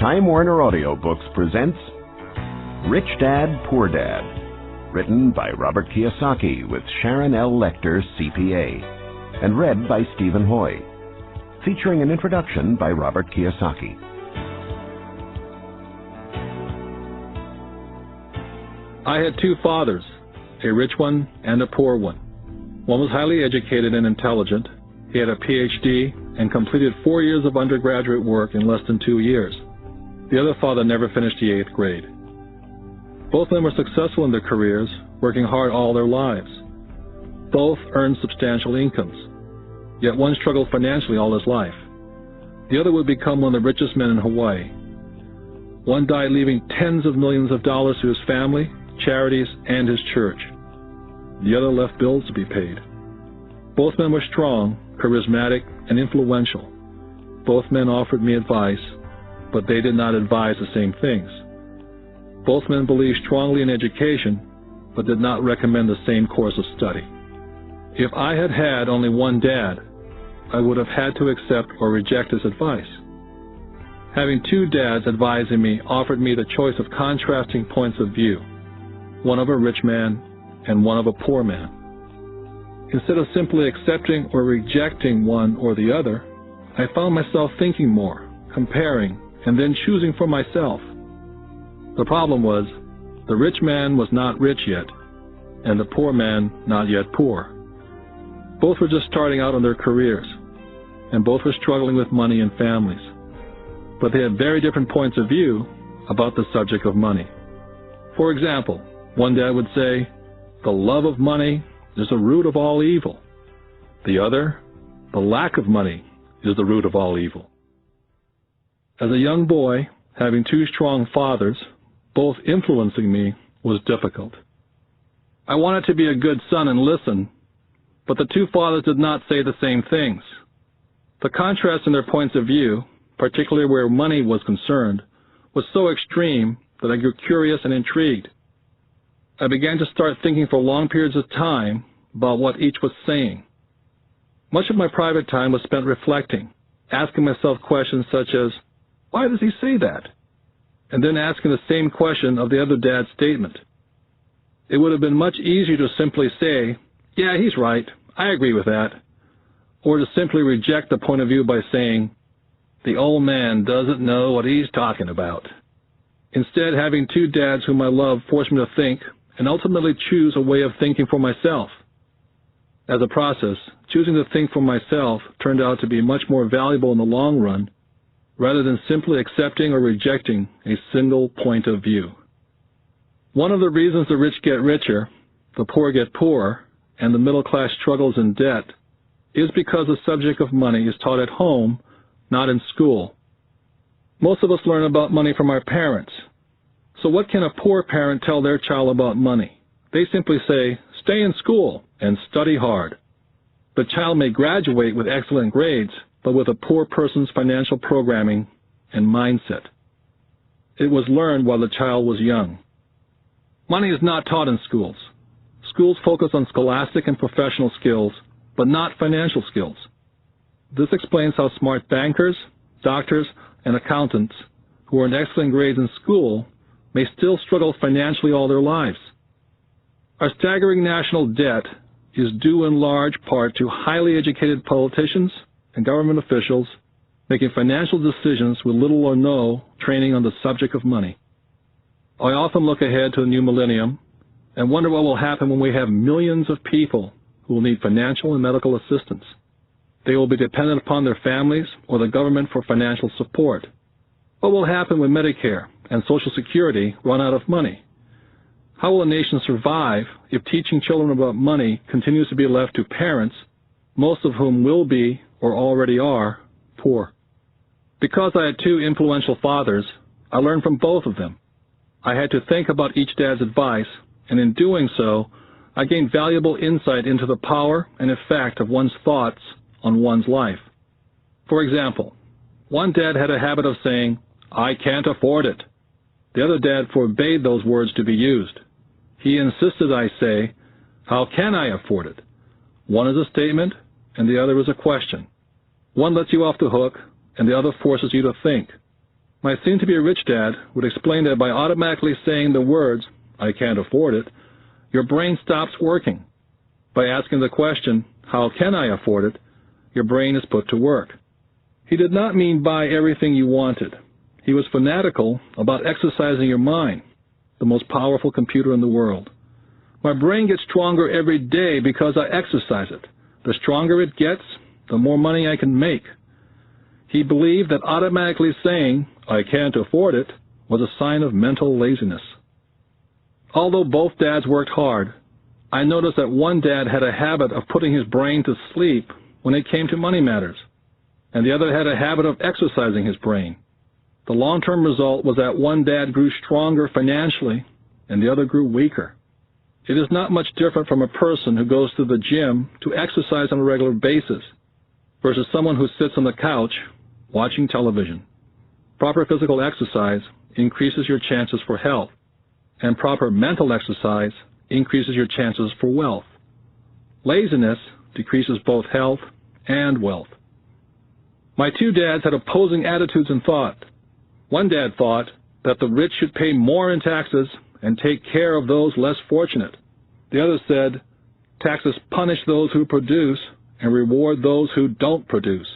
Time Warner Audiobooks presents Rich Dad, Poor Dad, written by Robert Kiyosaki with Sharon L. Lecter, CPA, and read by Stephen Hoy, featuring an introduction by Robert Kiyosaki. I had two fathers, a rich one and a poor one. One was highly educated and intelligent. He had a PhD and completed 4 years of undergraduate work in less than 2 years. The other father never finished the 8th grade. Both men were successful in their careers, working hard all their lives. Both earned substantial incomes, yet one struggled financially all his life. The other would become one of the richest men in Hawaii. One died leaving tens of millions of dollars to his family, charities, and his church. The other left bills to be paid. Both men were strong, charismatic, and influential. Both men offered me advice, but they did not advise the same things. Both men believed strongly in education, but did not recommend the same course of study. If I had had only one dad, I would have had to accept or reject his advice. Having two dads advising me offered me the choice of contrasting points of view, one of a rich man and one of a poor man. Instead of simply accepting or rejecting one or the other, I found myself thinking more, comparing, and then choosing for myself. The problem was, the rich man was not rich yet, and the poor man not yet poor. Both were just starting out on their careers, and both were struggling with money and families. But they had very different points of view about the subject of money. For example, one dad would say, "The love of money is the root of all evil." The other, "The lack of money is the root of all evil." As a young boy, having two strong fathers, both influencing me, was difficult. I wanted to be a good son and listen, but the two fathers did not say the same things. The contrast in their points of view, particularly where money was concerned, was so extreme that I grew curious and intrigued. I began to start thinking for long periods of time about what each was saying. Much of my private time was spent reflecting, asking myself questions such as, "Why does he say that?" And then asking the same question of the other dad's statement. It would have been much easier to simply say, "Yeah, he's right, I agree with that," or to simply reject the point of view by saying, "The old man doesn't know what he's talking about." Instead, having two dads whom I love forced me to think and ultimately choose a way of thinking for myself. As a process, choosing to think for myself turned out to be much more valuable in the long run, rather than simply accepting or rejecting a single point of view. One of the reasons the rich get richer, the poor get poorer, and the middle class struggles in debt is because the subject of money is taught at home, not in school. Most of us learn about money from our parents. So what can a poor parent tell their child about money? They simply say, "Stay in school and study hard." The child may graduate with excellent grades, but with a poor person's financial programming and mindset. It was learned while the child was young. Money is not taught in schools. Schools focus on scholastic and professional skills, but not financial skills. This explains how smart bankers, doctors, and accountants who earn excellent grades in school may still struggle financially all their lives. Our staggering national debt is due in large part to highly educated politicians and government officials making financial decisions with little or no training on the subject of money. I often look ahead to the new millennium and wonder what will happen when we have millions of people who will need financial and medical assistance. They will be dependent upon their families or the government for financial support. What will happen when Medicare and Social Security run out of money? How will a nation survive if teaching children about money continues to be left to parents, most of whom will be, or already are, poor? Because I had two influential fathers, I learned from both of them. I had to think about each dad's advice, and in doing so, I gained valuable insight into the power and effect of one's thoughts on one's life. For example, one dad had a habit of saying, "I can't afford it." The other dad forbade those words to be used. He insisted I say, "How can I afford it?" One is a statement, and the other is a question. One lets you off the hook, and the other forces you to think. My soon-to-be-rich dad would explain that by automatically saying the words, "I can't afford it," your brain stops working. By asking the question, "How can I afford it?" your brain is put to work. He did not mean buy everything you wanted. He was fanatical about exercising your mind, the most powerful computer in the world. My brain gets stronger every day because I exercise it. The stronger it gets, the more money I can make. He believed that automatically saying, "I can't afford it," was a sign of mental laziness. Although both dads worked hard, I noticed that one dad had a habit of putting his brain to sleep when it came to money matters, and the other had a habit of exercising his brain. The long-term result was that one dad grew stronger financially and the other grew weaker. It is not much different from a person who goes to the gym to exercise on a regular basis versus someone who sits on the couch watching television. Proper physical exercise increases your chances for health, and proper mental exercise increases your chances for wealth. Laziness decreases both health and wealth. My two dads had opposing attitudes and thought. One dad thought that the rich should pay more in taxes and take care of those less fortunate. The other said, taxes punish those who produce and reward those who don't produce.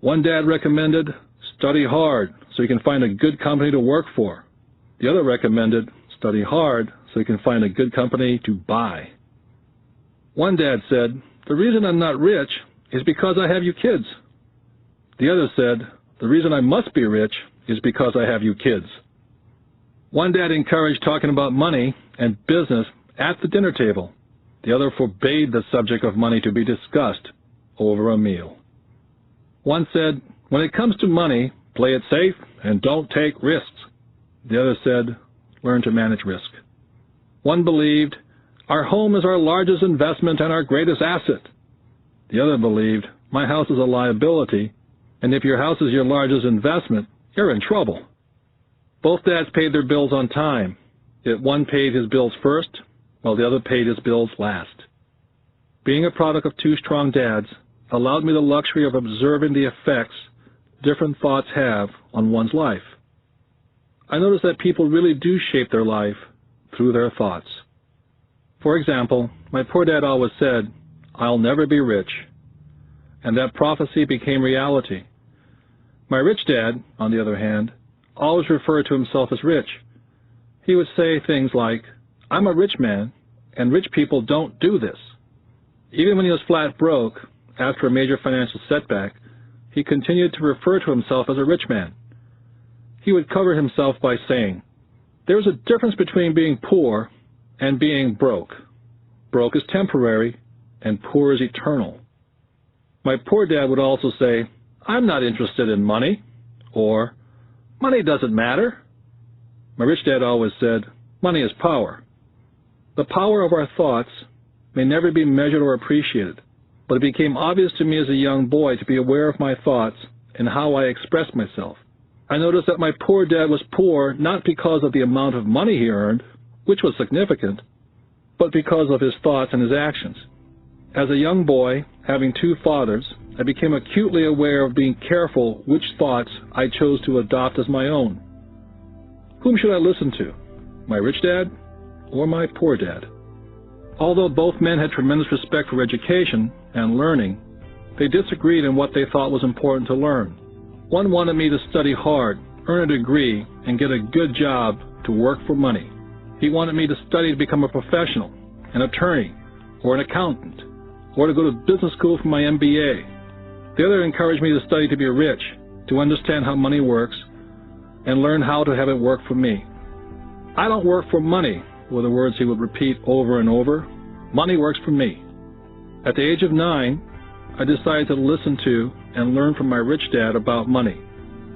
One dad recommended, study hard so you can find a good company to work for. The other recommended, study hard so you can find a good company to buy. One dad said, the reason I'm not rich is because I have you kids. The other said, the reason I must be rich is because I have you kids. One dad encouraged talking about money and business at the dinner table. The other forbade the subject of money to be discussed over a meal. One said, when it comes to money, play it safe and don't take risks. The other said, learn to manage risk. One believed, our home is our largest investment and our greatest asset. The other believed, my house is a liability, and if your house is your largest investment, you're in trouble. Both dads paid their bills on time, yet one paid his bills first, while the other paid his bills last. Being a product of two strong dads allowed me the luxury of observing the effects different thoughts have on one's life. I noticed that people really do shape their life through their thoughts. For example, my poor dad always said, I'll never be rich, and that prophecy became reality. My rich dad, on the other hand, always referred to himself as rich. He would say things like, I'm a rich man, and rich people don't do this. Even when he was flat broke, after a major financial setback, he continued to refer to himself as a rich man. He would cover himself by saying, there's a difference between being poor and being broke. Broke is temporary, and poor is eternal. My poor dad would also say, I'm not interested in money, or money doesn't matter. My rich dad always said, money is power. The power of our thoughts may never be measured or appreciated, but it became obvious to me as a young boy to be aware of my thoughts and how I expressed myself. I noticed that my poor dad was poor not because of the amount of money he earned, which was significant, but because of his thoughts and his actions. As a young boy, having two fathers, I became acutely aware of being careful which thoughts I chose to adopt as my own. Whom should I listen to? My rich dad or my poor dad? Although both men had tremendous respect for education and learning, they disagreed in what they thought was important to learn. One wanted me to study hard, earn a degree, and get a good job to work for money. He wanted me to study to become a professional, an attorney, or an accountant, or to go to business school for my MBA. The other encouraged me to study to be rich, to understand how money works, and learn how to have it work for me. I don't work for money, were the words he would repeat over and over. Money works for me. At the age of 9, I decided to listen to and learn from my rich dad about money.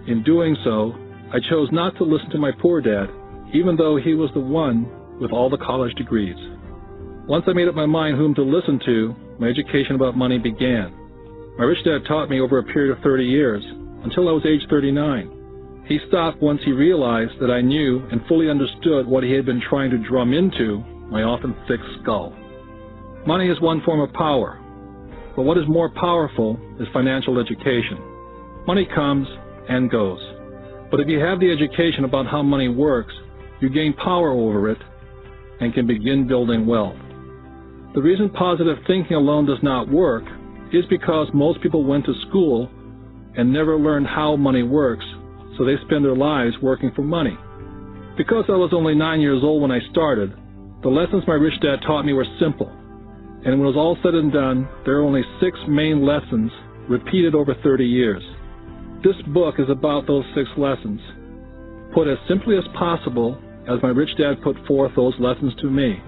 In doing so, I chose not to listen to my poor dad, even though he was the one with all the college degrees. Once I made up my mind whom to listen to, my education about money began. My rich dad taught me over a period of 30 years, until I was age 39. He stopped once he realized that I knew and fully understood what he had been trying to drum into my often thick skull. Money is one form of power, but what is more powerful is financial education. Money comes and goes. But if you have the education about how money works, you gain power over it and can begin building wealth. The reason positive thinking alone does not work is because most people went to school and never learned how money works, so they spend their lives working for money. Because I was only 9 years old when I started, the lessons my rich dad taught me were simple. And when it was all said and done, there are only 6 main lessons repeated over 30 years. This book is about those 6 lessons, put as simply as possible as my rich dad put forth those lessons to me.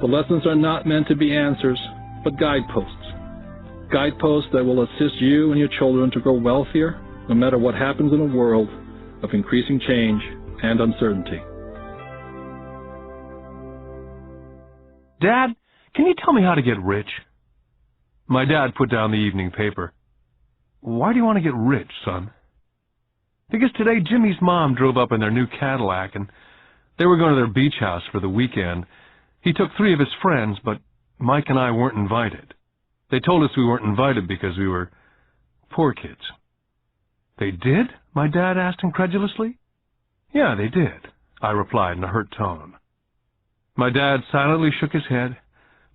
The lessons are not meant to be answers, but guideposts. Guideposts that will assist you and your children to grow wealthier, no matter what happens in a world of increasing change and uncertainty. Dad, can you tell me how to get rich? My dad put down the evening paper. Why do you want to get rich, son? Because today Jimmy's mom drove up in their new Cadillac and they were going to their beach house for the weekend. He took 3 of his friends, but Mike and I weren't invited. They told us we weren't invited because we were poor kids. They did? My dad asked incredulously. Yeah, they did, I replied in a hurt tone. My dad silently shook his head,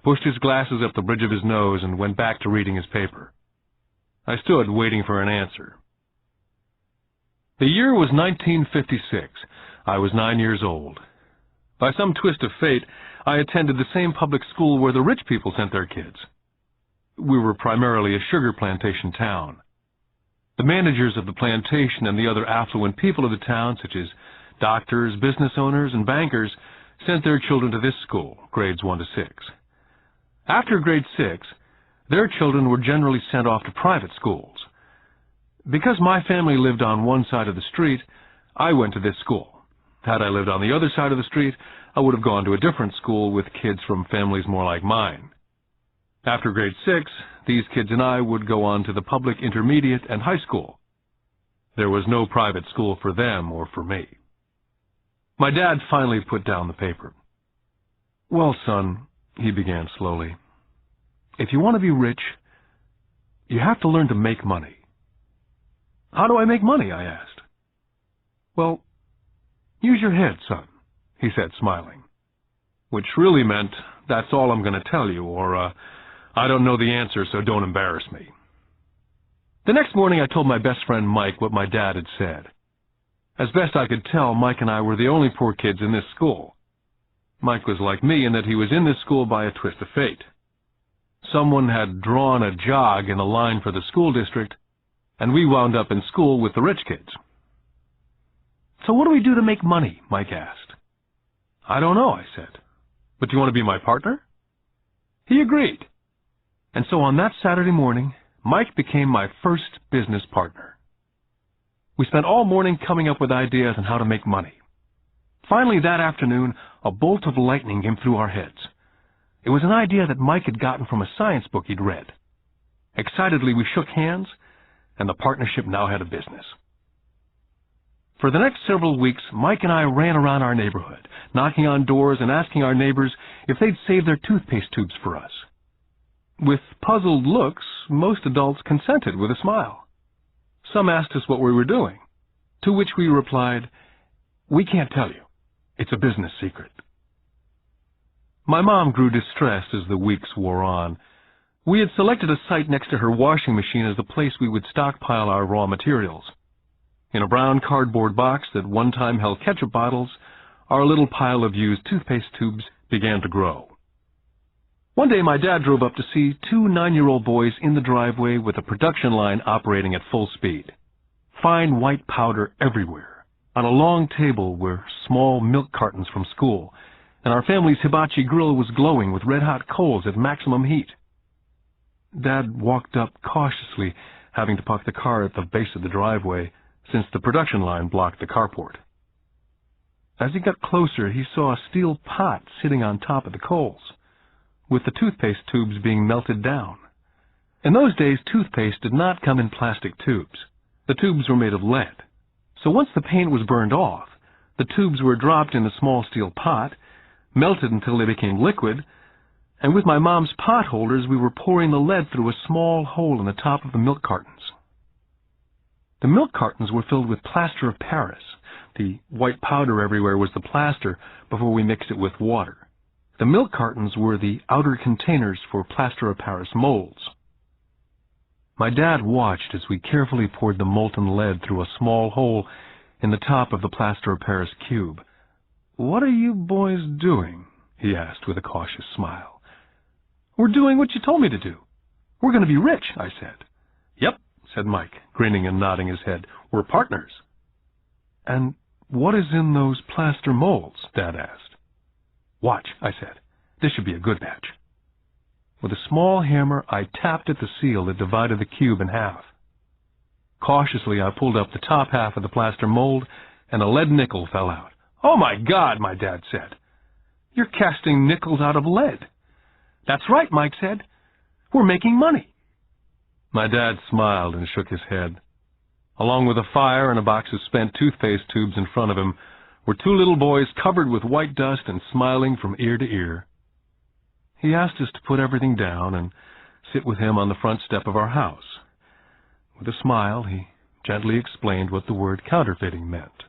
pushed his glasses up the bridge of his nose, and went back to reading his paper. I stood waiting for an answer. The year was 1956. I was 9 years old. By some twist of fate, I attended the same public school where the rich people sent their kids. We were primarily a sugar plantation town. The managers of the plantation and the other affluent people of the town, such as doctors, business owners, and bankers, sent their children to this school, grades 1 to 6. After grade 6, their children were generally sent off to private schools. Because my family lived on one side of the street, I went to this school. Had I lived on the other side of the street, I would have gone to a different school with kids from families more like mine. After grade 6, these kids and I would go on to the public intermediate and high school. There was no private school for them or for me. My dad finally put down the paper. Well, son, he began slowly, if you want to be rich, you have to learn to make money. How do I make money? I asked. Well, use your head, son, he said, smiling, which really meant, that's all I'm going to tell you, or, I don't know the answer, so don't embarrass me. The next morning, I told my best friend Mike what my dad had said. As best I could tell, Mike and I were the only poor kids in this school. Mike was like me in that he was in this school by a twist of fate. Someone had drawn a jog in a line for the school district, and we wound up in school with the rich kids. So what do we do to make money? Mike asked. I don't know, I said. But do you want to be my partner? He agreed. And so on that Saturday morning, Mike became my first business partner. We spent all morning coming up with ideas on how to make money. Finally, that afternoon, a bolt of lightning came through our heads. It was an idea that Mike had gotten from a science book he'd read. Excitedly, we shook hands, and the partnership now had a business. For the next several weeks, Mike and I ran around our neighborhood, knocking on doors and asking our neighbors if they'd save their toothpaste tubes for us. With puzzled looks, most adults consented with a smile. Some asked us what we were doing, to which we replied, "We can't tell you. It's a business secret." My mom grew distressed as the weeks wore on. We had selected a site next to her washing machine as the place we would stockpile our raw materials. In a brown cardboard box that one time held ketchup bottles, our little pile of used toothpaste tubes began to grow. One day my dad drove up to see 2 9-year-old boys in the driveway with a production line operating at full speed. Fine white powder everywhere. On a long table were small milk cartons from school, and our family's hibachi grill was glowing with red-hot coals at maximum heat. Dad walked up cautiously, having to park the car at the base of the driveway, since the production line blocked the carport. As he got closer, he saw a steel pot sitting on top of the coals, with the toothpaste tubes being melted down. In those days, toothpaste did not come in plastic tubes. The tubes were made of lead. So once the paint was burned off, the tubes were dropped in a small steel pot, melted until they became liquid, and with my mom's pot holders, we were pouring the lead through a small hole in the top of the milk cartons. The milk cartons were filled with plaster of Paris. The white powder everywhere was the plaster before we mixed it with water. The milk cartons were the outer containers for plaster of Paris molds. My dad watched as we carefully poured the molten lead through a small hole in the top of the plaster of Paris cube. "What are you boys doing?" he asked with a cautious smile. "We're doing what you told me to do. We're going to be rich," I said. "Yep," said Mike, grinning and nodding his head. "We're partners." "And what is in those plaster molds?" Dad asked. "Watch," I said. "This should be a good batch." With a small hammer, I tapped at the seal that divided the cube in half. Cautiously, I pulled up the top half of the plaster mold, and a lead nickel fell out. "Oh, my God," my dad said. "You're casting nickels out of lead." "That's right," Mike said. "We're making money." My dad smiled and shook his head. Along with a fire and a box of spent toothpaste tubes in front of him were two little boys covered with white dust and smiling from ear to ear. He asked us to put everything down and sit with him on the front step of our house. With a smile, he gently explained what the word counterfeiting meant.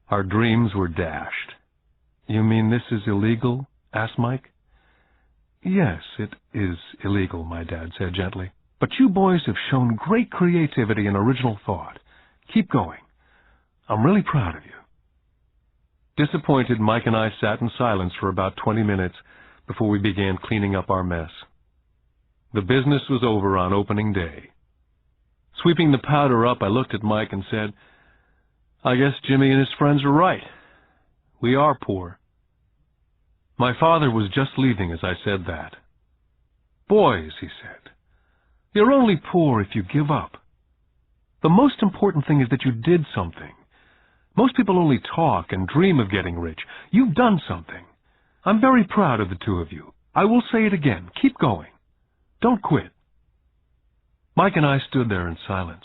Our dreams were dashed. "You mean this is illegal?" asked Mike. "Yes, it is illegal," my dad said gently. "But you boys have shown great creativity and original thought. Keep going. I'm really proud of you." Disappointed, Mike and I sat in silence for about 20 minutes before we began cleaning up our mess. The business was over on opening day. Sweeping the powder up, I looked at Mike and said, "I guess Jimmy and his friends are right. We are poor." My father was just leaving as I said that. "Boys," he said, "you're only poor if you give up. The most important thing is that you did something. Most people only talk and dream of getting rich. You've done something. I'm very proud of the two of you. I will say it again. Keep going. Don't quit." Mike and I stood there in silence.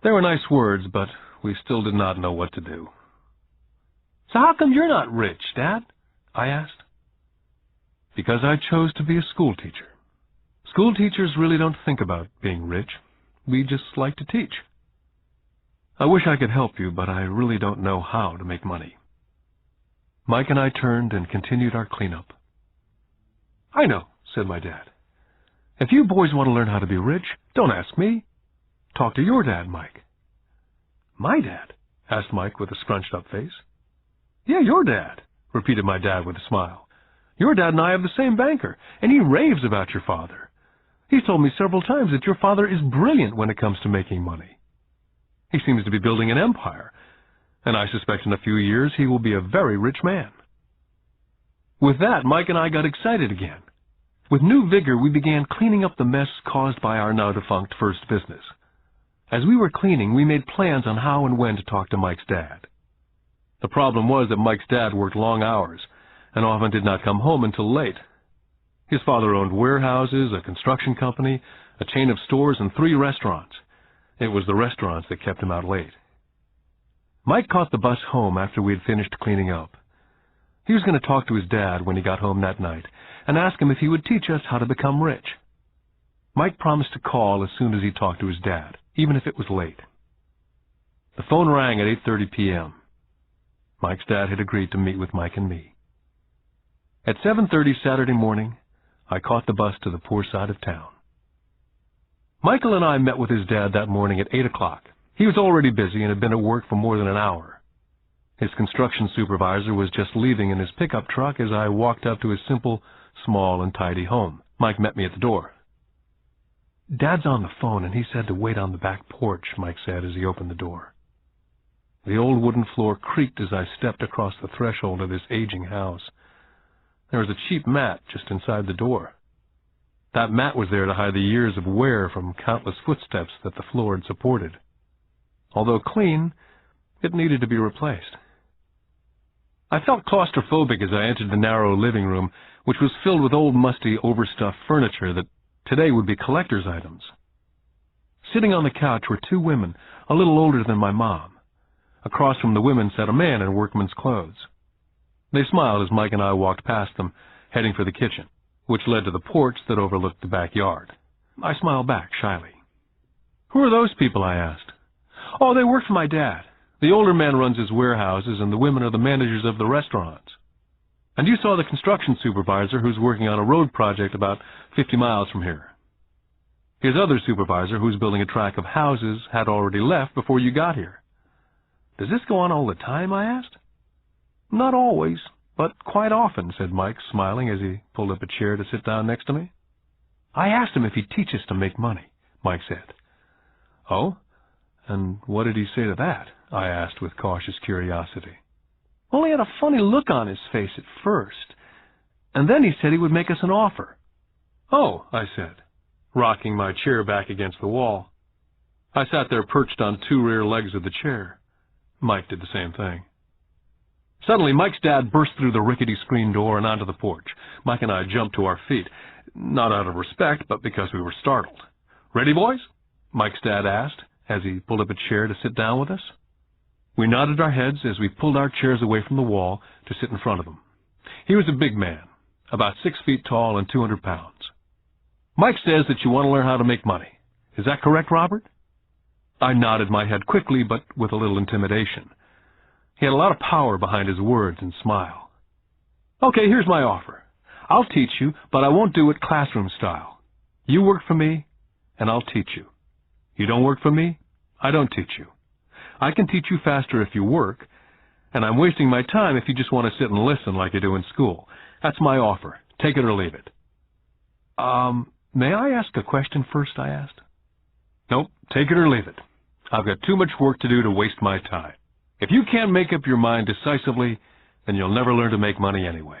They were nice words, but we still did not know what to do. "So how come you're not rich, Dad?" I asked. "Because I chose to be a school teacher. School teachers really don't think about being rich. We just like to teach. I wish I could help you, but I really don't know how to make money." Mike and I turned and continued our cleanup. "I know," said my dad. "If you boys want to learn how to be rich, don't ask me. Talk to your dad, Mike." "My dad?" asked Mike with a scrunched-up face. "Yeah, your dad," repeated my dad with a smile. "Your dad and I have the same banker, and he raves about your father. He's told me several times that your father is brilliant when it comes to making money. He seems to be building an empire, and I suspect in a few years he will be a very rich man." With that, Mike and I got excited again. With new vigor, we began cleaning up the mess caused by our now-defunct first business. As we were cleaning, we made plans on how and when to talk to Mike's dad. The problem was that Mike's dad worked long hours and often did not come home until late. His father owned warehouses, a construction company, a chain of stores, and 3 restaurants. It was the restaurants that kept him out late. Mike caught the bus home after we had finished cleaning up. He was going to talk to his dad when he got home that night and ask him if he would teach us how to become rich. Mike promised to call as soon as he talked to his dad, even if it was late. The phone rang at 8:30 p.m. Mike's dad had agreed to meet with Mike and me. At 7:30 Saturday morning, I caught the bus to the poor side of town. Michael and I met with his dad that morning at 8 o'clock. He was already busy and had been at work for more than an hour. His construction supervisor was just leaving in his pickup truck as I walked up to his simple, small, and tidy home. Mike met me at the door. "Dad's on the phone, and he said to wait on the back porch," Mike said as he opened the door. The old wooden floor creaked as I stepped across the threshold of this aging house. There was a cheap mat just inside the door. That mat was there to hide the years of wear from countless footsteps that the floor had supported. Although clean, it needed to be replaced. I felt claustrophobic as I entered the narrow living room, which was filled with old, musty, overstuffed furniture that today would be collector's items. Sitting on the couch were 2 women, a little older than my mom. Across from the women sat a man in workman's clothes. They smiled as Mike and I walked past them, heading for the kitchen, which led to the porch that overlooked the backyard. I smiled back shyly. "Who are those people?" I asked. Oh, they work for my dad. The older man runs his warehouses, and the women are the managers of the restaurants. And you saw the construction supervisor who's working on a road project about 50 miles from here. His other supervisor, who's building a tract of houses, had already left before you got here. Does this go on all the time, I asked. Not always, but quite often, said Mike, smiling as he pulled up a chair to sit down next to me. I asked him if he'd teach us to make money, Mike said. Oh? And what did he say to that? I asked with cautious curiosity. Well, he had a funny look on his face at first, and then he said he would make us an offer. Oh, I said, rocking my chair back against the wall. I sat there perched on two rear legs of the chair. Mike did the same thing. Suddenly, Mike's dad burst through the rickety screen door and onto the porch. Mike and I jumped to our feet, not out of respect, but because we were startled. Ready, boys? Mike's dad asked, as he pulled up a chair to sit down with us. We nodded our heads as we pulled our chairs away from the wall to sit in front of him. He was a big man, about 6 feet tall and 200 pounds. Mike says that you want to learn how to make money. Is that correct, Robert? I nodded my head quickly, but with a little intimidation. He had a lot of power behind his words and smile. Okay, here's my offer. I'll teach you, but I won't do it classroom style. You work for me, and I'll teach you. You don't work for me, I don't teach you. I can teach you faster if you work, and I'm wasting my time if you just want to sit and listen like you do in school. That's my offer. Take it or leave it. May I ask a question first, I asked. Nope, take it or leave it. I've got too much work to do to waste my time. If you can't make up your mind decisively, then you'll never learn to make money anyway.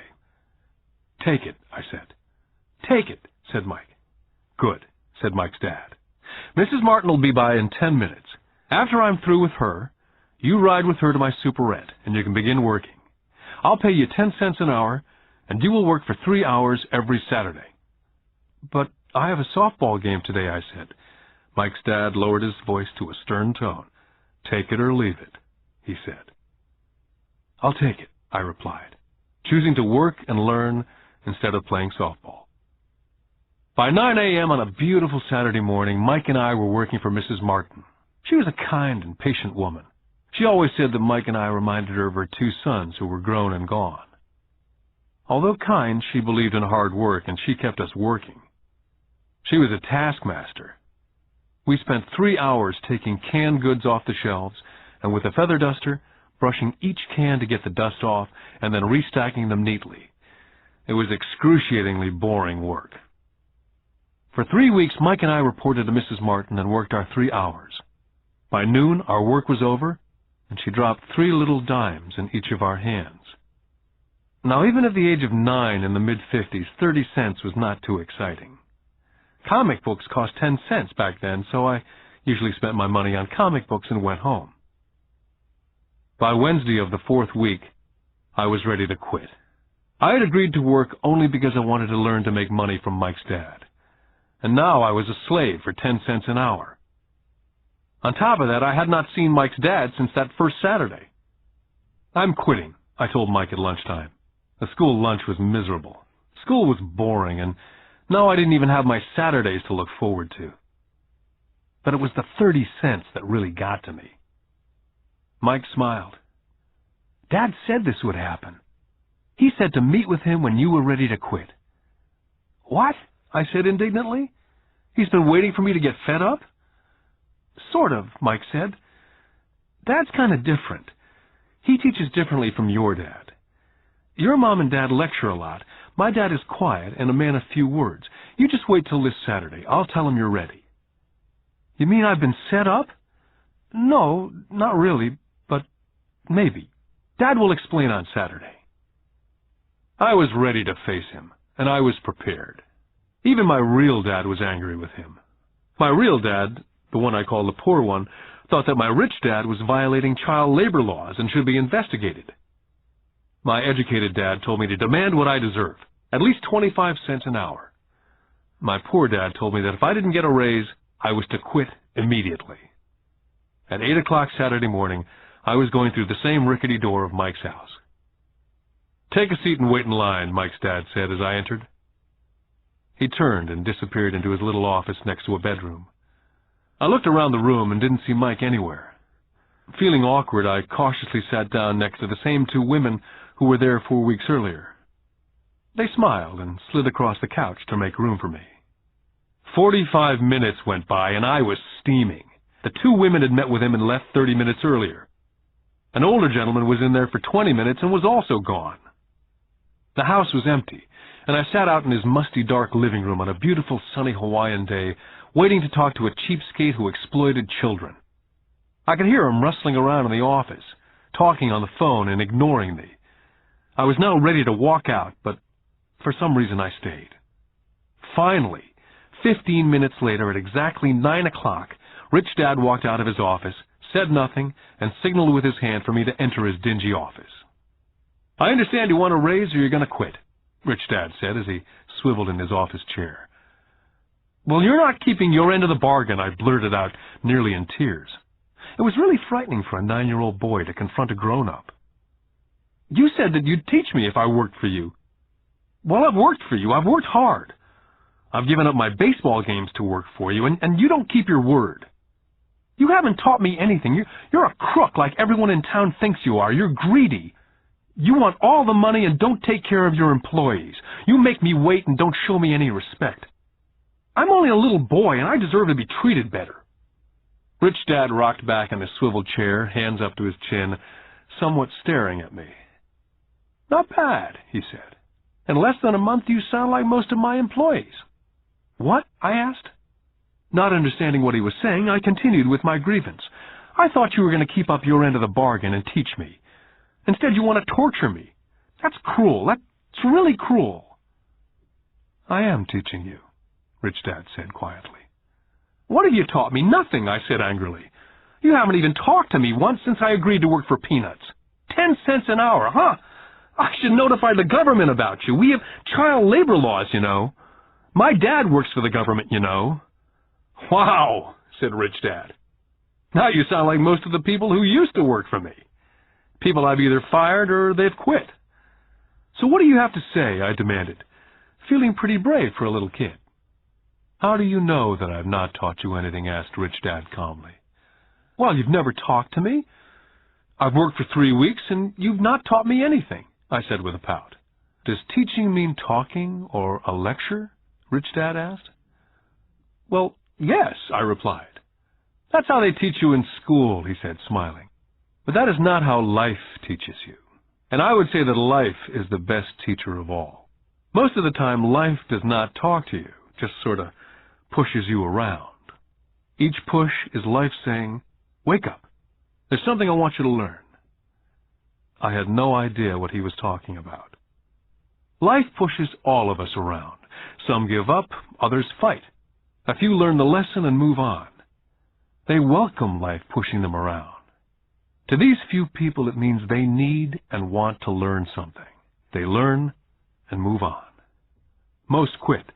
Take it, I said. Take it, said Mike. Good, said Mike's dad. Mrs. Martin will be by in 10 minutes. After I'm through with her, you ride with her to my superette, and you can begin working. I'll pay you 10 cents an hour, and you will work for 3 hours every Saturday. But I have a softball game today, I said. Mike's dad lowered his voice to a stern tone. Take it or leave it, he said. I'll take it, I replied, choosing to work and learn instead of playing softball. By 9 a.m. on a beautiful Saturday morning, Mike and I were working for Mrs. Martin. She was a kind and patient woman. She always said that Mike and I reminded her of her 2 sons who were grown and gone. Although kind, she believed in hard work, and she kept us working. She was a taskmaster. We spent 3 hours taking canned goods off the shelves, and with a feather duster, brushing each can to get the dust off, and then restacking them neatly. It was excruciatingly boring work. For 3 weeks, Mike and I reported to Mrs. Martin and worked our 3 hours. By noon, our work was over, and she dropped 3 little dimes in each of our hands. Now, even at the age of 9 in the mid-50s, 30 cents was not too exciting. Comic books cost 10 cents back then, so I usually spent my money on comic books and went home. By Wednesday of the 4th week, I was ready to quit. I had agreed to work only because I wanted to learn to make money from Mike's dad. And now I was a slave for 10 cents an hour. On top of that, I had not seen Mike's dad since that first Saturday. I'm quitting, I told Mike at lunchtime. The school lunch was miserable. School was boring, and now I didn't even have my Saturdays to look forward to. But it was the 30 cents that really got to me. Mike smiled. Dad said this would happen. He said to meet with him when you were ready to quit. What? I said indignantly. He's been waiting for me to get fed up? Sort of, Mike said. Dad's kind of different. He teaches differently from your dad. Your mom and dad lecture a lot. My dad is quiet and a man of few words. You just wait till this Saturday. I'll tell him you're ready. You mean I've been set up? No, not really, but maybe. Dad will explain on Saturday. I was ready to face him, and I was prepared. Even my real dad was angry with him. My real dad, the one I call the poor one, thought that my rich dad was violating child labor laws and should be investigated. My educated dad told me to demand what I deserve, at least 25 cents an hour. My poor dad told me that if I didn't get a raise, I was to quit immediately. At 8 o'clock Saturday morning, I was going through the same rickety door of Mike's house. Take a seat and wait in line, Mike's dad said as I entered. He turned and disappeared into his little office next to a bedroom. I looked around the room and didn't see Mike anywhere. Feeling awkward, I cautiously sat down next to the same two women who were there 4 weeks earlier. They smiled and slid across the couch to make room for me. 45 minutes went by, and I was steaming. The two women had met with him and left 30 minutes earlier. An older gentleman was in there for 20 minutes and was also gone. The house was empty, and I sat out in his musty, dark living room on a beautiful, sunny Hawaiian day, waiting to talk to a cheapskate who exploited children. I could hear him rustling around in the office, talking on the phone and ignoring me. I was now ready to walk out, but for some reason I stayed. Finally, 15 minutes later, at exactly 9 o'clock, Rich Dad walked out of his office, said nothing, and signaled with his hand for me to enter his dingy office. "I understand you want a raise or you're going to quit," Rich Dad said as he swiveled in his office chair. "Well, you're not keeping your end of the bargain," I blurted out, nearly in tears. It was really frightening for a 9-year-old boy to confront a grown-up. "You said that you'd teach me if I worked for you." "Well, I've worked for you. I've worked hard. I've given up my baseball games to work for you, and you don't keep your word. You haven't taught me anything. You're a crook like everyone in town thinks you are. You're greedy. You want all the money and don't take care of your employees. You make me wait and don't show me any respect. I'm only a little boy, and I deserve to be treated better." Rich Dad rocked back in his swivel chair, hands up to his chin, somewhat staring at me. "Not bad," he said. "In less than a month you sound like most of my employees." "What?" I asked. Not understanding what he was saying, I continued with my grievance. "I thought you were going to keep up your end of the bargain and teach me. Instead, you want to torture me. That's cruel. That's really cruel." "I am teaching you," Rich Dad said quietly. "What have you taught me?" "Nothing," I said angrily. "You haven't even talked to me once since I agreed to work for peanuts. 10 cents an hour, huh? I should notify the government about you. We have child labor laws, you know. My dad works for the government, you know." "Wow," said Rich Dad. "Now you sound like most of the people who used to work for me. People I've either fired or they've quit." "So what do you have to say?" I demanded, feeling pretty brave for a little kid. "How do you know that I've not taught you anything?" asked Rich Dad calmly. "Well, you've never talked to me. I've worked for 3 weeks, and you've not taught me anything," I said with a pout. "Does teaching mean talking or a lecture?" Rich Dad asked. "Well, yes," I replied. "That's how they teach you in school," he said, smiling. "But that is not how life teaches you. And I would say that life is the best teacher of all. Most of the time, life does not talk to you, just sort of pushes you around. Each push is life saying, 'Wake up. There's something I want you to learn.'" I had no idea what he was talking about. Life pushes all of us around. Some give up, others fight. A few learn the lesson and move on. They welcome life pushing them around. To these few people, it means they need and want to learn something. They learn and move on. Most quit,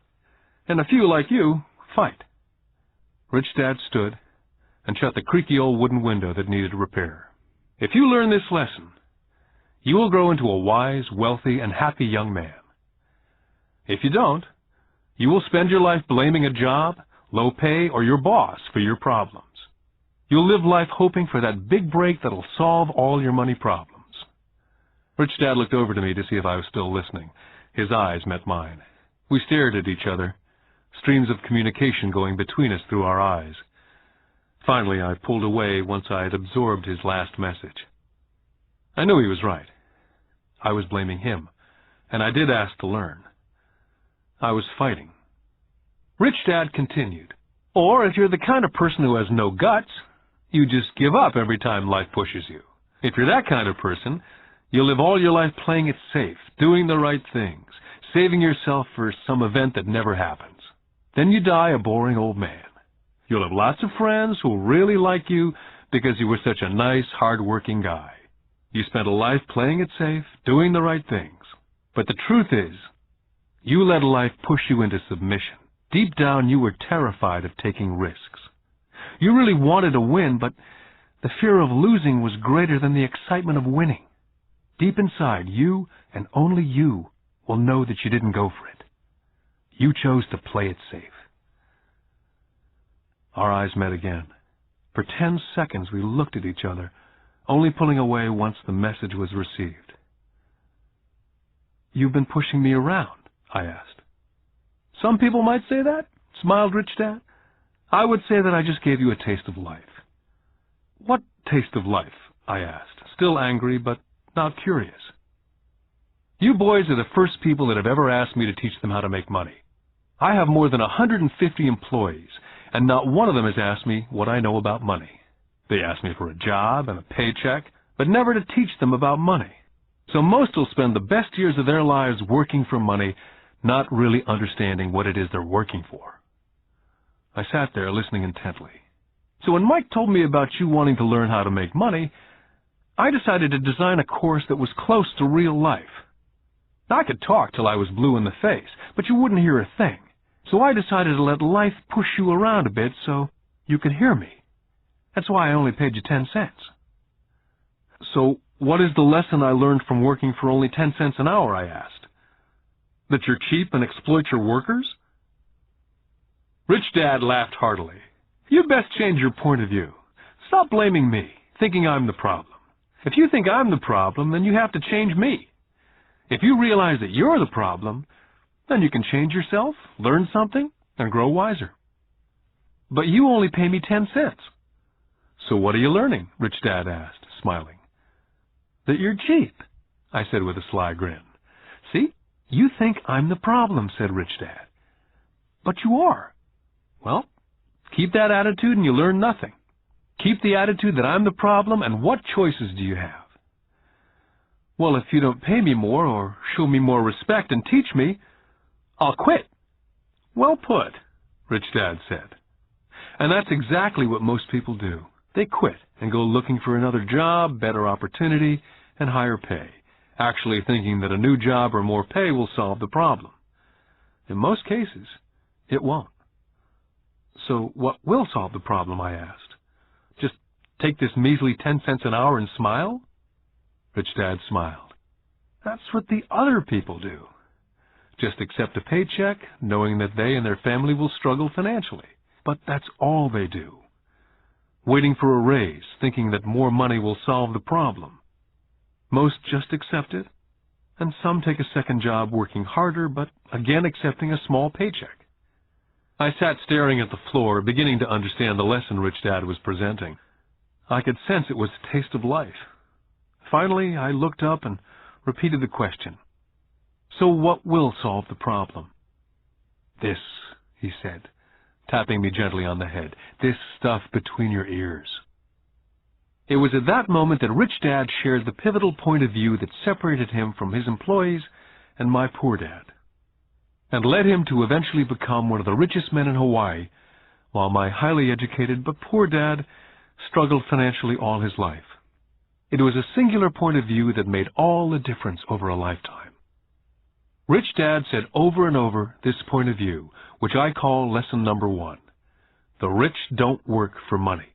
and a few like you fight. Rich Dad stood and shut the creaky old wooden window that needed repair. "If you learn this lesson, you will grow into a wise, wealthy, and happy young man. If you don't, you will spend your life blaming a job, low pay, or your boss for your problems. You'll live life hoping for that big break that'll solve all your money problems." Rich Dad looked over to me to see if I was still listening. His eyes met mine. We stared at each other, streams of communication going between us through our eyes. Finally, I pulled away once I had absorbed his last message. I knew he was right. I was blaming him, and I did ask to learn. I was fighting. Rich Dad continued, "Or if you're the kind of person who has no guts, you just give up every time life pushes you. If you're that kind of person, you'll live all your life playing it safe, doing the right things, saving yourself for some event that never happens. Then you die a boring old man. You'll have lots of friends who'll really like you because you were such a nice, hard-working guy. You spent a life playing it safe, doing the right things. But the truth is, you let life push you into submission. Deep down, you were terrified of taking risks. You really wanted to win, but the fear of losing was greater than the excitement of winning. Deep inside, you and only you will know that you didn't go for it. You chose to play it safe." Our eyes met again. For 10 seconds we looked at each other, only pulling away once the message was received. "You've been pushing me around?" I asked. "Some people might say that," smiled Rich Dad. "I would say that I just gave you a taste of life." "What taste of life?" I asked, still angry but not curious. "You boys are the first people that have ever asked me to teach them how to make money. I have more than 150 employees, and not one of them has asked me what I know about money. They ask me for a job and a paycheck, but never to teach them about money. So most will spend the best years of their lives working for money, not really understanding what it is they're working for." I sat there listening intently. "So when Mike told me about you wanting to learn how to make money, I decided to design a course that was close to real life. I could talk till I was blue in the face, but you wouldn't hear a thing. So I decided to let life push you around a bit so you could hear me. That's why I only paid you 10 cents. "So what is the lesson I learned from working for only 10 cents an hour?" I asked. "That you're cheap and exploit your workers?" Rich Dad laughed heartily. "You best change your point of view. Stop blaming me, thinking I'm the problem. If you think I'm the problem, then you have to change me. If you realize that you're the problem, then you can change yourself, learn something, and grow wiser." "But you only pay me 10 cents. "So what are you learning?" Rich Dad asked, smiling. "That you're cheap," I said with a sly grin. "See, you think I'm the problem," said Rich Dad. "But you are. Well, keep that attitude and you learn nothing. Keep the attitude that I'm the problem, and what choices do you have?" "Well, if you don't pay me more or show me more respect and teach me, I'll quit." "Well put," Rich Dad said. And that's exactly what most people do. They quit and go looking for another job, better opportunity, and higher pay, actually thinking that a new job or more pay will solve the problem. In most cases, it won't. "So what will solve the problem?" I asked. "Just take this measly 10 cents an hour and smile?" Rich Dad smiled. "That's what the other people do. Just accept a paycheck, knowing that they and their family will struggle financially. But that's all they do. Waiting for a raise, thinking that more money will solve the problem. Most just accept it, and some take a second job working harder, but again accepting a small paycheck." I sat staring at the floor, beginning to understand the lesson Rich Dad was presenting. I could sense it was a taste of life. Finally, I looked up and repeated the question. "So what will solve the problem?" "This," he said, tapping me gently on the head. "This stuff between your ears." It was at that moment that Rich Dad shared the pivotal point of view that separated him from his employees and my poor dad, and led him to eventually become one of the richest men in Hawaii, while my highly educated but poor dad struggled financially all his life. It was a singular point of view that made all the difference over a lifetime. Rich Dad said over and over this point of view, which I call lesson number 1. The rich don't work for money.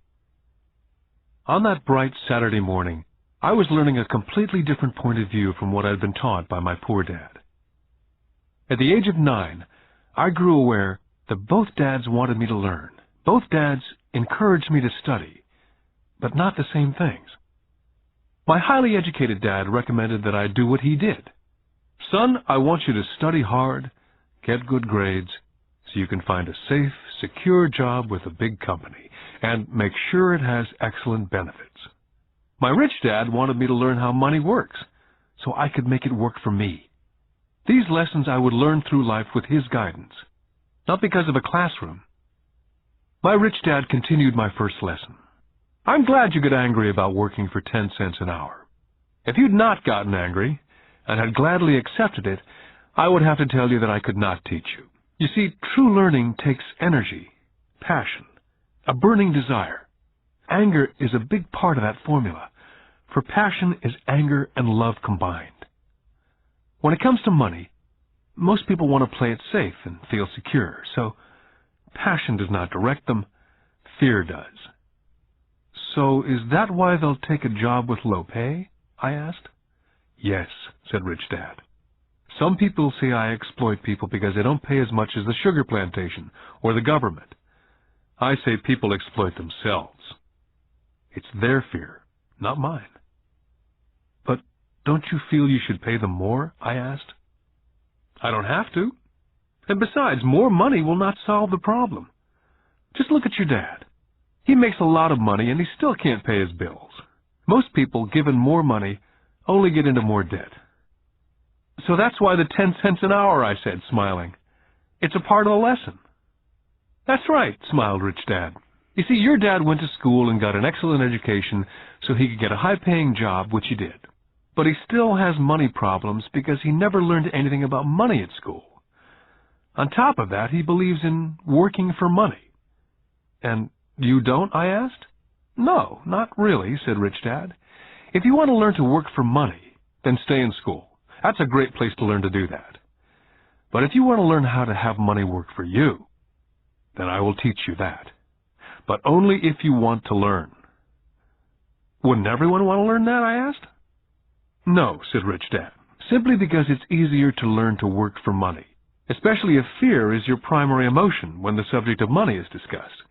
On that bright Saturday morning, I was learning a completely different point of view from what I'd been taught by my poor dad. At the age of 9, I grew aware that both dads wanted me to learn. Both dads encouraged me to study, but not the same things. My highly educated dad recommended that I do what he did. "Son, I want you to study hard, get good grades, so you can find a safe, secure job with a big company, and make sure it has excellent benefits." My rich dad wanted me to learn how money works, so I could make it work for me. These lessons I would learn through life with his guidance, not because of a classroom. My rich dad continued my first lesson. "I'm glad you get angry about working for 10 cents an hour. If you'd not gotten angry, and had gladly accepted it, I would have to tell you that I could not teach you. You see, true learning takes energy, passion, a burning desire. Anger is a big part of that formula, for passion is anger and love combined. When it comes to money, most people want to play it safe and feel secure, so passion does not direct them, fear does." "So is that why they'll take a job with low pay?" I asked. "Yes," said Rich Dad. "Some people say I exploit people because they don't pay as much as the sugar plantation or the government. I say people exploit themselves. It's their fear, not mine. But don't you feel you should pay them more? I asked. I don't have to. And besides, more money will not solve the problem. Just look at your dad. He makes a lot of money and he still can't pay his bills. Most people, given more money, only get into more debt. So that's why the 10 cents an hour, I said, smiling. It's a part of the lesson. That's right, smiled Rich Dad. You see, your dad went to school and got an excellent education so he could get a high-paying job, which he did. But he still has money problems because he never learned anything about money at school. On top of that, he believes in working for money. And you don't, I asked? No, not really, said Rich Dad. If you want to learn to work for money, then stay in school. That's a great place to learn to do that. But if you want to learn how to have money work for you, then I will teach you that. But only if you want to learn. Wouldn't everyone want to learn that, I asked? No, said Rich Dad, simply because it's easier to learn to work for money, especially if fear is your primary emotion when the subject of money is discussed.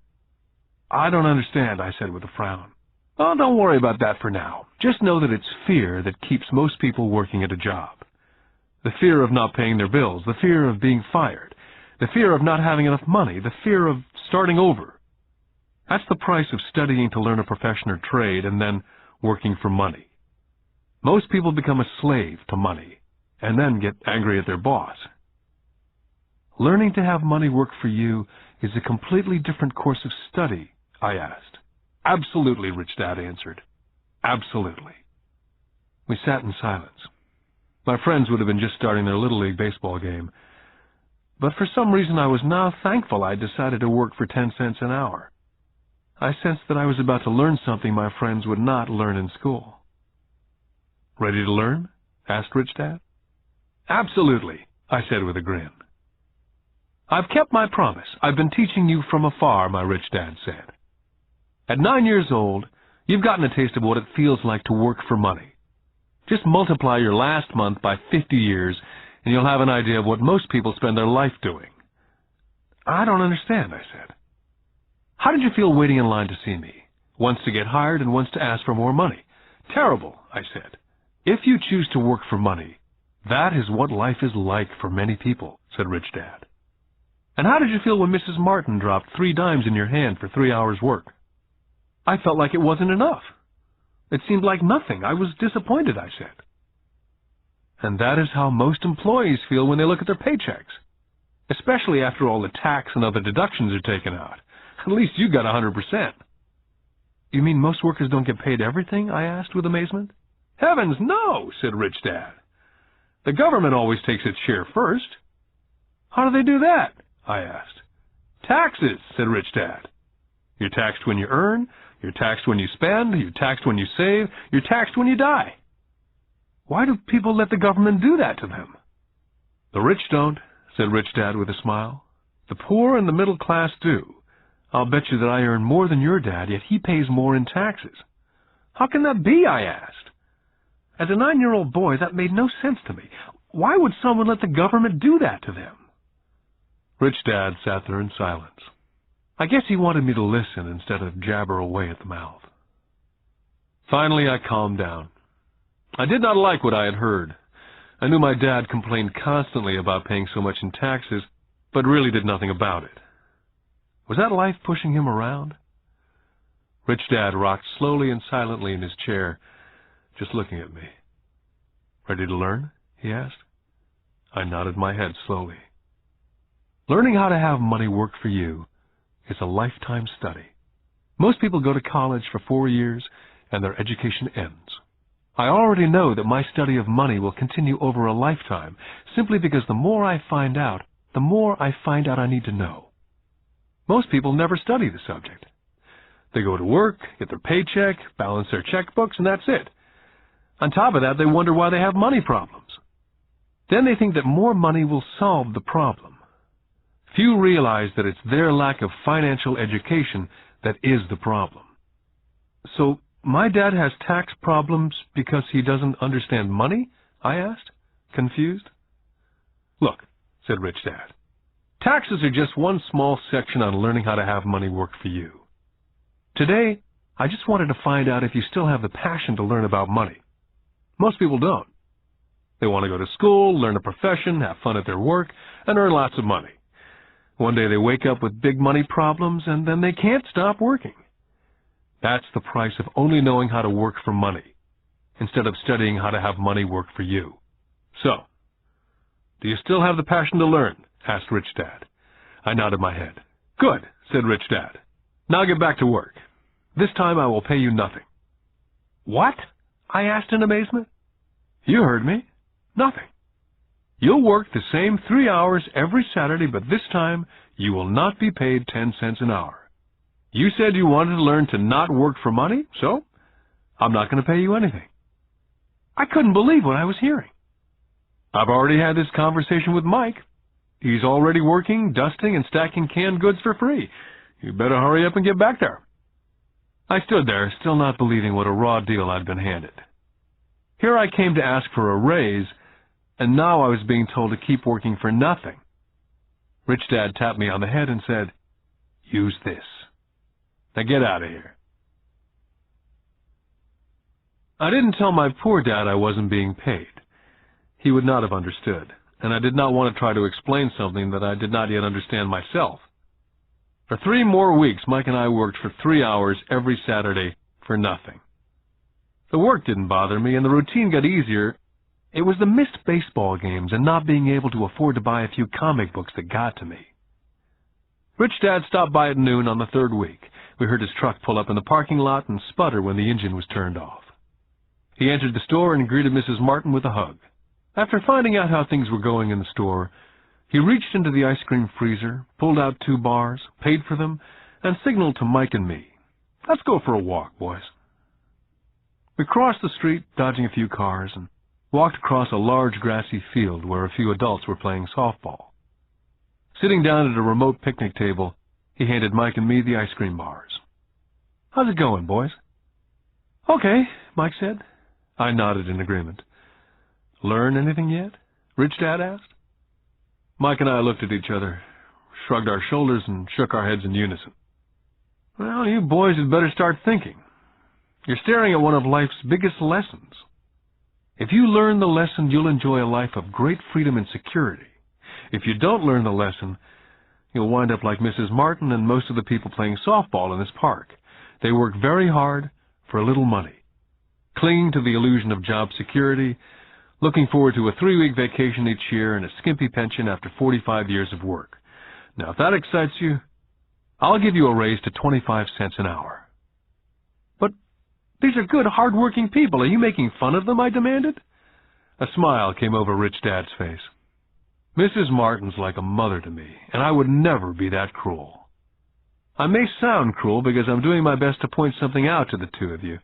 I don't understand, I said with a frown. Oh, don't worry about that for now. Just know that it's fear that keeps most people working at a job. The fear of not paying their bills, the fear of being fired, the fear of not having enough money, the fear of starting over. That's the price of studying to learn a profession or trade and then working for money. Most people become a slave to money and then get angry at their boss. Learning to have money work for you is a completely different course of study, I asked. Absolutely, Rich Dad answered. Absolutely. We sat in silence. My friends would have been just starting their Little League baseball game. But for some reason I was now thankful I'd decided to work for 10 cents an hour. I sensed that I was about to learn something my friends would not learn in school. Ready to learn? Asked Rich Dad. Absolutely, I said with a grin. I've kept my promise. I've been teaching you from afar, my Rich Dad said. At 9 years old, you've gotten a taste of what it feels like to work for money. Just multiply your last month by 50 years, and you'll have an idea of what most people spend their life doing. I don't understand, I said. How did you feel waiting in line to see me? Once to get hired and once to ask for more money. Terrible, I said. If you choose to work for money, that is what life is like for many people, said Rich Dad. And how did you feel when Mrs. Martin dropped 3 dimes in your hand for 3 hours' work? I felt like it wasn't enough. It seemed like nothing. I was disappointed, I said. And that is how most employees feel when they look at their paychecks, especially after all the tax and other deductions are taken out. At least you got 100%. You mean most workers don't get paid everything? I asked with amazement. Heavens, no, said Rich Dad. The government always takes its share first. How do they do that? I asked. Taxes, said Rich Dad. You're taxed when you earn, you're taxed when you spend, you're taxed when you save, you're taxed when you die. Why do people let the government do that to them? The rich don't, said Rich Dad with a smile. The poor and the middle class do. I'll bet you that I earn more than your dad, yet he pays more in taxes. How can that be? I asked. As a 9-year-old boy, that made no sense to me. Why would someone let the government do that to them? Rich Dad sat there in silence. I guess he wanted me to listen instead of jabber away at the mouth. Finally, I calmed down. I did not like what I had heard. I knew my dad complained constantly about paying so much in taxes, but really did nothing about it. Was that life pushing him around? Rich Dad rocked slowly and silently in his chair, just looking at me. Ready to learn? He asked. I nodded my head slowly. Learning how to have money work for you is a lifetime study. Most people go to college for 4 years and their education ends. I already know that my study of money will continue over a lifetime simply because the more I find out, the more I need to know. Most people never study the subject. They go to work, get their paycheck, balance their checkbooks, and that's it. On top of that, they wonder why they have money problems. Then they think that more money will solve the problem. Few realize that it's their lack of financial education that is the problem. So, my dad has tax problems because he doesn't understand money? I asked, confused. Look, said Rich Dad, taxes are just one small section on learning how to have money work for you. Today, I just wanted to find out if you still have the passion to learn about money. Most people don't. They want to go to school, learn a profession, have fun at their work, and earn lots of money. One day they wake up with big money problems, and then they can't stop working. That's the price of only knowing how to work for money, instead of studying how to have money work for you. So, do you still have the passion to learn? Asked Rich Dad. I nodded my head. Good, said Rich Dad. Now get back to work. This time I will pay you nothing. What? I asked in amazement. You heard me. Nothing. You'll work the same 3 hours every Saturday, but this time you will not be paid 10 cents an hour. You said you wanted to learn to not work for money, so I'm not going to pay you anything. I couldn't believe what I was hearing. I've already had this conversation with Mike. He's already working, dusting, and stacking canned goods for free. You better hurry up and get back there. I stood there, still not believing what a raw deal I'd been handed. Here I came to ask for a raise, and now I was being told to keep working for nothing. Rich Dad tapped me on the head and said, "Use this. Now get out of here." I didn't tell my poor dad I wasn't being paid. He would not have understood, and I did not want to try to explain something that I did not yet understand myself. For 3 more weeks, Mike and I worked for 3 hours every Saturday for nothing. The work didn't bother me, and the routine got easier. It was the missed baseball games and not being able to afford to buy a few comic books that got to me. Rich Dad stopped by at noon on the 3rd week. We heard his truck pull up in the parking lot and sputter when the engine was turned off. He entered the store and greeted Mrs. Martin with a hug. After finding out how things were going in the store, he reached into the ice cream freezer, pulled out 2 bars, paid for them, and signaled to Mike and me, "Let's go for a walk, boys." We crossed the street, dodging a few cars, and walked across a large grassy field where a few adults were playing softball. Sitting down at a remote picnic table, he handed Mike and me the ice cream bars. "How's it going, boys?" "Okay," Mike said. I nodded in agreement. "Learn anything yet?" Rich Dad asked. Mike and I looked at each other, shrugged our shoulders, and shook our heads in unison. "Well, you boys had better start thinking. You're staring at one of life's biggest lessons. If you learn the lesson, you'll enjoy a life of great freedom and security. If you don't learn the lesson, you'll wind up like Mrs. Martin and most of the people playing softball in this park. They work very hard for a little money, clinging to the illusion of job security, looking forward to a 3-week vacation each year and a skimpy pension after 45 years of work. Now, if that excites you, I'll give you a raise to 25 cents an hour." "But these are good, hard-working people. Are you making fun of them?" I demanded. A smile came over Rich Dad's face. "Mrs. Martin's like a mother to me, and I would never be that cruel. I may sound cruel because I'm doing my best to point something out to the 2 of you.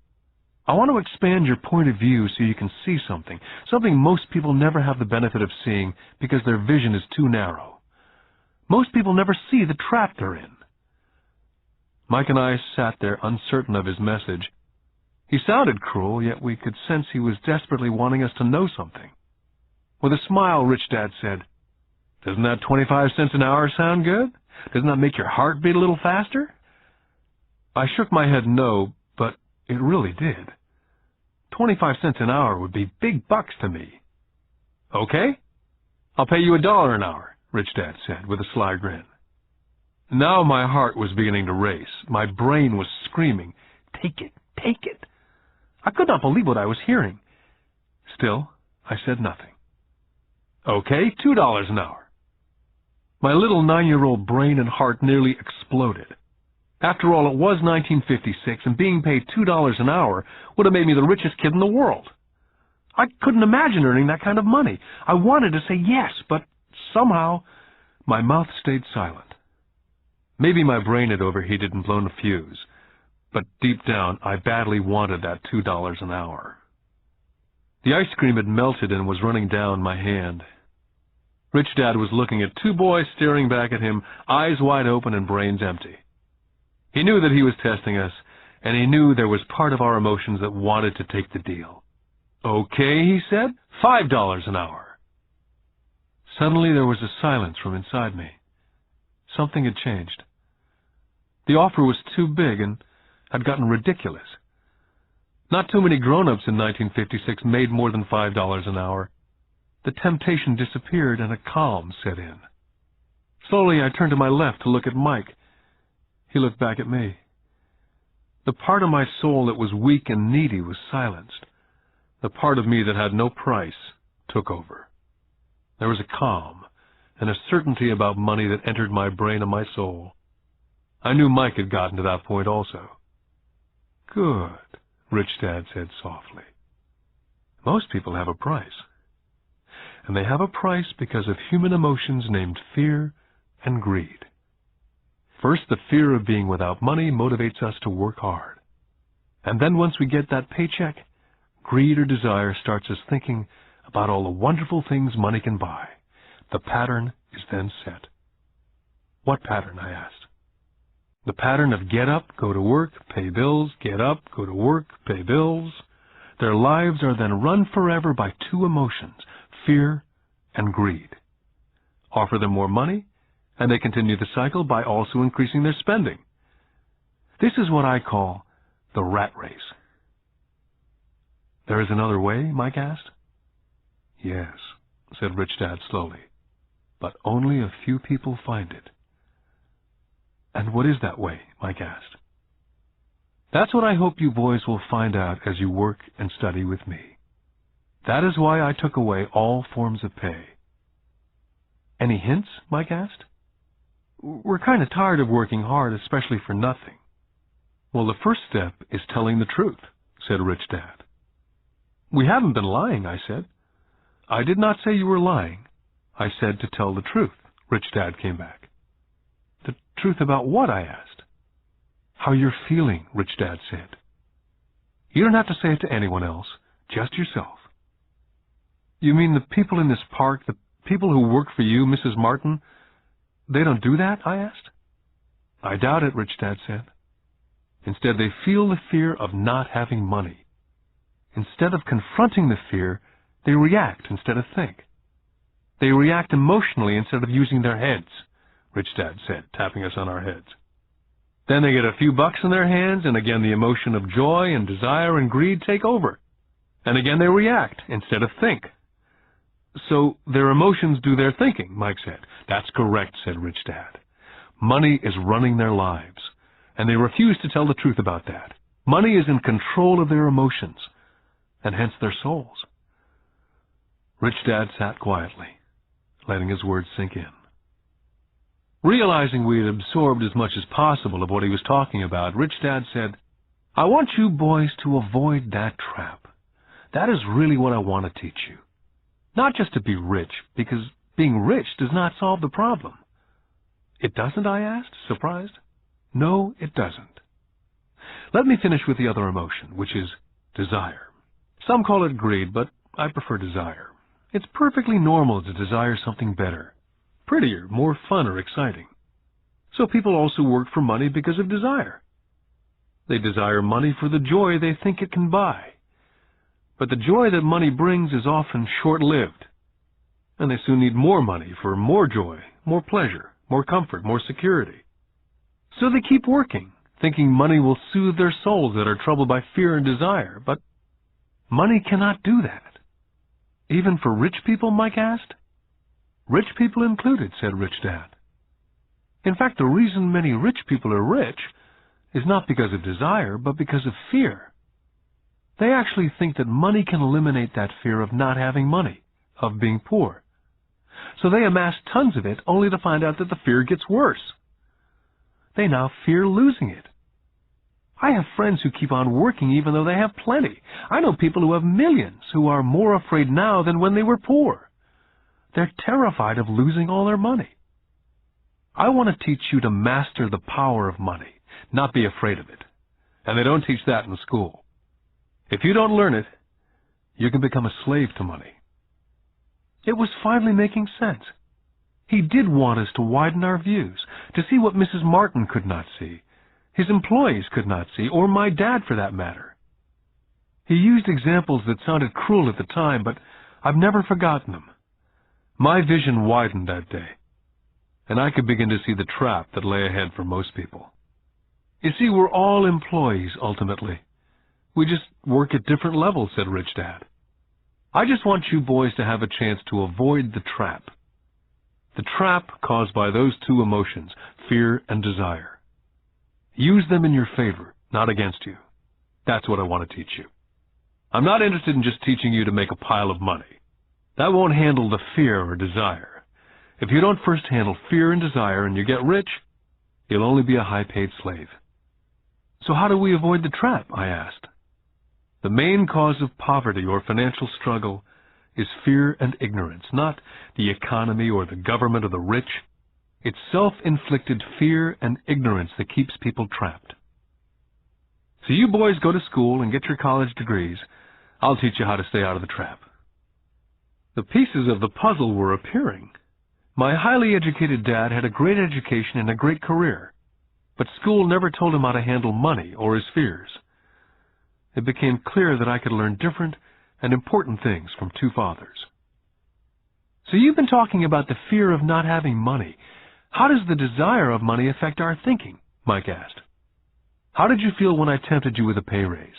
I want to expand your point of view so you can see something most people never have the benefit of seeing because their vision is too narrow. Most people never see the trap they're in." Mike and I sat there uncertain of his message. He sounded cruel, yet we could sense he was desperately wanting us to know something. With a smile, Rich Dad said, "Doesn't that 25 cents an hour sound good? Doesn't that make your heart beat a little faster?" I shook my head no, but it really did. 25 cents an hour would be big bucks to me. "Okay, I'll pay you $1 an hour," Rich Dad said with a sly grin. Now my heart was beginning to race. My brain was screaming, "Take it, take it." I could not believe what I was hearing. Still, I said nothing. "Okay, $2 an hour." My little 9-year-old brain and heart nearly exploded. After all, it was 1956, and being paid $2 an hour would have made me the richest kid in the world. I couldn't imagine earning that kind of money. I wanted to say yes, but somehow my mouth stayed silent. Maybe my brain had overheated and blown a fuse, but deep down I badly wanted that $2 an hour. The ice cream had melted and was running down my hand. Rich Dad was looking at 2 boys staring back at him, eyes wide open and brains empty. He knew that he was testing us, and he knew there was part of our emotions that wanted to take the deal. "Okay," he said, $5 an hour. Suddenly there was a silence from inside me. Something had changed. The offer was too big, and had gotten ridiculous. Not too many grown-ups in 1956 made more than $5 an hour. The temptation disappeared and a calm set in. Slowly I turned to my left to look at Mike. He looked back at me. The part of my soul that was weak and needy was silenced. The part of me that had no price took over. There was a calm and a certainty about money that entered my brain and my soul. I knew Mike had gotten to that point also. "Good," Rich Dad said softly. "Most people have a price. And they have a price because of human emotions named fear and greed. First, the fear of being without money motivates us to work hard. And then once we get that paycheck, greed or desire starts us thinking about all the wonderful things money can buy. The pattern is then set." "What pattern?" I asked. "The pattern of get up, go to work, pay bills, get up, go to work, pay bills." Their lives are then run forever by two emotions, fear and greed. Offer them more money, and they continue the cycle by also increasing their spending. This is what I call the rat race. "There is another way?" Mike asked. "Yes," said Rich Dad slowly, "but only a few people find it." "And what is that way?" Mike asked. "That's what I hope you boys will find out as you work and study with me. That is why I took away all forms of pay." "Any hints?" Mike asked. "We're kind of tired of working hard, especially for nothing." "Well, the first step is telling the truth," said Rich Dad. "We haven't been lying," I said. "I did not say you were lying. I said to tell the truth," Rich Dad came back. "The truth about what?" I asked. "How you're feeling," Rich Dad said. "You don't have to say it to anyone else, just yourself." "You mean the people in this park, the people who work for you, Mrs. Martin, they don't do that?" I asked. "I doubt it," Rich Dad said. "Instead, they feel the fear of not having money. Instead of confronting the fear, they react instead of think. They react emotionally instead of using their heads," Rich Dad said, tapping us on our heads. "Then they get a few bucks in their hands, and again the emotion of joy and desire and greed take over. And again they react instead of think." "So their emotions do their thinking," Mike said. "That's correct," said Rich Dad. "Money is running their lives, and they refuse to tell the truth about that. Money is in control of their emotions, and hence their souls." Rich Dad sat quietly, letting his words sink in. Realizing we had absorbed as much as possible of what he was talking about, Rich Dad said, "I want you boys to avoid that trap. That is really what I want to teach you. Not just to be rich, because being rich does not solve the problem." "It doesn't?" I asked, surprised. "No, it doesn't. Let me finish with the other emotion, which is desire. Some call it greed, but I prefer desire. It's perfectly normal to desire something better, prettier, more fun or exciting. So people also work for money because of desire. They desire money for the joy they think it can buy. But the joy that money brings is often short-lived, and they soon need more money for more joy, more pleasure, more comfort, more security. So they keep working, thinking money will soothe their souls that are troubled by fear and desire. But money cannot do that. Even for rich people?" Mike asked. "Rich people included," said Rich Dad. "In fact, the reason many rich people are rich is not because of desire, but because of fear. They actually think that money can eliminate that fear of not having money, of being poor. So they amass tons of it only to find out that the fear gets worse. They now fear losing it. I have friends who keep on working even though they have plenty. I know people who have millions who are more afraid now than when they were poor. They're terrified of losing all their money. I want to teach you to master the power of money, not be afraid of it. And they don't teach that in school. If you don't learn it, you can become a slave to money." It was finally making sense. He did want us to widen our views, to see what Mrs. Martin could not see, his employees could not see, or my dad for that matter. He used examples that sounded cruel at the time, but I've never forgotten them. My vision widened that day, and I could begin to see the trap that lay ahead for most people. You see, we're all employees, ultimately. We just work at different levels, said Rich Dad. I just want you boys to have a chance to avoid the trap. The trap caused by those two emotions, fear and desire. Use them in your favor, not against you. That's what I want to teach you. I'm not interested in just teaching you to make a pile of money. That won't handle the fear or desire. If you don't first handle fear and desire and you get rich, you'll only be a high-paid slave. So how do we avoid the trap, I asked. The main cause of poverty or financial struggle is fear and ignorance, not the economy or the government or the rich. It's self-inflicted fear and ignorance that keeps people trapped. So you boys go to school and get your college degrees. I'll teach you how to stay out of the trap. The pieces of the puzzle were appearing. My highly educated dad had a great education and a great career, but school never told him how to handle money or his fears. It became clear that I could learn different and important things from two fathers. So you've been talking about the fear of not having money. How does the desire of money affect our thinking? Mike asked. How did you feel when I tempted you with a pay raise?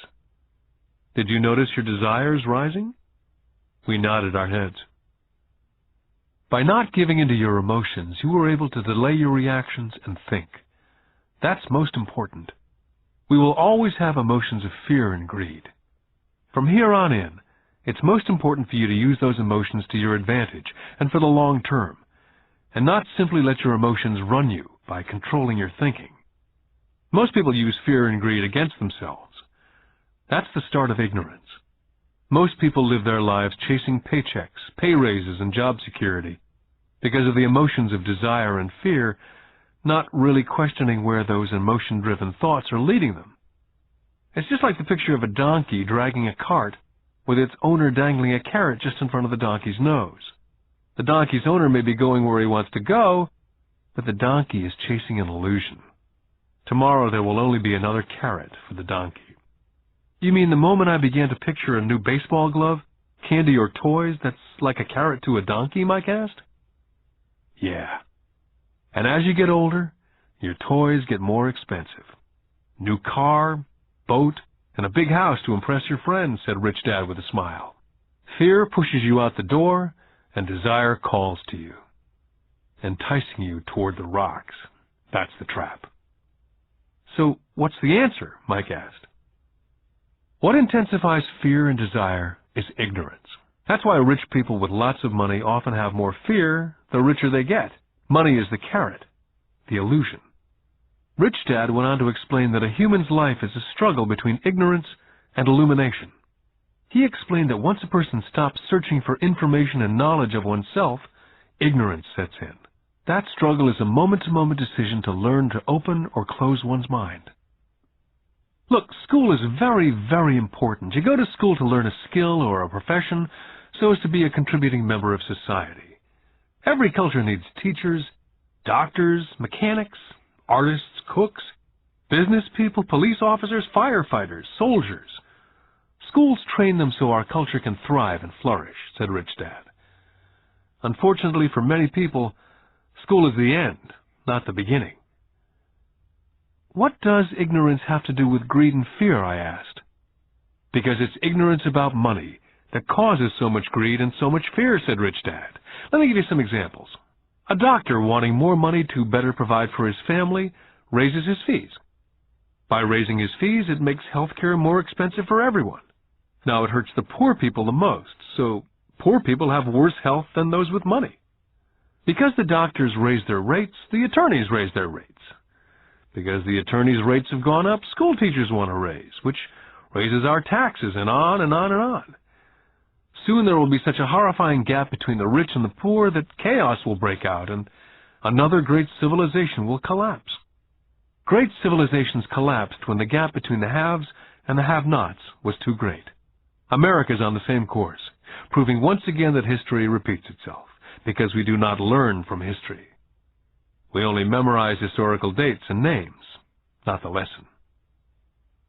Did you notice your desires rising? We nodded our heads. By not giving into your emotions, you were able to delay your reactions and think. That's most important. We will always have emotions of fear and greed. From here on in, it's most important for you to use those emotions to your advantage and for the long term, and not simply let your emotions run you by controlling your thinking. Most people use fear and greed against themselves. That's the start of ignorance. Most people live their lives chasing paychecks, pay raises, and job security because of the emotions of desire and fear, not really questioning where those emotion-driven thoughts are leading them. It's just like the picture of a donkey dragging a cart with its owner dangling a carrot just in front of the donkey's nose. The donkey's owner may be going where he wants to go, but the donkey is chasing an illusion. Tomorrow there will only be another carrot for the donkey. You mean the moment I began to picture a new baseball glove, candy or toys that's like a carrot to a donkey, Mike asked? Yeah. And as you get older, your toys get more expensive. New car, boat, and a big house to impress your friends, said Rich Dad with a smile. Fear pushes you out the door, and desire calls to you, enticing you toward the rocks. That's the trap. So what's the answer? Mike asked. What intensifies fear and desire is ignorance. That's why rich people with lots of money often have more fear the richer they get. Money is the carrot, the illusion. Rich Dad went on to explain that a human's life is a struggle between ignorance and illumination. He explained that once a person stops searching for information and knowledge of oneself, ignorance sets in. That struggle is a moment-to-moment decision to learn to open or close one's mind. Look, school is very, very important. You go to school to learn a skill or a profession so as to be a contributing member of society. Every culture needs teachers, doctors, mechanics, artists, cooks, business people, police officers, firefighters, soldiers. Schools train them so our culture can thrive and flourish, said Rich Dad. Unfortunately for many people, school is the end, not the beginning. What does ignorance have to do with greed and fear, I asked. Because it's ignorance about money that causes so much greed and so much fear, said Rich Dad. Let me give you some examples. A doctor wanting more money to better provide for his family raises his fees. By raising his fees, it makes healthcare more expensive for everyone. Now it hurts the poor people the most, so poor people have worse health than those with money. Because the doctors raise their rates, the attorneys raise their rates. Because the attorneys' rates have gone up, school teachers want a raise, which raises our taxes, and on and on and on. Soon there will be such a horrifying gap between the rich and the poor that chaos will break out, and another great civilization will collapse. Great civilizations collapsed when the gap between the haves and the have-nots was too great. America is on the same course, proving once again that history repeats itself, because we do not learn from history. We only memorize historical dates and names, not the lesson.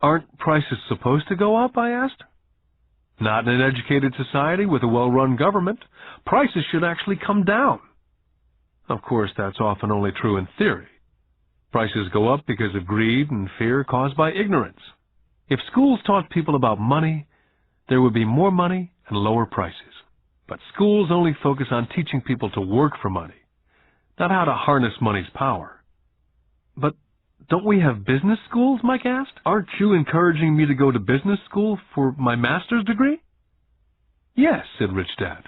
Aren't prices supposed to go up, I asked. Not in an educated society with a well-run government. Prices should actually come down. Of course, that's often only true in theory. Prices go up because of greed and fear caused by ignorance. If schools taught people about money, there would be more money and lower prices. But schools only focus on teaching people to work for money, not how to harness money's power. But don't we have business schools, Mike asked? Aren't you encouraging me to go to business school for my master's degree? Yes, said Rich Dad.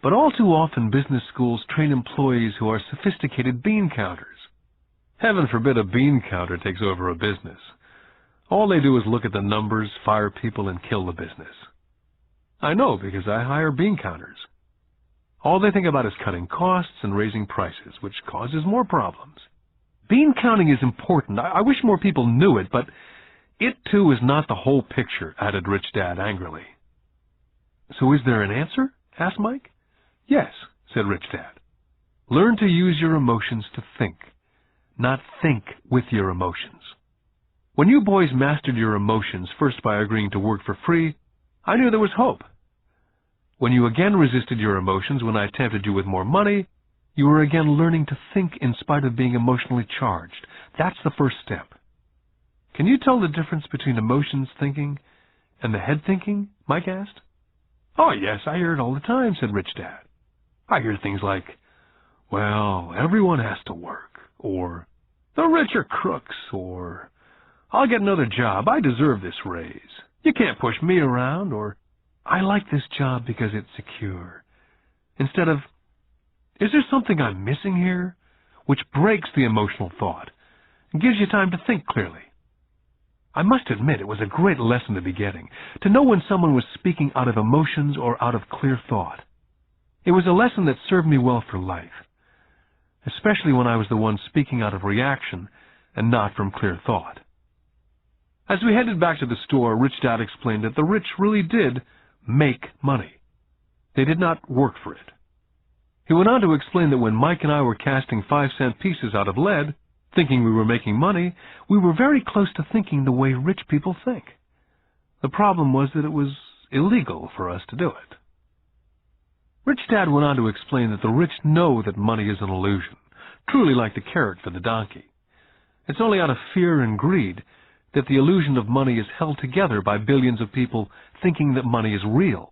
But all too often business schools train employees who are sophisticated bean counters. Heaven forbid a bean counter takes over a business. All they do is look at the numbers, fire people, and kill the business. I know because I hire bean counters. All they think about is cutting costs and raising prices, which causes more problems. Bean counting is important. I wish more people knew it, but it too is not the whole picture, added Rich Dad angrily. So is there an answer? Asked Mike. Yes, said Rich Dad. Learn to use your emotions to think, not think with your emotions. When you boys mastered your emotions, first by agreeing to work for free, I knew there was hope. When you again resisted your emotions when I tempted you with more money, you were again learning to think in spite of being emotionally charged. That's the first step. Can you tell the difference between emotions thinking and the head thinking? Mike asked. Oh, yes, I hear it all the time, said Rich Dad. I hear things like, well, everyone has to work, or the rich are crooks, or I'll get another job, I deserve this raise. You can't push me around, or I like this job because it's secure. Instead of, is there something I'm missing here? Which breaks the emotional thought and gives you time to think clearly. I must admit it was a great lesson to be getting, to know when someone was speaking out of emotions or out of clear thought. It was a lesson that served me well for life, especially when I was the one speaking out of reaction and not from clear thought. As we headed back to the store, Rich Dad explained that the rich really did make money. They did not work for it. He went on to explain that when Mike and I were casting 5-cent pieces out of lead, thinking we were making money, we were very close to thinking the way rich people think. The problem was that it was illegal for us to do it. Rich Dad went on to explain that the rich know that money is an illusion, truly like the carrot for the donkey. It's only out of fear and greed that the illusion of money is held together by billions of people thinking that money is real.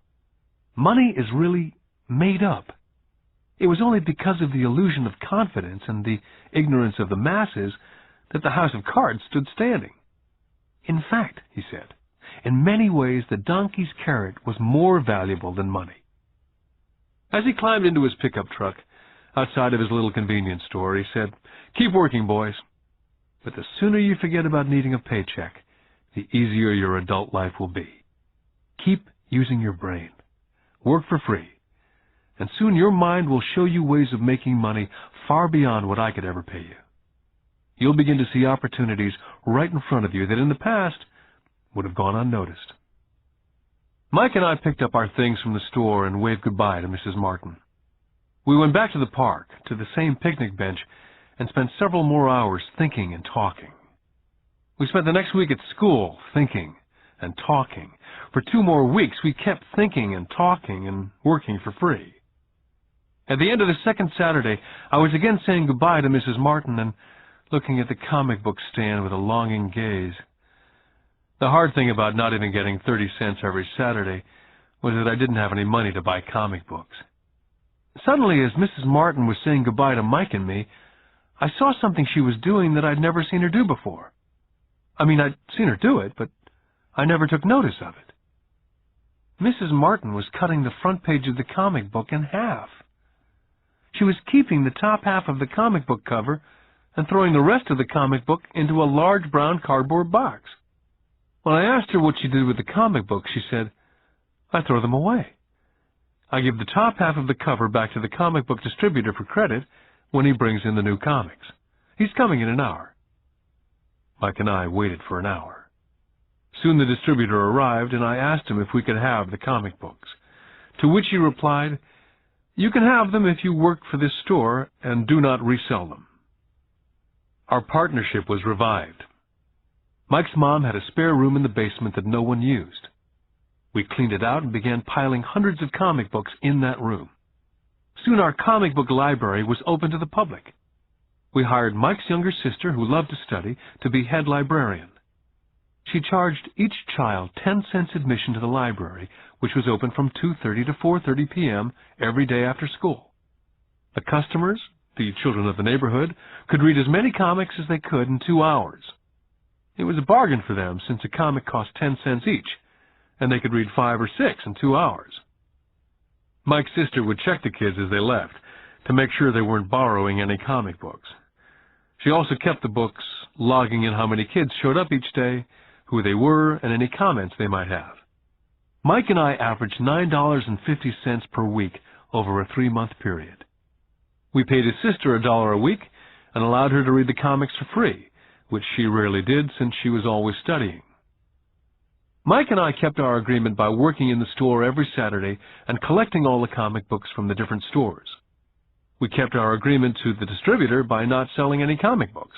Money is really made up. It was only because of the illusion of confidence and the ignorance of the masses that the house of cards stood standing. In fact, he said, in many ways the donkey's carrot was more valuable than money. As he climbed into his pickup truck outside of his little convenience store, he said, "Keep working, boys. But the sooner you forget about needing a paycheck, the easier your adult life will be. Keep using your brain. Work for free. And soon your mind will show you ways of making money far beyond what I could ever pay you. You'll begin to see opportunities right in front of you that in the past would have gone unnoticed." Mike and I picked up our things from the store and waved goodbye to Mrs. Martin. We went back to the park, to the same picnic bench, and spent several more hours thinking and talking. We spent the next week at school thinking and talking. For 2 more weeks, we kept thinking and talking and working for free. At the end of the second Saturday, I was again saying goodbye to Mrs. Martin and looking at the comic book stand with a longing gaze. The hard thing about not even getting 30 cents every Saturday was that I didn't have any money to buy comic books. Suddenly, as Mrs. Martin was saying goodbye to Mike and me, I saw something she was doing that I'd never seen her do before. I mean, I'd seen her do it, but I never took notice of it. Mrs. Martin was cutting the front page of the comic book in half. She was keeping the top half of the comic book cover and throwing the rest of the comic book into a large brown cardboard box. When I asked her what she did with the comic books, she said, "I throw them away. I give the top half of the cover back to the comic book distributor for credit when he brings in the new comics. He's coming in an hour." Mike and I waited for an hour. Soon the distributor arrived, and I asked him if we could have the comic books, to which he replied, "You can have them if you work for this store and do not resell them." Our partnership was revived. Mike's mom had a spare room in the basement that no one used. We cleaned it out and began piling hundreds of comic books in that room. Soon our comic book library was open to the public. We hired Mike's younger sister, who loved to study, to be head librarian. She charged each child 10 cents admission to the library, which was open from 2:30 to 4:30 p.m. every day after school. The customers, the children of the neighborhood, could read as many comics as they could in 2 hours. It was a bargain for them, since a comic cost 10 cents each, and they could read 5 or 6 in 2 hours. Mike's sister would check the kids as they left to make sure they weren't borrowing any comic books. She also kept the books, logging in how many kids showed up each day, who they were, and any comments they might have. Mike and I averaged $9.50 per week over a 3-month period. We paid his sister $1 a week and allowed her to read the comics for free, which she rarely did since she was always studying. Mike and I kept our agreement by working in the store every Saturday and collecting all the comic books from the different stores. We kept our agreement to the distributor by not selling any comic books.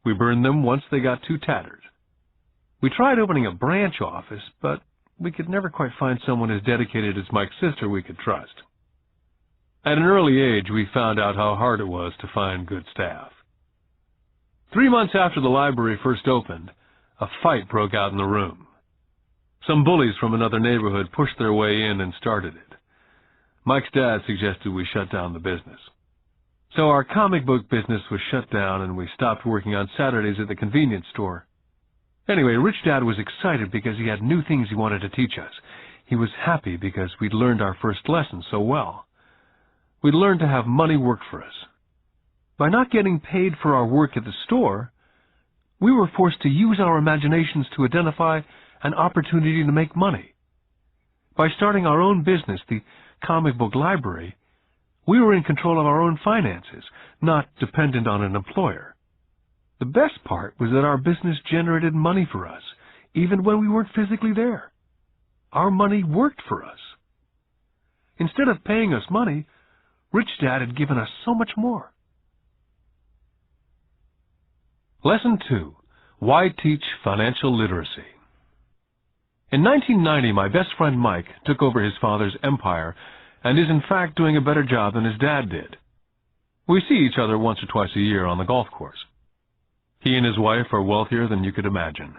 We burned them once they got too tattered. We tried opening a branch office, but we could never quite find someone as dedicated as Mike's sister we could trust. At an early age, we found out how hard it was to find good staff. 3 months after the library first opened, a fight broke out in the room. Some bullies from another neighborhood pushed their way in and started it. Mike's dad suggested we shut down the business. So our comic book business was shut down, and we stopped working on Saturdays at the convenience store. Anyway, Rich Dad was excited because he had new things he wanted to teach us. He was happy because we'd learned our first lesson so well. We'd learned to have money work for us. By not getting paid for our work at the store, we were forced to use our imaginations to identify an opportunity to make money. By starting our own business, the comic book library, we were in control of our own finances, not dependent on an employer. The best part was that our business generated money for us, even when we weren't physically there. Our money worked for us. Instead of paying us money, Rich Dad had given us so much more. Lesson 2. Why Teach Financial Literacy? In 1990, my best friend Mike took over his father's empire and is in fact doing a better job than his dad did. We see each other once or twice a year on the golf course. He and his wife are wealthier than you could imagine.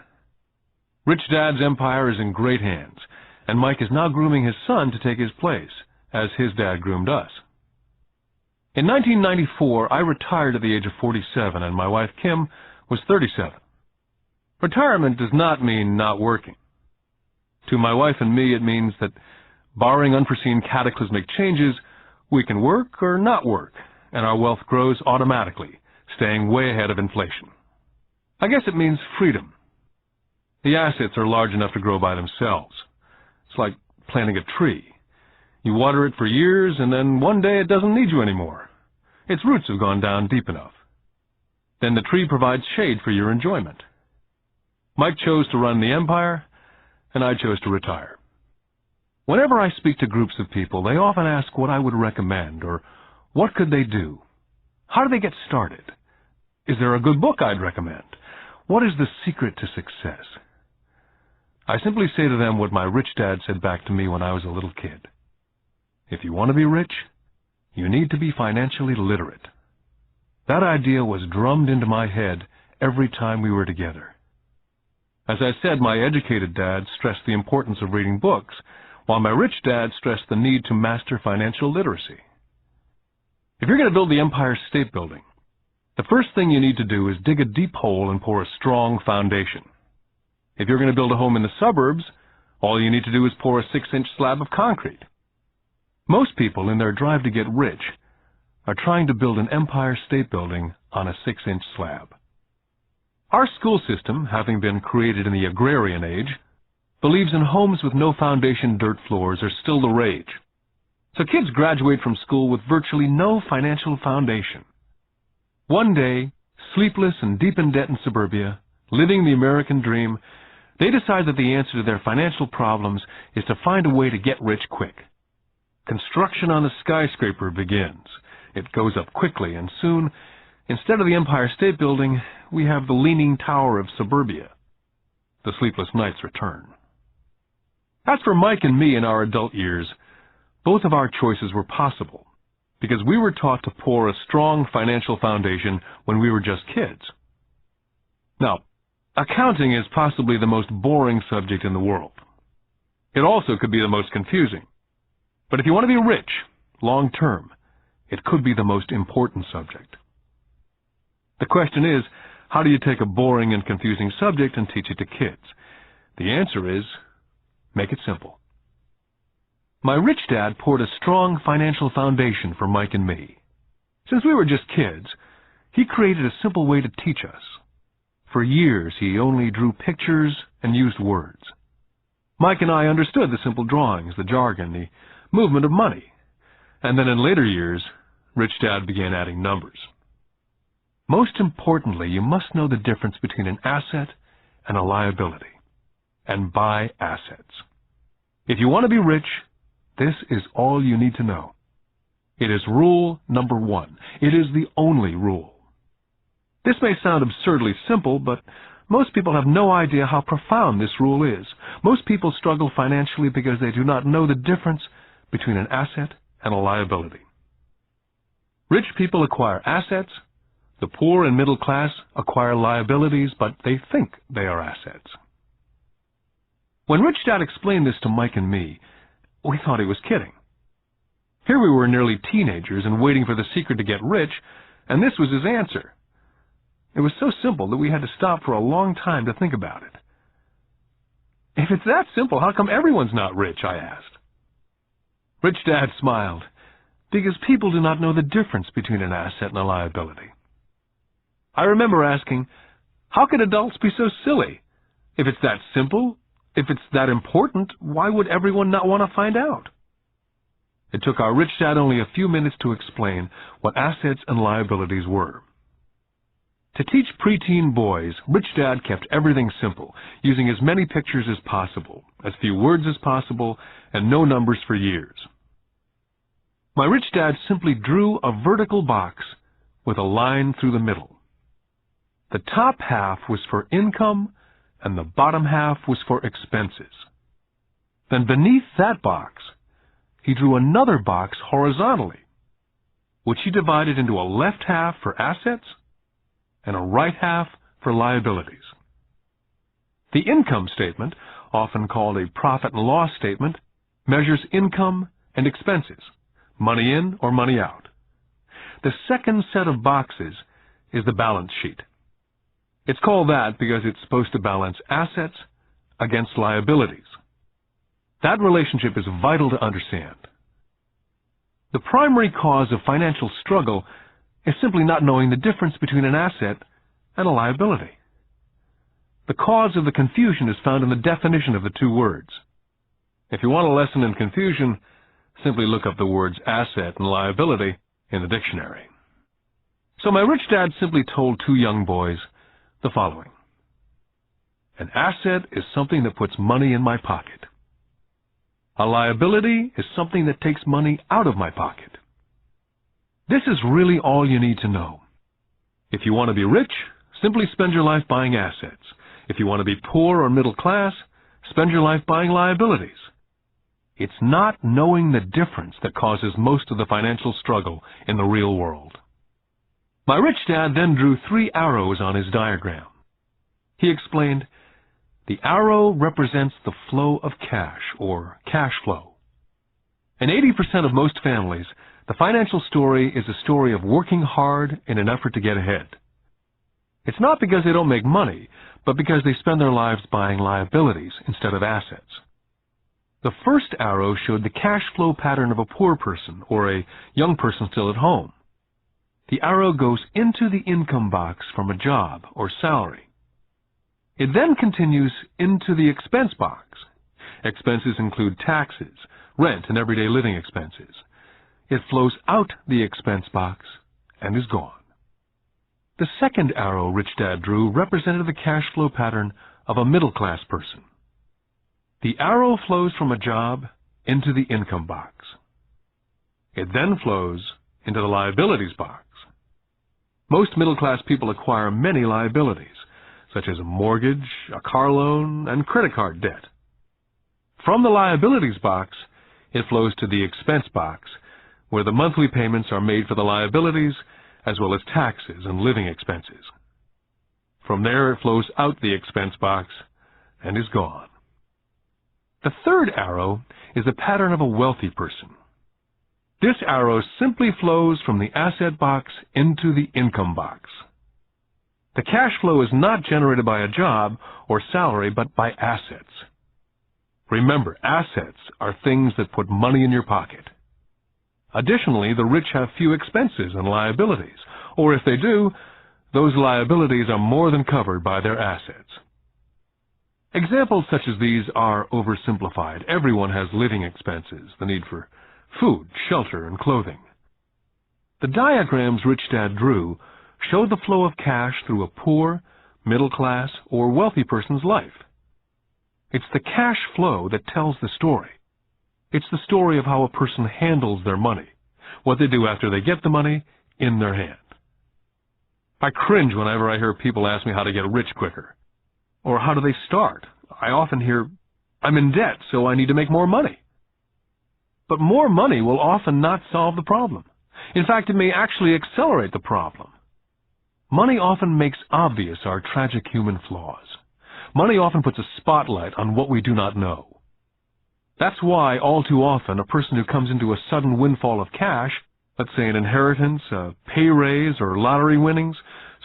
Rich Dad's empire is in great hands, and Mike is now grooming his son to take his place, as his dad groomed us. In 1994, I retired at the age of 47, and my wife Kim was 37. Retirement does not mean not working. To my wife and me, it means that, barring unforeseen cataclysmic changes, we can work or not work, and our wealth grows automatically, staying way ahead of inflation. I guess it means freedom. The assets are large enough to grow by themselves. It's like planting a tree. You water it for years, and then one day it doesn't need you anymore. Its roots have gone down deep enough. Then the tree provides shade for your enjoyment. Mike chose to run the empire, and I chose to retire. Whenever I speak to groups of people, they often ask what I would recommend, or what could they do? How do they get started? Is there a good book I'd recommend? What is the secret to success? I simply say to them what my rich dad said back to me when I was a little kid. If you want to be rich, you need to be financially literate. That idea was drummed into my head every time we were together. As I said, my educated dad stressed the importance of reading books, while my rich dad stressed the need to master financial literacy. If you're going to build the Empire State Building, the first thing you need to do is dig a deep hole and pour a strong foundation. If you're going to build a home in the suburbs, all you need to do is pour a 6-inch slab of concrete. Most people, in their drive to get rich, are trying to build an Empire State Building on a 6-inch slab. Our school system, having been created in the agrarian age, believes in homes with no foundation dirt floors are still the rage. So kids graduate from school with virtually no financial foundation. One day, sleepless and deep in debt in suburbia, living the American dream, they decide that the answer to their financial problems is to find a way to get rich quick. Construction on the skyscraper begins. It goes up quickly, and soon, instead of the Empire State Building, we have the Leaning Tower of suburbia. The sleepless nights return. As for Mike and me in our adult years, both of our choices were possible. because we were taught to pour a strong financial foundation when we were just kids. Now, accounting is possibly the most boring subject in the world. It also could be the most confusing. But if you want to be rich, long term, it could be the most important subject. The question is, how do you take a boring and confusing subject and teach it to kids? The answer is, make it simple. My rich dad poured a strong financial foundation for Mike and me. Since we were just kids, he created a simple way to teach us. For years, he only drew pictures and used words. Mike and I understood the simple drawings, the jargon, the movement of money. And then in later years, Rich Dad began adding numbers. Most importantly, you must know the difference between an asset and a liability, and buy assets. If you want to be rich, this is all you need to know. It is rule number 1. It is the only rule. This may sound absurdly simple, but most people have no idea how profound this rule is. Most people struggle financially because they do not know the difference between an asset and a liability. Rich people acquire assets. The poor and middle class acquire liabilities, but they think they are assets. When Rich Dad explained this to Mike and me, we thought he was kidding. Here we were nearly teenagers and waiting for the secret to get rich, and this was his answer. It was so simple that we had to stop for a long time to think about it. If it's that simple, how come everyone's not rich? I asked. Rich Dad smiled, because people do not know the difference between an asset and a liability. I remember asking, how could adults be so silly? If it's that simple, if it's that important, why would everyone not want to find out? It took our Rich Dad only a few minutes to explain what assets and liabilities were. To teach preteen boys, Rich Dad kept everything simple, using as many pictures as possible, as few words as possible, and no numbers for years. My Rich Dad simply drew a vertical box with a line through the middle. The top half was for income, and the bottom half was for expenses. Then beneath that box, he drew another box horizontally, which he divided into a left half for assets and a right half for liabilities. The income statement, often called a profit and loss statement, measures income and expenses, money in or money out. The second set of boxes is the balance sheet. It's called that because it's supposed to balance assets against liabilities. That relationship is vital to understand. The primary cause of financial struggle is simply not knowing the difference between an asset and a liability. The cause of the confusion is found in the definition of the two words. If you want a lesson in confusion, simply look up the words asset and liability in the dictionary. So my Rich Dad simply told two young boys the following. An asset is something that puts money in my pocket. A liability is something that takes money out of my pocket. This is really all you need to know. If you want to be rich, simply spend your life buying assets. If you want to be poor or middle class, spend your life buying liabilities. It's not knowing the difference that causes most of the financial struggle in the real world. My Rich Dad then drew 3 arrows on his diagram. He explained, the arrow represents the flow of cash, or cash flow. In 80% of most families, the financial story is a story of working hard in an effort to get ahead. It's not because they don't make money, but because they spend their lives buying liabilities instead of assets. The first arrow showed the cash flow pattern of a poor person or a young person still at home. The arrow goes into the income box from a job or salary. It then continues into the expense box. Expenses include taxes, rent, and everyday living expenses. It flows out the expense box and is gone. The second arrow Rich Dad drew represented the cash flow pattern of a middle-class person. The arrow flows from a job into the income box. It then flows into the liabilities box. Most middle-class people acquire many liabilities, such as a mortgage, a car loan, and credit card debt. From the liabilities box, it flows to the expense box, where the monthly payments are made for the liabilities as well as taxes and living expenses. From there, it flows out the expense box and is gone. The third arrow is a pattern of a wealthy person. This arrow simply flows from the asset box into the income box. The cash flow is not generated by a job or salary, but by assets. Remember, assets are things that put money in your pocket. Additionally, the rich have few expenses and liabilities, or if they do, those liabilities are more than covered by their assets. Examples such as these are oversimplified. Everyone has living expenses, the need for food, shelter, and clothing. The diagrams Rich Dad drew show the flow of cash through a poor, middle class, or wealthy person's life. It's the cash flow that tells the story. It's the story of how a person handles their money, what they do after they get the money in their hand. I cringe whenever I hear people ask me how to get rich quicker. Or how do they start? I often hear, I'm in debt, so I need to make more money. But more money will often not solve the problem. In fact, it may actually accelerate the problem. Money often makes obvious our tragic human flaws. Money often puts a spotlight on what we do not know. That's why, all too often, a person who comes into a sudden windfall of cash, let's say an inheritance, a pay raise, or lottery winnings,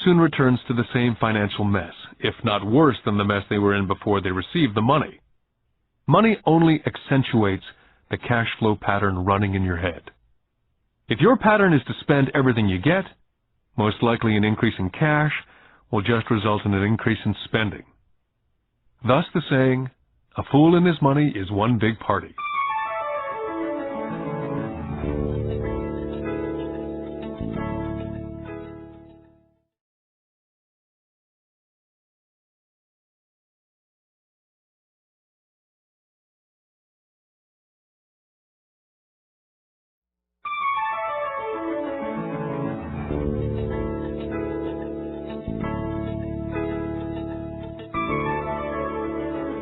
soon returns to the same financial mess, if not worse than the mess they were in before they received the money. Money only accentuates the cash flow pattern running in your head. If your pattern is to spend everything you get, most likely an increase in cash will just result in an increase in spending. Thus the saying, a fool and his money is one big party.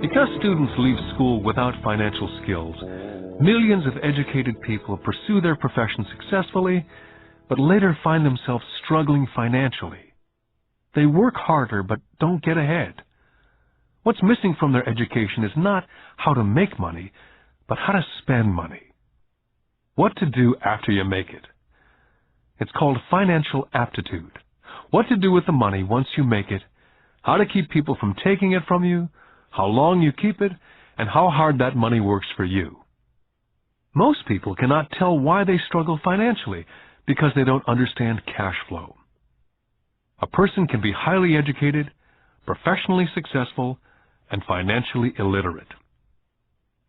Because students leave school without financial skills, millions of educated people pursue their profession successfully, but later find themselves struggling financially. They work harder but don't get ahead. What's missing from their education is not how to make money, but how to spend money. What to do after you make it. It's called financial aptitude. What to do with the money once you make it, how to keep people from taking it from you, how long you keep it, and how hard that money works for you. Most people cannot tell why they struggle financially because they don't understand cash flow. A person can be highly educated, professionally successful, and financially illiterate.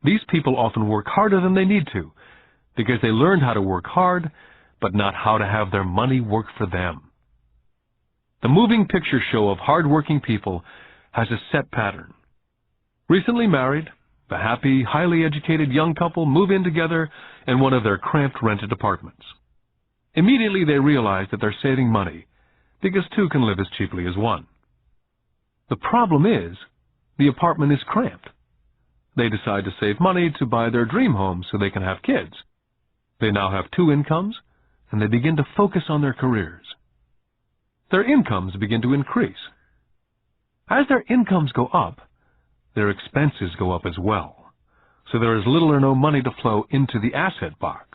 These people often work harder than they need to because they learned how to work hard, but not how to have their money work for them. The moving picture show of hard-working people has a set pattern. Recently married, the happy, highly educated young couple move in together in one of their cramped rented apartments. Immediately they realize that they're saving money because two can live as cheaply as one. The problem is, the apartment is cramped. They decide to save money to buy their dream home so they can have kids. They now have two incomes, and they begin to focus on their careers. Their incomes begin to increase. As their incomes go up, their expenses go up as well, so there is little or no money to flow into the asset box.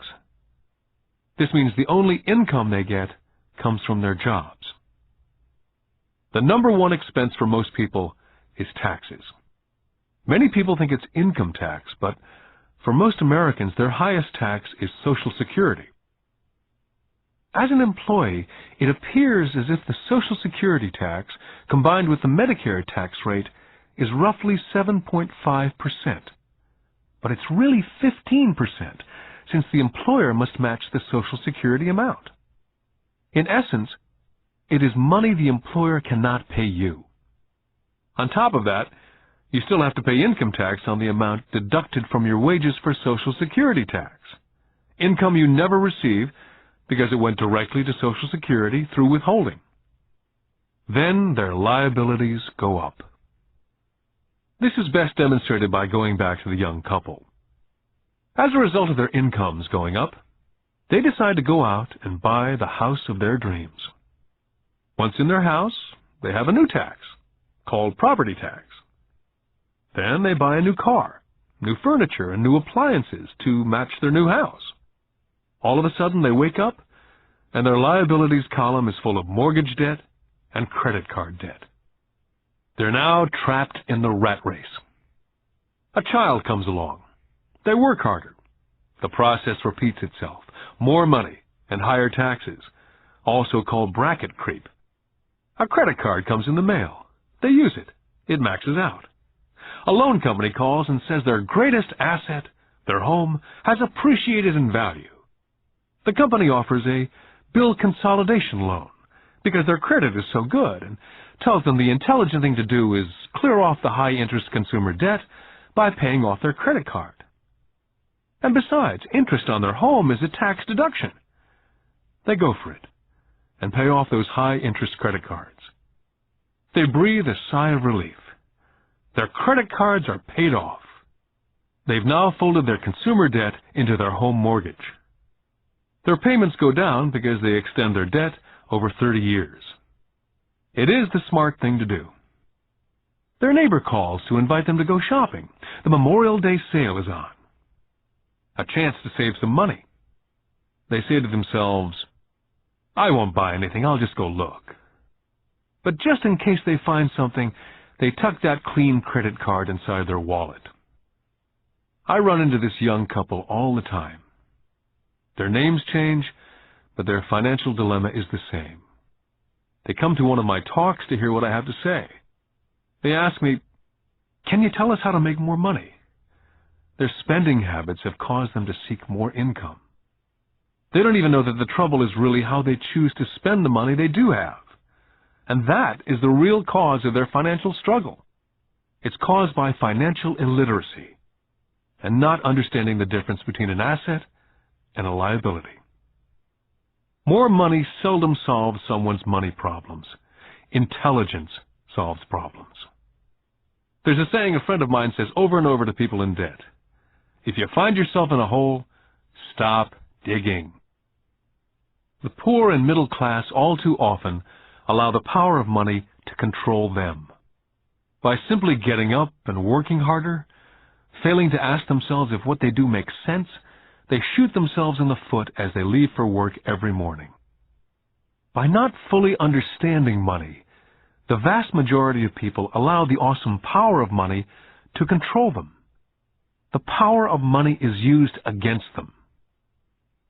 This means the only income they get comes from their jobs. The number one expense for most people is taxes. Many people think it's income tax, but for most Americans, their highest tax is Social Security. As an employee, it appears as if the Social Security tax, combined with the Medicare tax rate, is roughly 7.5%. But it's really 15%, since the employer must match the Social Security amount. In essence, it is money the employer cannot pay you. On top of that, you still have to pay income tax on the amount deducted from your wages for Social Security tax. Income you never receive because it went directly to Social Security through withholding. Then their liabilities go up. This is best demonstrated by going back to the young couple. As a result of their incomes going up, They decide to go out and buy the house of their dreams. Once in their house, they have a new tax, called property tax. Then they buy a new car, new furniture, and new appliances to match their new house. All of a sudden, they wake up, and their liabilities column is full of mortgage debt and credit card debt. They're now trapped in the rat race. A child comes along. They work harder. The process repeats itself. More money and higher taxes, also called bracket creep. A credit card comes in the mail. They use it. It maxes out. A loan company calls and says their greatest asset, their home, has appreciated in value. The company offers a bill consolidation loan because their credit is so good and tells them the intelligent thing to do is clear off the high-interest consumer debt by paying off their credit card. And besides, interest on their home is a tax deduction. They go for it and pay off those high-interest credit cards. They breathe a sigh of relief. Their credit cards are paid off. They've now folded their consumer debt into their home mortgage. Their payments go down because they extend their debt over 30 years. It is the smart thing to do. Their neighbor calls to invite them to go shopping. The Memorial Day sale is on. A chance to save some money. They say to themselves, I won't buy anything, I'll just go look. But just in case they find something, they tuck that clean credit card inside their wallet. I run into this young couple all the time. Their names change, but their financial dilemma is the same. They come to one of my talks to hear what I have to say. They ask me, can you tell us how to make more money? Their spending habits have caused them to seek more income. They don't even know that the trouble is really how they choose to spend the money they do have. And that is the real cause of their financial struggle. It's caused by financial illiteracy and not understanding the difference between an asset and a liability. More money seldom solves someone's money problems. Intelligence solves problems. There's a saying a friend of mine says over and over to people in debt. If you find yourself in a hole, stop digging. The poor and middle class all too often allow the power of money to control them. By simply getting up and working harder, failing to ask themselves if what they do makes sense, they shoot themselves in the foot as they leave for work every morning. By not fully understanding money, the vast majority of people allow the awesome power of money to control them. The power of money is used against them.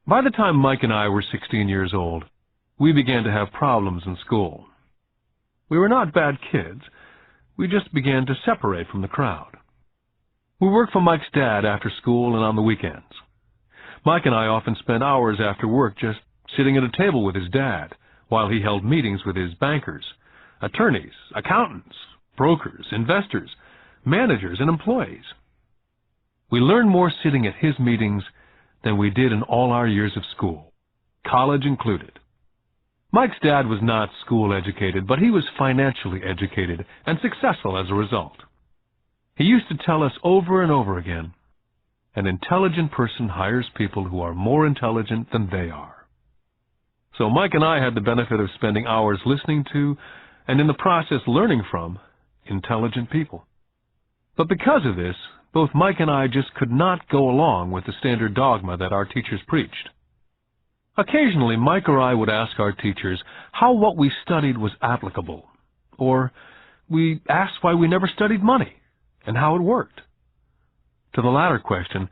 By the time Mike and I were 16 years old, we began to have problems in school. We were not bad kids. We just began to separate from the crowd. We worked for Mike's dad after school and on the weekends. Mike and I often spent hours after work just sitting at a table with his dad while he held meetings with his bankers, attorneys, accountants, brokers, investors, managers, and employees. We learned more sitting at his meetings than we did in all our years of school, college included. Mike's dad was not school educated, but he was financially educated and successful as a result. He used to tell us over and over again, an intelligent person hires people who are more intelligent than they are. So Mike and I had the benefit of spending hours listening to, and in the process learning from, intelligent people. But because of this, both Mike and I just could not go along with the standard dogma that our teachers preached. Occasionally, Mike or I would ask our teachers how what we studied was applicable, or we asked why we never studied money and how it worked. To the latter question,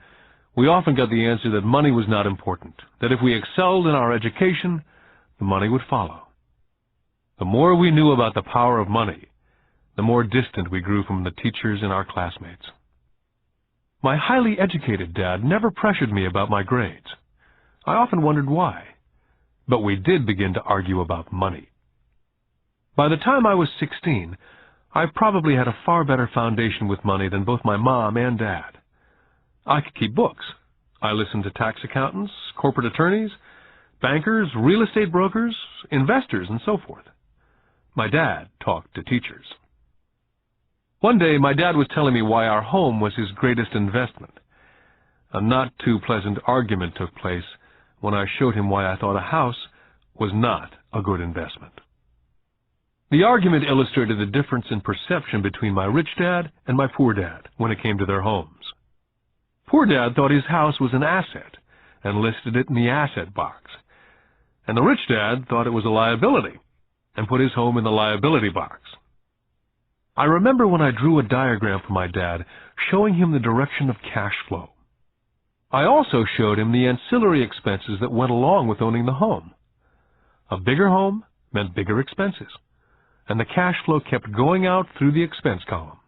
we often got the answer that money was not important, that if we excelled in our education, the money would follow. The more we knew about the power of money, the more distant we grew from the teachers and our classmates. My highly educated dad never pressured me about my grades. I often wondered why, but we did begin to argue about money. By the time I was 16, I probably had a far better foundation with money than both my mom and dad. I could keep books. I listened to tax accountants, corporate attorneys, bankers, real estate brokers, investors, and so forth. My dad talked to teachers. One day, my dad was telling me why our home was his greatest investment. A not too pleasant argument took place, when I showed him why I thought a house was not a good investment. The argument illustrated the difference in perception between my rich dad and my poor dad when it came to their homes. Poor dad thought his house was an asset and listed it in the asset box, and the rich dad thought it was a liability and put his home in the liability box. I remember when I drew a diagram for my dad showing him the direction of cash flow. I also showed him the ancillary expenses that went along with owning the home. A bigger home meant bigger expenses, and the cash flow kept going out through the expense column.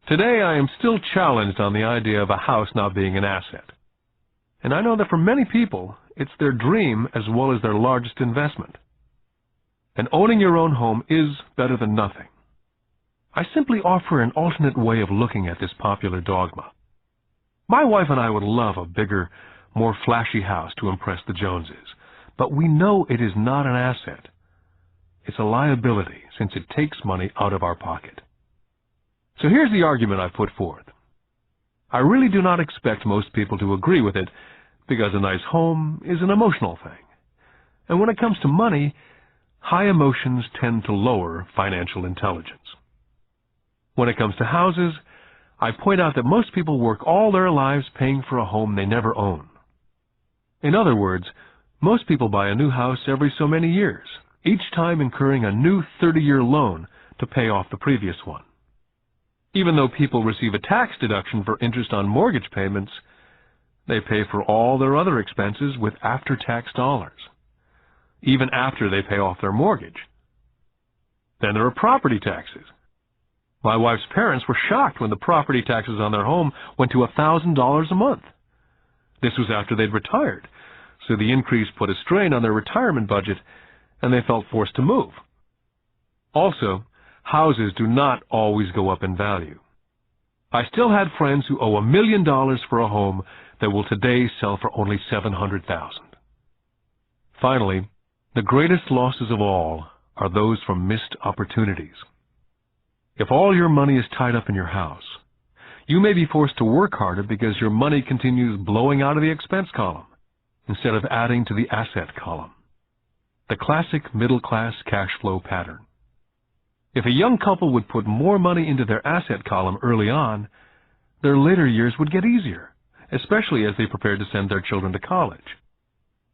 Today I am still challenged on the idea of a house not being an asset. And I know that for many people, it's their dream as well as their largest investment. And owning your own home is better than nothing. I simply offer an alternate way of looking at this popular dogma. My wife and I would love a bigger, more flashy house to impress the Joneses, but we know it is not an asset. It's a liability since it takes money out of our pocket. So here's the argument I put forth. I really do not expect most people to agree with it because a nice home is an emotional thing. And when it comes to money, high emotions tend to lower financial intelligence. When it comes to houses, I point out that most people work all their lives paying for a home they never own. In other words, most people buy a new house every so many years, each time incurring a new 30-year loan to pay off the previous one. Even though people receive a tax deduction for interest on mortgage payments, they pay for all their other expenses with after-tax dollars, even after they pay off their mortgage. Then there are property taxes. My wife's parents were shocked when the property taxes on their home went to $1,000 a month. This was after they'd retired, so the increase put a strain on their retirement budget, and they felt forced to move. Also, houses do not always go up in value. I still had friends who owe $1 million for a home that will today sell for only $700,000. Finally, the greatest losses of all are those from missed opportunities. If all your money is tied up in your house, you may be forced to work harder because your money continues blowing out of the expense column instead of adding to the asset column. The classic middle-class cash flow pattern. If a young couple would put more money into their asset column early on, their later years would get easier, especially as they prepared to send their children to college.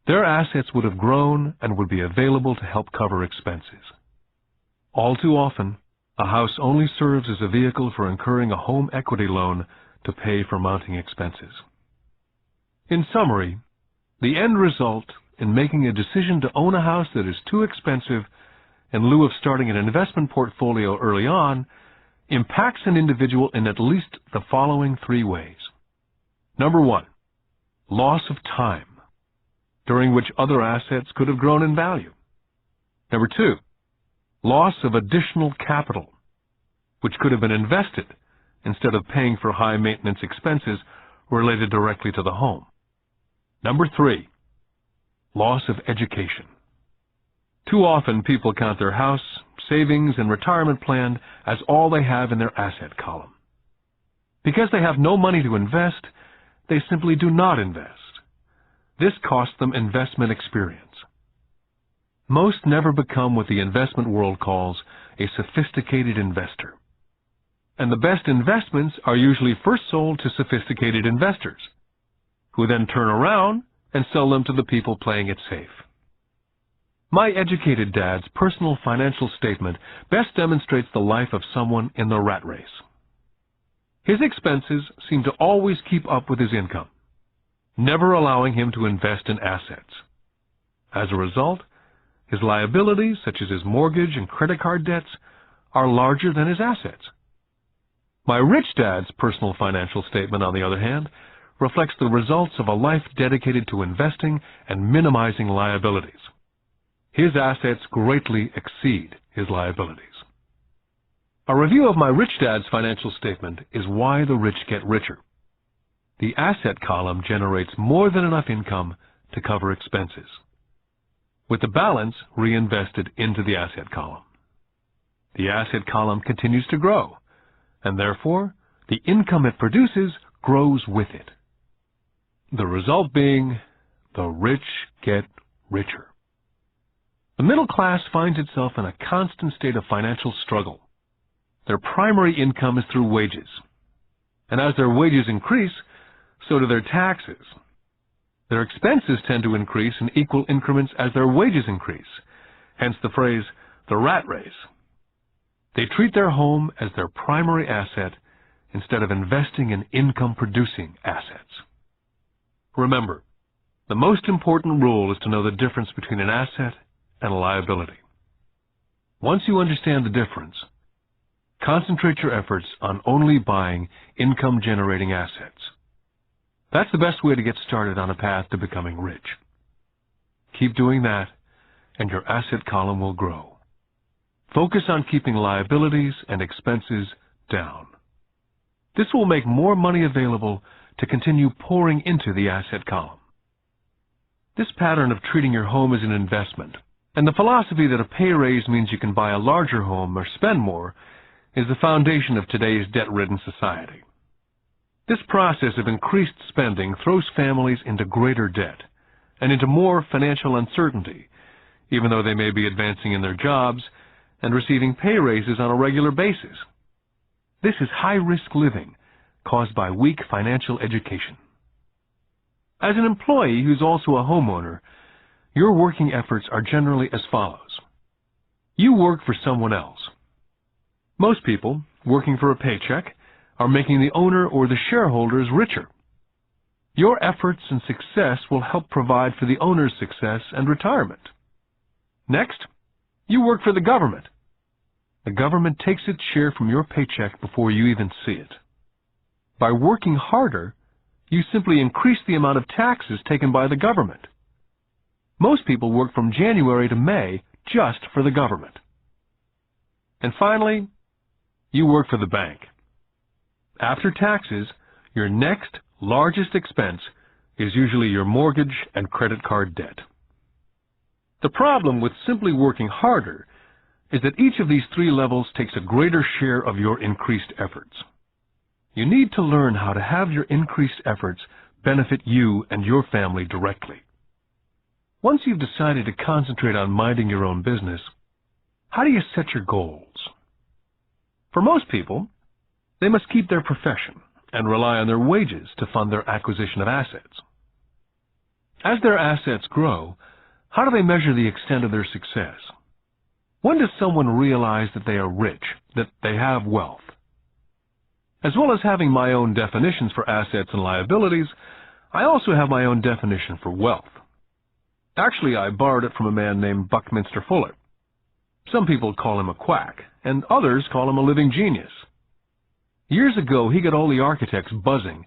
Their assets would have grown and would be available to help cover expenses. All too often, a house only serves as a vehicle for incurring a home equity loan to pay for mounting expenses. In summary, the end result in making a decision to own a house that is too expensive in lieu of starting an investment portfolio early on impacts an individual in at least the following 3 ways. Number 1, loss of time, during which other assets could have grown in value. Number 2, loss of additional capital, which could have been invested instead of paying for high maintenance expenses related directly to the home. Number 3, loss of education. Too often people count their house, savings, and retirement plan as all they have in their asset column. Because they have no money to invest, they simply do not invest. This costs them investment experience. Most never become what the investment world calls a sophisticated investor. And the best investments are usually first sold to sophisticated investors, who then turn around and sell them to the people playing it safe. My educated dad's personal financial statement best demonstrates the life of someone in the rat race. His expenses seem to always keep up with his income, never allowing him to invest in assets. As a result, his liabilities, such as his mortgage and credit card debts, are larger than his assets. My rich dad's personal financial statement, on the other hand, reflects the results of a life dedicated to investing and minimizing liabilities. His assets greatly exceed his liabilities. A review of my rich dad's financial statement is why the rich get richer. The asset column generates more than enough income to cover expenses, with the balance reinvested into the asset column. The asset column continues to grow, and therefore the income it produces grows with it. The result being The rich get richer. The middle class finds itself in a constant state of financial struggle. Their primary income is through wages. And as their wages increase, so do their taxes. Their expenses tend to increase in equal increments as their wages increase, hence the phrase, the rat race. They treat their home as their primary asset instead of investing in income-producing assets. Remember, the most important rule is to know the difference between an asset and a liability. Once you understand the difference, concentrate your efforts on only buying income-generating assets. That's the best way to get started on a path to becoming rich. Keep doing that, and your asset column will grow. Focus on keeping liabilities and expenses down. This will make more money available to continue pouring into the asset column. This pattern of treating your home as an investment, and the philosophy that a pay raise means you can buy a larger home or spend more, is the foundation of today's debt-ridden society. This process of increased spending throws families into greater debt and into more financial uncertainty, even though they may be advancing in their jobs and receiving pay raises on a regular basis. This is high-risk living caused by weak financial education. As an employee who's also a homeowner, your working efforts are generally as follows. You work for someone else. Most people, working for a paycheck, are making the owner or the shareholders richer. Your efforts and success will help provide for the owner's success and retirement. Next, you work for the government. The government takes its share from your paycheck before you even see it. By working harder, you simply increase the amount of taxes taken by the government. Most people work from January to May just for the government. And finally, you work for the bank. After taxes, your next largest expense is usually your mortgage and credit card debt. The problem with simply working harder is that each of these three levels takes a greater share of your increased efforts. You need to learn how to have your increased efforts benefit you and your family directly. Once you've decided to concentrate on minding your own business, how do you set your goals? For most people, they must keep their profession and rely on their wages to fund their acquisition of assets. As their assets grow, how do they measure the extent of their success? When does someone realize that they are rich, that they have wealth? As well as having my own definitions for assets and liabilities, I also have my own definition for wealth. Actually, I borrowed it from a man named Buckminster Fuller. Some people call him a quack, and others call him a living genius. Years ago, he got all the architects buzzing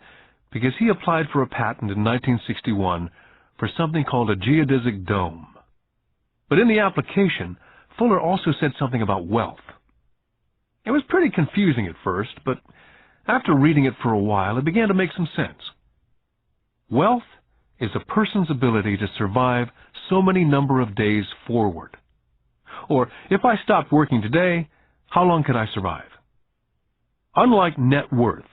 because he applied for a patent in 1961 for something called a geodesic dome. But in the application, Fuller also said something about wealth. It was pretty confusing at first, but after reading it for a while, it began to make some sense. Wealth is a person's ability to survive so many number of days forward. Or, if I stopped working today, how long could I survive? Unlike net worth,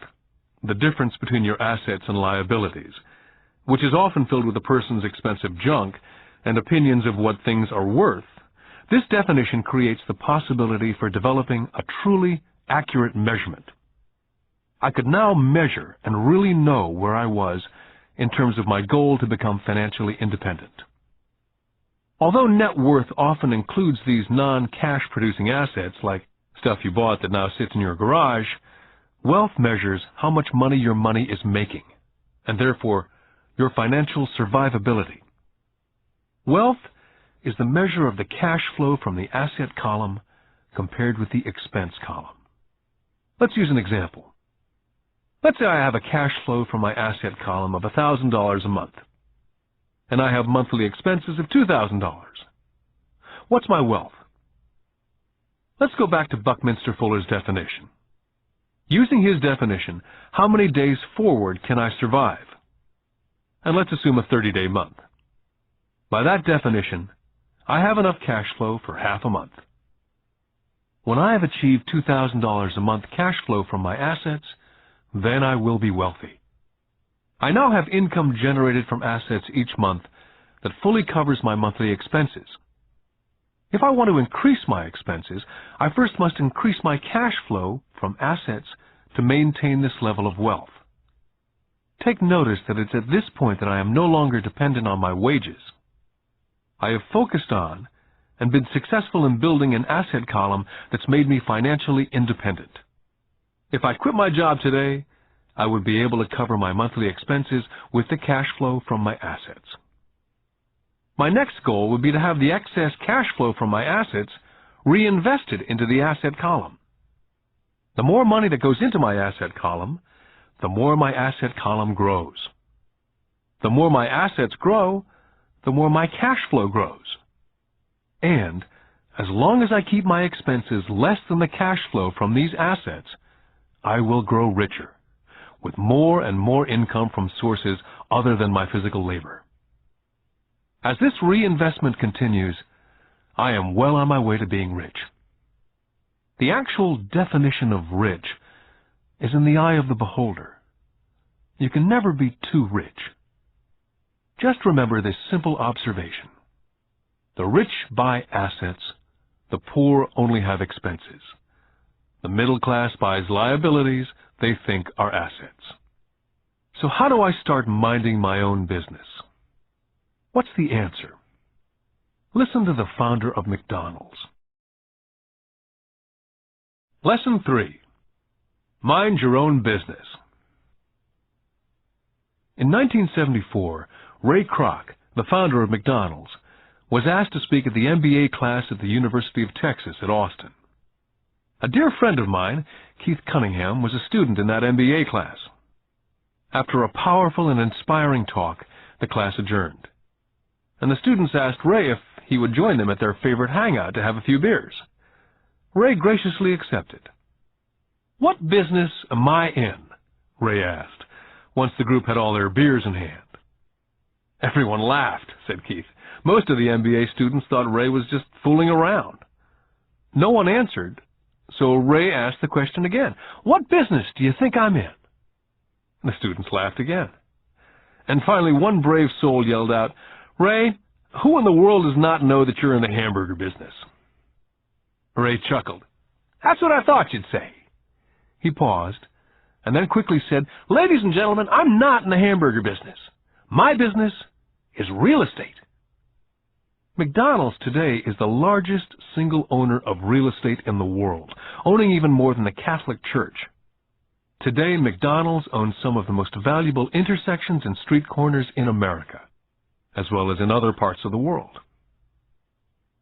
the difference between your assets and liabilities, which is often filled with a person's expensive junk and opinions of what things are worth, this definition creates the possibility for developing a truly accurate measurement. I could now measure and really know where I was in terms of my goal to become financially independent. Although net worth often includes these non-cash producing assets like stuff you bought that now sits in your garage, wealth measures how much money your money is making, and therefore your financial survivability. Wealth is the measure of the cash flow from the asset column compared with the expense column. Let's use an example. Let's say I have a cash flow from my asset column of $1,000 a month, and I have monthly expenses of $2,000. What's my wealth? Let's go back to Buckminster Fuller's definition. Using his definition, how many days forward can I survive? And let's assume a 30-day month. By that definition, I have enough cash flow for half a month. When I have achieved $2,000 a month cash flow from my assets, then I will be wealthy. I now have income generated from assets each month that fully covers my monthly expenses. If I want to increase my expenses, I first must increase my cash flow from assets to maintain this level of wealth. Take notice that it's at this point that I am no longer dependent on my wages. I have focused on and been successful in building an asset column that's made me financially independent. If I quit my job today, I would be able to cover my monthly expenses with the cash flow from my assets. My next goal would be to have the excess cash flow from my assets reinvested into the asset column. The more money that goes into my asset column, the more my asset column grows. The more my assets grow, the more my cash flow grows. And as long as I keep my expenses less than the cash flow from these assets, I will grow richer, with more and more income from sources other than my physical labor. As this reinvestment continues, I am well on my way to being rich. The actual definition of rich is in the eye of the beholder. You can never be too rich. Just remember this simple observation. The rich buy assets, the poor only have expenses. The middle class buys liabilities they think are assets. So how do I start minding my own business? What's the answer? Listen to the founder of McDonald's. Lesson 3. Mind your own business. In 1974, Ray Kroc, the founder of McDonald's, was asked to speak at the MBA class at the University of Texas at Austin. A dear friend of mine, Keith Cunningham, was a student in that MBA class. After a powerful and inspiring talk, the class adjourned, and the students asked Ray if he would join them at their favorite hangout to have a few beers. Ray graciously accepted. "What business am I in?" Ray asked, once the group had all their beers in hand. Everyone laughed, said Keith. Most of the MBA students thought Ray was just fooling around. No one answered, so Ray asked the question again. "What business do you think I'm in?" The students laughed again. And finally, one brave soul yelled out, "Ray, who in the world does not know that you're in the hamburger business?" Ray chuckled. "That's what I thought you'd say." He paused, and then quickly said, "Ladies and gentlemen, I'm not in the hamburger business. My business is real estate." McDonald's today is the largest single owner of real estate in the world, owning even more than the Catholic Church. Today, McDonald's owns some of the most valuable intersections and street corners in America, as well as in other parts of the world.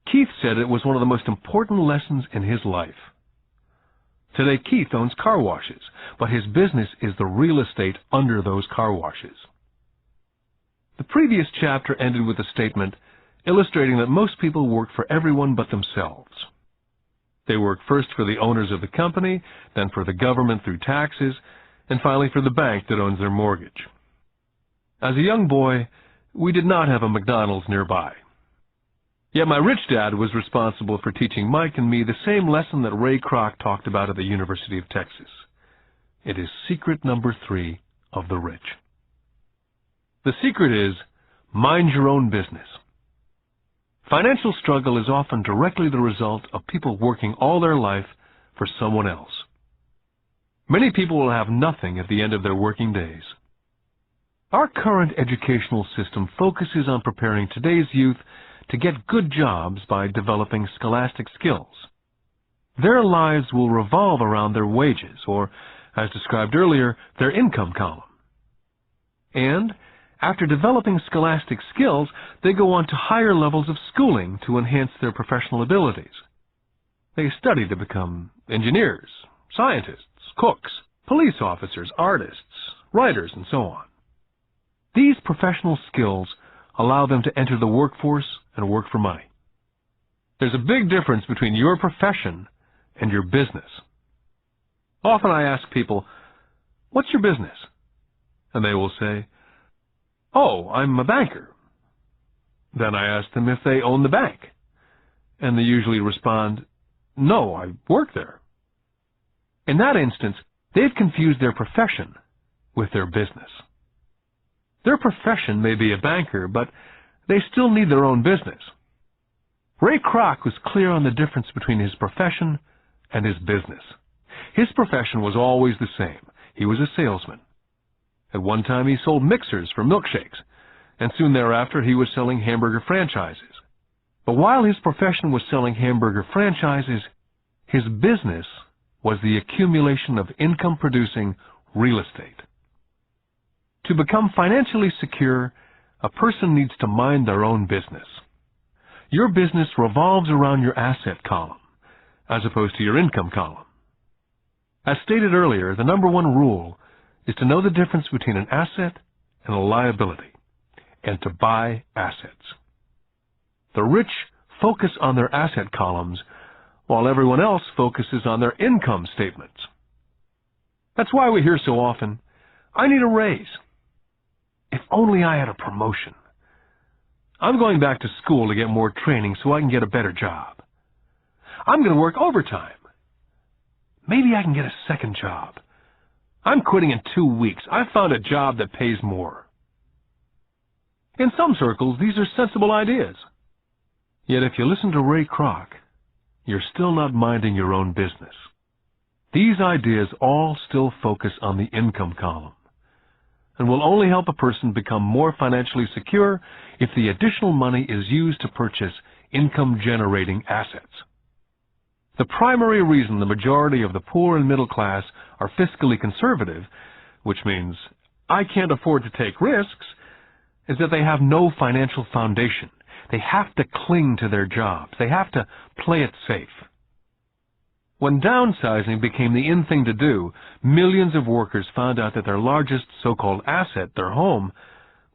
Keith said it was one of the most important lessons in his life. Today, Keith owns car washes, but his business is the real estate under those car washes. The previous chapter ended with a statement illustrating that most people work for everyone but themselves. They work first for the owners of the company, then for the government through taxes, and finally for the bank that owns their mortgage. As a young boy, we did not have a McDonald's nearby. Yet my rich dad was responsible for teaching Mike and me the same lesson that Ray Kroc talked about at the University of Texas. It is secret number 3 of the rich. The secret is, mind your own business. Financial struggle is often directly the result of people working all their life for someone else. Many people will have nothing at the end of their working days. Our current educational system focuses on preparing today's youth to get good jobs by developing scholastic skills. Their lives will revolve around their wages, or, as described earlier, their income column. And after developing scholastic skills, they go on to higher levels of schooling to enhance their professional abilities. They study to become engineers, scientists, cooks, police officers, artists, writers, and so on. These professional skills allow them to enter the workforce and work for money. There's a big difference between your profession and your business. Often I ask people, "What's your business?" And they will say, "Oh, I'm a banker." Then I ask them if they own the bank, and they usually respond, "No, I work there." In that instance, they've confused their profession with their business. Their profession may be a banker, but they still need their own business. Ray Kroc was clear on the difference between his profession and his business. His profession was always the same. He was a salesman. At one time he sold mixers for milkshakes, and soon thereafter he was selling hamburger franchises. But while his profession was selling hamburger franchises, his business was the accumulation of income-producing real estate. To become financially secure, a person needs to mind their own business. Your business revolves around your asset column, as opposed to your income column. As stated earlier, the number one rule is to know the difference between an asset and a liability, and to buy assets. The rich focus on their asset columns, while everyone else focuses on their income statements. That's why we hear so often, "I need a raise. If only I had a promotion. I'm going back to school to get more training so I can get a better job. I'm going to work overtime. Maybe I can get a second job. I'm quitting in 2 weeks. I found a job that pays more." In some circles, these are sensible ideas. Yet if you listen to Ray Kroc, you're still not minding your own business. These ideas all still focus on the income column, and will only help a person become more financially secure if the additional money is used to purchase income-generating assets. The primary reason the majority of the poor and middle class are fiscally conservative, which means I can't afford to take risks, is that they have no financial foundation. They have to cling to their jobs. They have to play it safe. When downsizing became the in thing to do, millions of workers found out that their largest so-called asset, their home,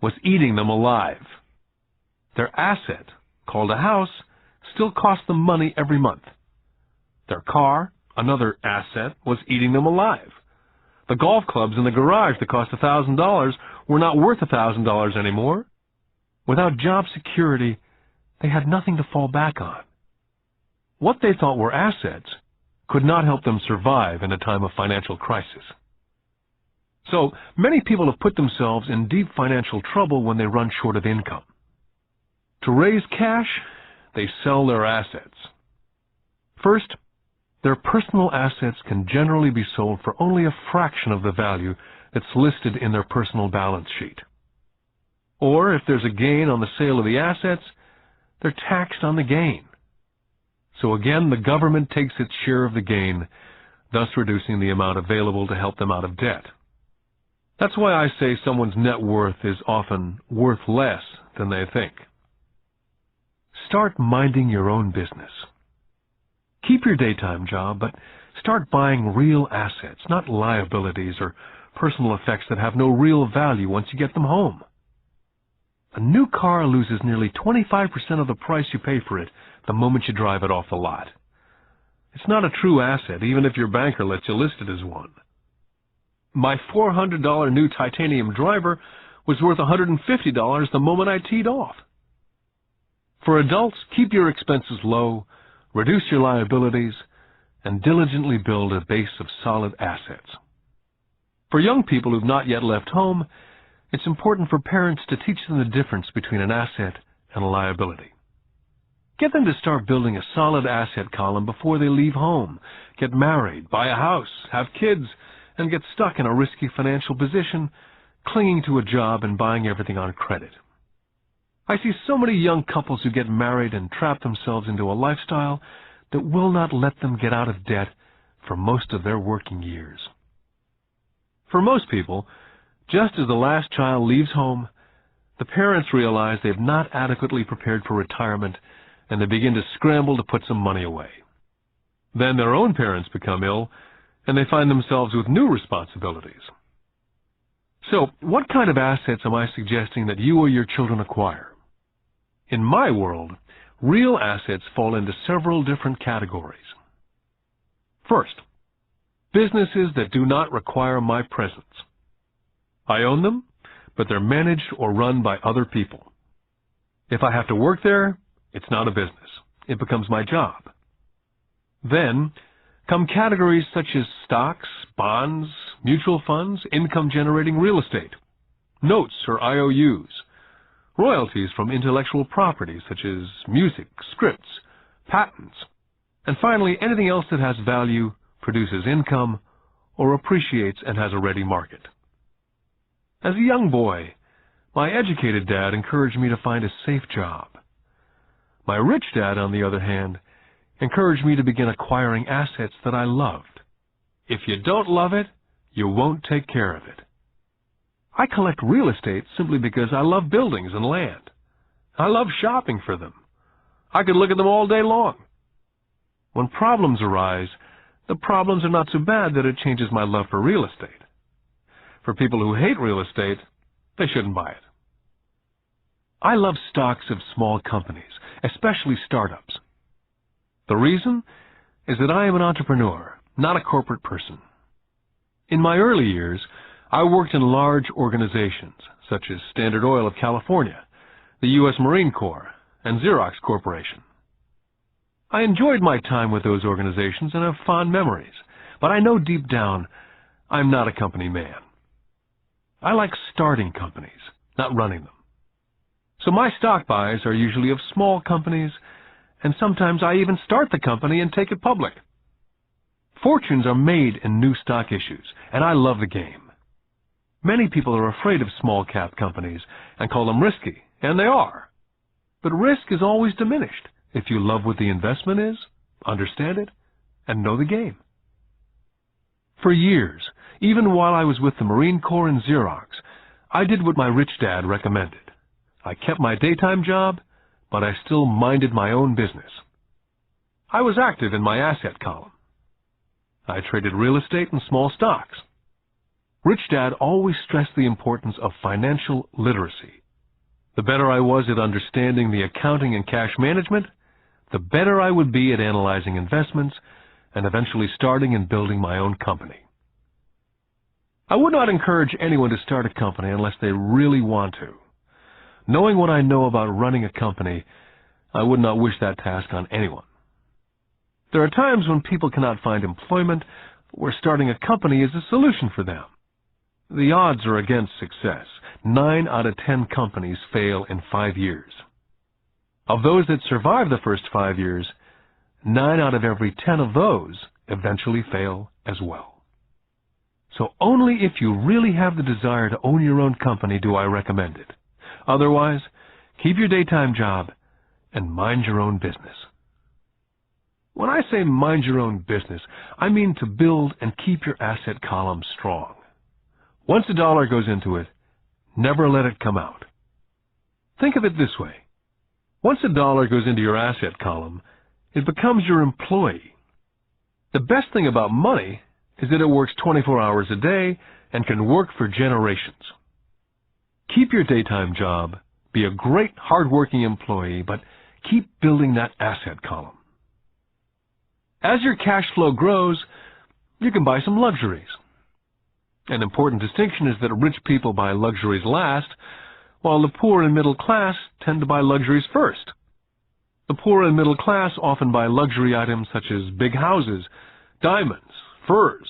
was eating them alive. Their asset, called a house, still cost them money every month. Their car, another asset, was eating them alive. The golf clubs in the garage that cost $1,000 were not worth $1,000 anymore. Without job security, they had nothing to fall back on. What they thought were assets could not help them survive in a time of financial crisis. So many people have put themselves in deep financial trouble when they run short of income. To raise cash, they sell their assets. First, their personal assets can generally be sold for only a fraction of the value that's listed in their personal balance sheet. Or if there's a gain on the sale of the assets, they're taxed on the gain. So again, the government takes its share of the gain, thus reducing the amount available to help them out of debt. That's why I say someone's net worth is often worth less than they think. Start minding your own business. Keep your daytime job, but start buying real assets, not liabilities or personal effects that have no real value once you get them home. A new car loses nearly 25% of the price you pay for it the moment you drive it off the lot. It's not a true asset, even if your banker lets you list it as one. My $400 new titanium driver was worth $150 the moment I teed off. For adults, keep your expenses low, reduce your liabilities, and diligently build a base of solid assets. For young people who've not yet left home, it's important for parents to teach them the difference between an asset and a liability. Get them to start building a solid asset column before they leave home, get married, buy a house, have kids, and get stuck in a risky financial position, clinging to a job and buying everything on credit. I see so many young couples who get married and trap themselves into a lifestyle that will not let them get out of debt for most of their working years. For most people, just as the last child leaves home, the parents realize they've not adequately prepared for retirement, and they begin to scramble to put some money away. Then their own parents become ill, and they find themselves with new responsibilities. So, what kind of assets am I suggesting that you or your children acquire? In my world, real assets fall into several different categories. First, businesses that do not require my presence. I own them, but they're managed or run by other people. If I have to work there, it's not a business. It becomes my job. Then come categories such as stocks, bonds, mutual funds, income-generating real estate, notes or IOUs, royalties from intellectual property such as music, scripts, patents, and finally anything else that has value, produces income, or appreciates and has a ready market. As a young boy, my educated dad encouraged me to find a safe job. My rich dad, on the other hand, encouraged me to begin acquiring assets that I loved. If you don't love it, you won't take care of it. I collect real estate simply because I love buildings and land. I love shopping for them. I could look at them all day long. When problems arise, the problems are not so bad that it changes my love for real estate. For people who hate real estate, they shouldn't buy it. I love stocks of small companies, especially startups. The reason is that I am an entrepreneur, not a corporate person. In my early years, I worked in large organizations such as Standard Oil of California, the U.S. Marine Corps, and Xerox Corporation. I enjoyed my time with those organizations and have fond memories, but I know deep down I'm not a company man. I like starting companies, not running them. So my stock buys are usually of small companies, and sometimes I even start the company and take it public. Fortunes are made in new stock issues, and I love the game. Many people are afraid of small-cap companies and call them risky, and they are. But risk is always diminished if you love what the investment is, understand it, and know the game. For years, even while I was with the Marine Corps and Xerox, I did what my rich dad recommended. I kept my daytime job, but I still minded my own business. I was active in my asset column. I traded real estate and small stocks. Rich Dad always stressed the importance of financial literacy. The better I was at understanding the accounting and cash management, the better I would be at analyzing investments and eventually starting and building my own company. I would not encourage anyone to start a company unless they really want to. Knowing what I know about running a company, I would not wish that task on anyone. There are times when people cannot find employment where starting a company is a solution for them. The odds are against success. 9 out of 10 companies fail in 5 years. Of those that survive the first 5 years, 9 out of every 10 of those eventually fail as well. So only if you really have the desire to own your own company do I recommend it. Otherwise, keep your daytime job and mind your own business. When I say mind your own business, I mean to build and keep your asset column strong. Once a dollar goes into it, never let it come out. Think of it this way. Once a dollar goes into your asset column, it becomes your employee. The best thing about money is that it works 24 hours a day and can work for generations. Keep your daytime job, be a great hard-working employee, but keep building that asset column. As your cash flow grows, you can buy some luxuries. An important distinction is that rich people buy luxuries last, while the poor and middle class tend to buy luxuries first. The poor and middle class often buy luxury items such as big houses, diamonds, furs,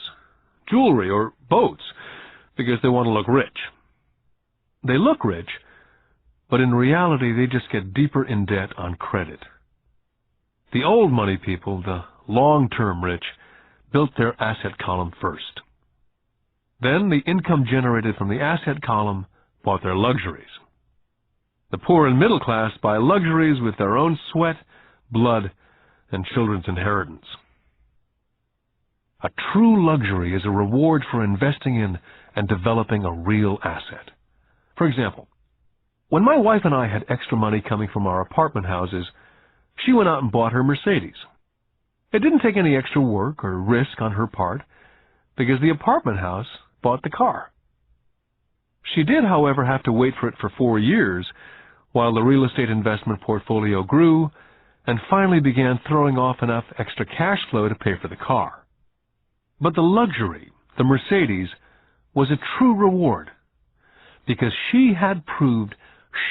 jewelry, or boats because they want to look rich. They look rich, but in reality they just get deeper in debt on credit. The old money people, the long-term rich, built their asset column first. Then the income generated from the asset column bought their luxuries. The poor and middle class buy luxuries with their own sweat, blood, and children's inheritance. A true luxury is a reward for investing in and developing a real asset. For example, when my wife and I had extra money coming from our apartment houses, she went out and bought her Mercedes. It didn't take any extra work or risk on her part because the apartment house bought the car. She did, however, have to wait for it for 4 years while the real estate investment portfolio grew and finally began throwing off enough extra cash flow to pay for the car. But the luxury, the Mercedes, was a true reward because she had proved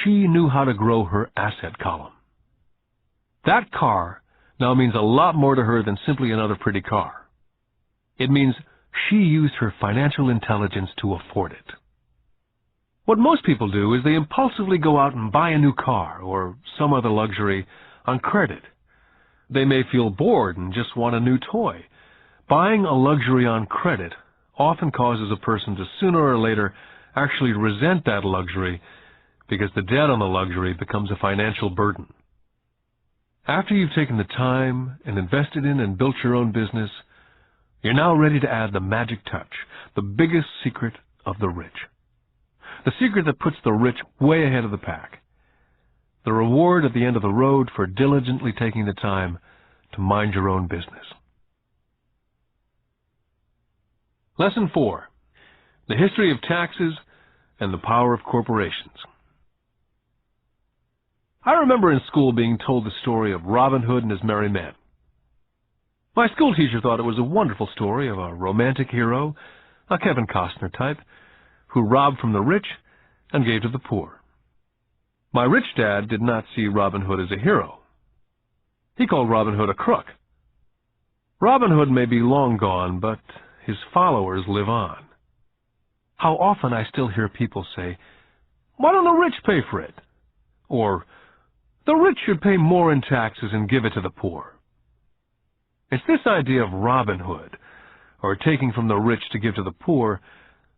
she knew how to grow her asset column. That car now means a lot more to her than simply another pretty car. It means she used her financial intelligence to afford it. What most people do is they impulsively go out and buy a new car or some other luxury on credit. They may feel bored and just want a new toy. Buying a luxury on credit often causes a person to sooner or later actually resent that luxury because the debt on the luxury becomes a financial burden. After you've taken the time and invested in and built your own business, you're now ready to add the magic touch, the biggest secret of the rich. The secret that puts the rich way ahead of the pack. The reward at the end of the road for diligently taking the time to mind your own business. Lesson 4. The history of taxes and the power of corporations. I remember in school being told the story of Robin Hood and his merry men. My school teacher thought it was a wonderful story of a romantic hero, a Kevin Costner type, who robbed from the rich and gave to the poor. My rich dad did not see Robin Hood as a hero. He called Robin Hood a crook. Robin Hood may be long gone, but his followers live on. How often I still hear people say, "Why don't the rich pay for it?" Or, "The rich should pay more in taxes and give it to the poor." It's this idea of Robin Hood, or taking from the rich to give to the poor,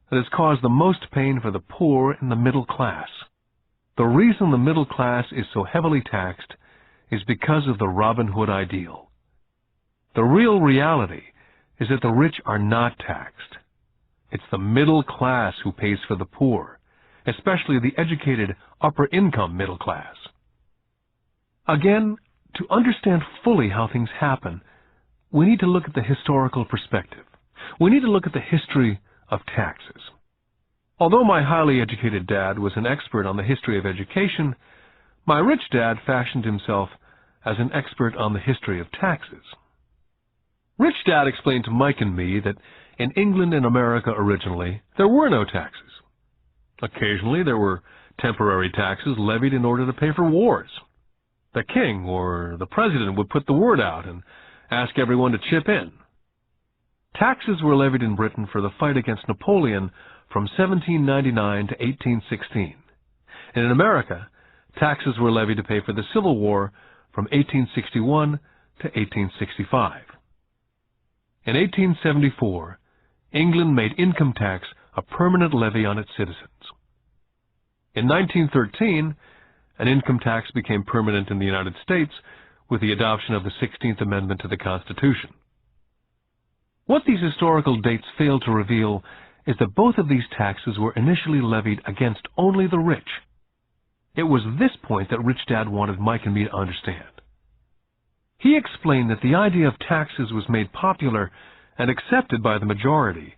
that has caused the most pain for the poor and the middle class. The reason the middle class is so heavily taxed is because of the Robin Hood ideal. The real reality is that the rich are not taxed. It's the middle class who pays for the poor, especially the educated upper-income middle class. Again, to understand fully how things happen, we need to look at the historical perspective. We need to look at the history of taxes. Although my highly educated dad was an expert on the history of education, my rich dad fashioned himself as an expert on the history of taxes. Rich Dad explained to Mike and me that in England and America originally, there were no taxes. Occasionally, there were temporary taxes levied in order to pay for wars. The king or the president would put the word out and ask everyone to chip in. Taxes were levied in Britain for the fight against Napoleon from 1799 to 1816. And in America, taxes were levied to pay for the Civil War from 1861 to 1865. In 1874, England made income tax a permanent levy on its citizens. In 1913, an income tax became permanent in the United States with the adoption of the 16th Amendment to the Constitution. What these historical dates fail to reveal is that both of these taxes were initially levied against only the rich. It was this point that Rich Dad wanted Mike and me to understand. He explained that the idea of taxes was made popular and accepted by the majority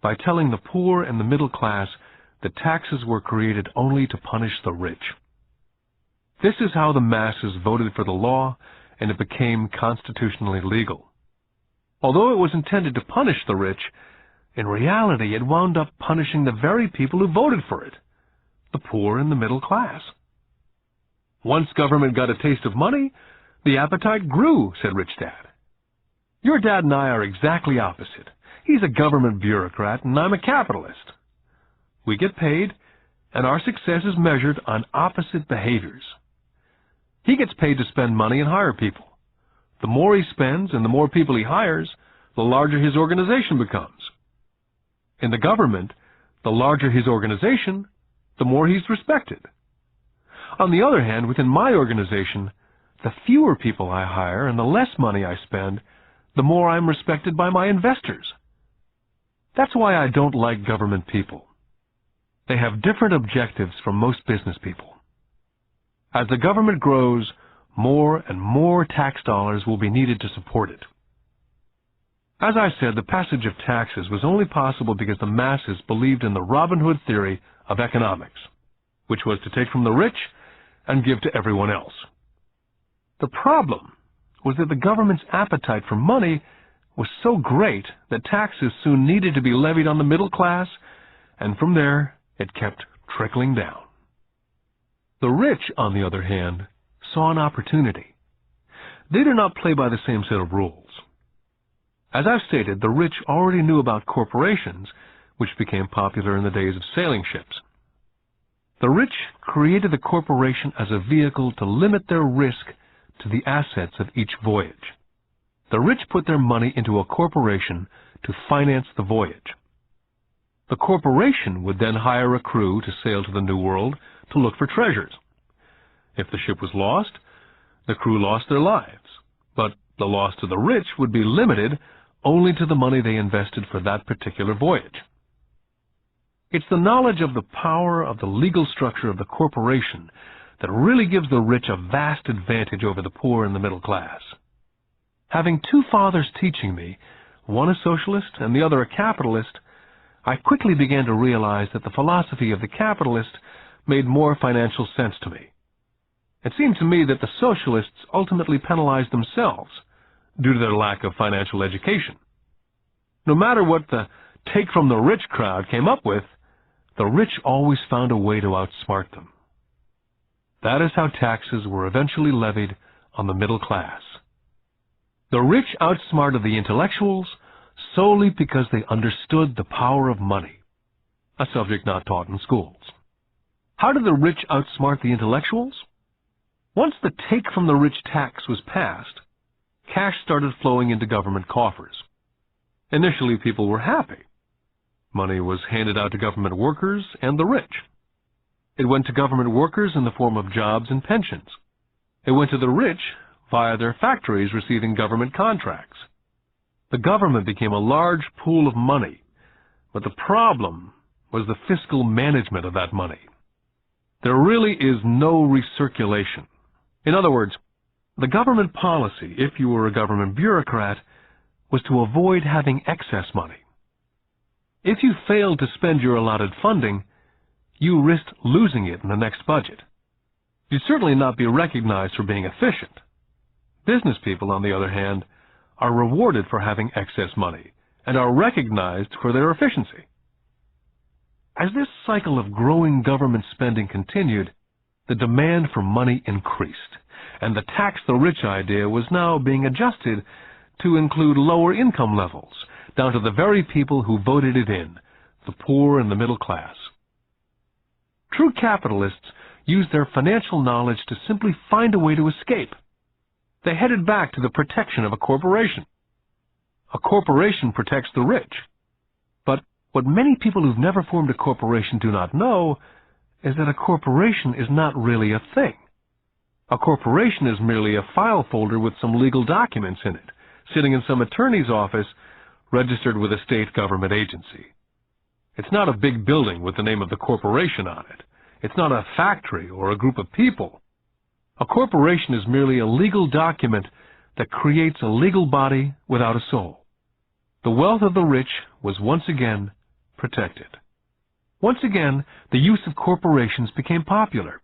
by telling the poor and the middle class that taxes were created only to punish the rich. This is how the masses voted for the law, and it became constitutionally legal. Although it was intended to punish the rich, in reality it wound up punishing the very people who voted for it, the poor and the middle class. Once government got a taste of money, the appetite grew, said Rich Dad. Your dad and I are exactly opposite. He's a government bureaucrat, and I'm a capitalist. We get paid, and our success is measured on opposite behaviors. He gets paid to spend money and hire people. The more he spends and the more people he hires, the larger his organization becomes. In the government, the larger his organization, the more he's respected. On the other hand, within my organization, the fewer people I hire and the less money I spend, the more I'm respected by my investors. That's why I don't like government people. They have different objectives from most business people. As the government grows, more and more tax dollars will be needed to support it. As I said, the passage of taxes was only possible because the masses believed in the Robin Hood theory of economics, which was to take from the rich and give to everyone else. The problem was that the government's appetite for money was so great that taxes soon needed to be levied on the middle class, and from there it kept trickling down. The rich, on the other hand, saw an opportunity. They do not play by the same set of rules. As I've stated, the rich already knew about corporations, which became popular in the days of sailing ships. The rich created the corporation as a vehicle to limit their risk to the assets of each voyage. The rich put their money into a corporation to finance the voyage. The corporation would then hire a crew to sail to the New World to look for treasures. If the ship was lost, the crew lost their lives, but the loss to the rich would be limited only to the money they invested for that particular voyage. It's the knowledge of the power of the legal structure of the corporation that really gives the rich a vast advantage over the poor and the middle class. Having two fathers teaching me, one a socialist and the other a capitalist, I quickly began to realize that the philosophy of the capitalist made more financial sense to me. It seemed to me that the socialists ultimately penalized themselves due to their lack of financial education. No matter what the take-from-the-rich crowd came up with, the rich always found a way to outsmart them. That is how taxes were eventually levied on the middle class. The rich outsmarted the intellectuals solely because they understood the power of money, a subject not taught in schools. How did the rich outsmart the intellectuals? Once the take-from-the-rich tax was passed, cash started flowing into government coffers. Initially, people were happy. Money was handed out to government workers and the rich. It went to government workers in the form of jobs and pensions. It went to the rich via their factories receiving government contracts. The government became a large pool of money, but the problem was the fiscal management of that money. There really is no recirculation. In other words, the government policy, if you were a government bureaucrat, was to avoid having excess money. If you failed to spend your allotted funding, you risked losing it in the next budget. You'd certainly not be recognized for being efficient. Business people, on the other hand, are rewarded for having excess money and are recognized for their efficiency. As this cycle of growing government spending continued, the demand for money increased, and the tax the rich idea was now being adjusted to include lower income levels, down to the very people who voted it in, the poor and the middle class. True capitalists used their financial knowledge to simply find a way to escape. They headed back to the protection of a corporation. A corporation protects the rich. But what many people who've never formed a corporation do not know is that a corporation is not really a thing. A corporation is merely a file folder with some legal documents in it, sitting in some attorney's office registered with a state government agency. It's not a big building with the name of the corporation on it. It's not a factory or a group of people. A corporation is merely a legal document that creates a legal body without a soul. The wealth of the rich was once again protected. Once again, the use of corporations became popular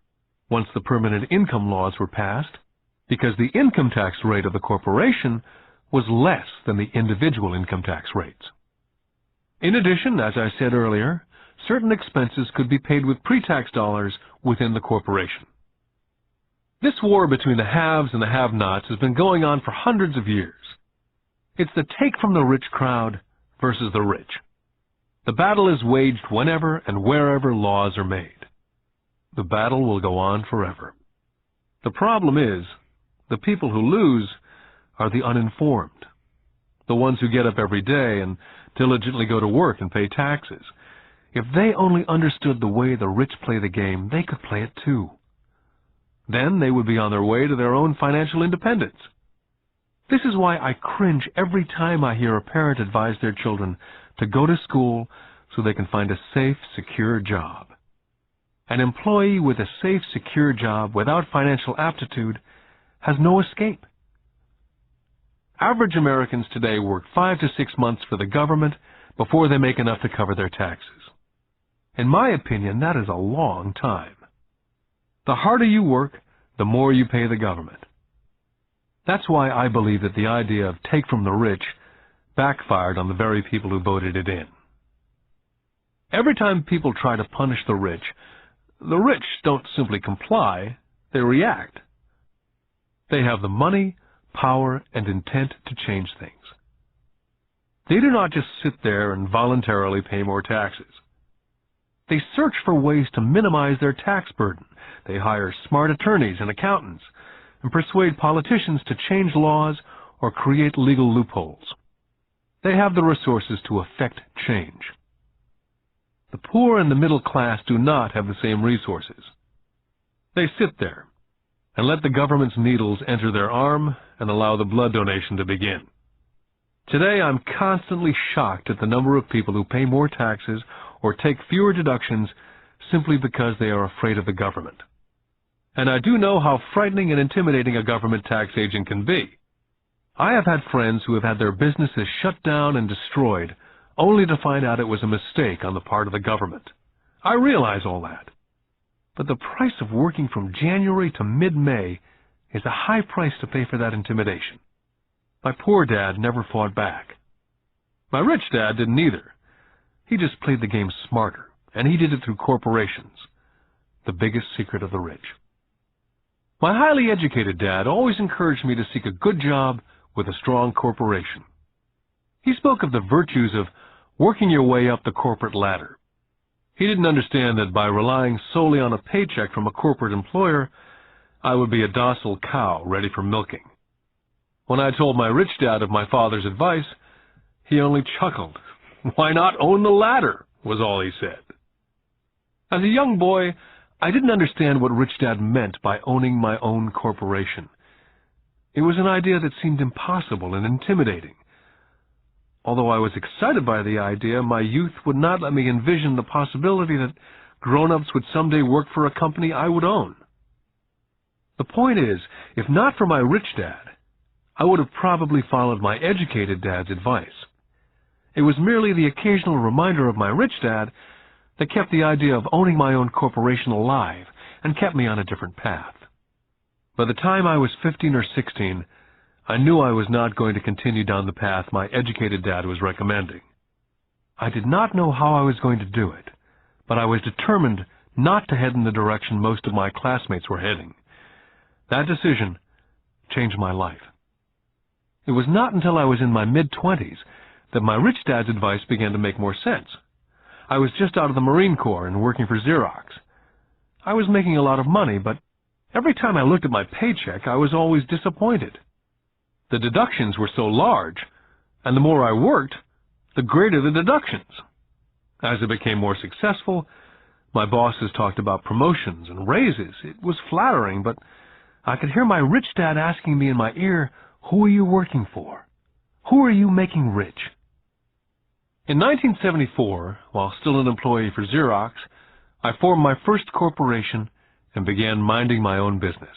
once the permanent income laws were passed, because the income tax rate of the corporation was less than the individual income tax rates. In addition, as I said earlier, certain expenses could be paid with pre-tax dollars within the corporation. This war between the haves and the have-nots has been going on for hundreds of years. It's the take-from-the-rich crowd versus the rich. The battle is waged whenever and wherever laws are made. The battle will go on forever. The problem is, the people who lose are the uninformed, the ones who get up every day and diligently go to work and pay taxes. If they only understood the way the rich play the game, they could play it too. Then they would be on their way to their own financial independence. This is why I cringe every time I hear a parent advise their children to go to school so they can find a safe, secure job. An employee with a safe, secure job without financial aptitude has no escape. Average Americans today work 5 to 6 months for the government before they make enough to cover their taxes. In my opinion, that is a long time. The harder you work, the more you pay the government. That's why I believe that the idea of take from the rich backfired on the very people who voted it in. Every time people try to punish the rich don't simply comply, they react. They have the money, power, and intent to change things. They do not just sit there and voluntarily pay more taxes. They search for ways to minimize their tax burden. They hire smart attorneys and accountants and persuade politicians to change laws or create legal loopholes. They have the resources to effect change. The poor and the middle class do not have the same resources. They sit there and let the government's needles enter their arm and allow the blood donation to begin. Today, I'm constantly shocked at the number of people who pay more taxes or take fewer deductions simply because they are afraid of the government. And I do know how frightening and intimidating a government tax agent can be. I have had friends who have had their businesses shut down and destroyed only to find out it was a mistake on the part of the government. I realize all that. But the price of working from January to mid-May is a high price to pay for that intimidation. My poor dad never fought back. My rich dad didn't either. He just played the game smarter, and he did it through corporations, the biggest secret of the rich. My highly educated dad always encouraged me to seek a good job with a strong corporation. He spoke of the virtues of working your way up the corporate ladder. He didn't understand that by relying solely on a paycheck from a corporate employer, I would be a docile cow ready for milking. When I told my rich dad of my father's advice, he only chuckled. "Why not own the ladder?" was all he said. As a young boy, I didn't understand what Rich Dad meant by owning my own corporation. It was an idea that seemed impossible and intimidating. Although I was excited by the idea, my youth would not let me envision the possibility that grown-ups would someday work for a company I would own. The point is, if not for my rich dad, I would have probably followed my educated dad's advice. It was merely the occasional reminder of my rich dad that kept the idea of owning my own corporation alive and kept me on a different path. By the time I was 15 or 16, I knew I was not going to continue down the path my educated dad was recommending. I did not know how I was going to do it, but I was determined not to head in the direction most of my classmates were heading. That decision changed my life. It was not until I was in my mid-20s that my rich dad's advice began to make more sense. I was just out of the Marine Corps and working for Xerox. I was making a lot of money, but every time I looked at my paycheck, I was always disappointed. The deductions were so large, and the more I worked, the greater the deductions. As I became more successful, my bosses talked about promotions and raises. It was flattering, but I could hear my rich dad asking me in my ear, "Who are you working for? Who are you making rich?" In 1974, while still an employee for Xerox, I formed my first corporation and began minding my own business.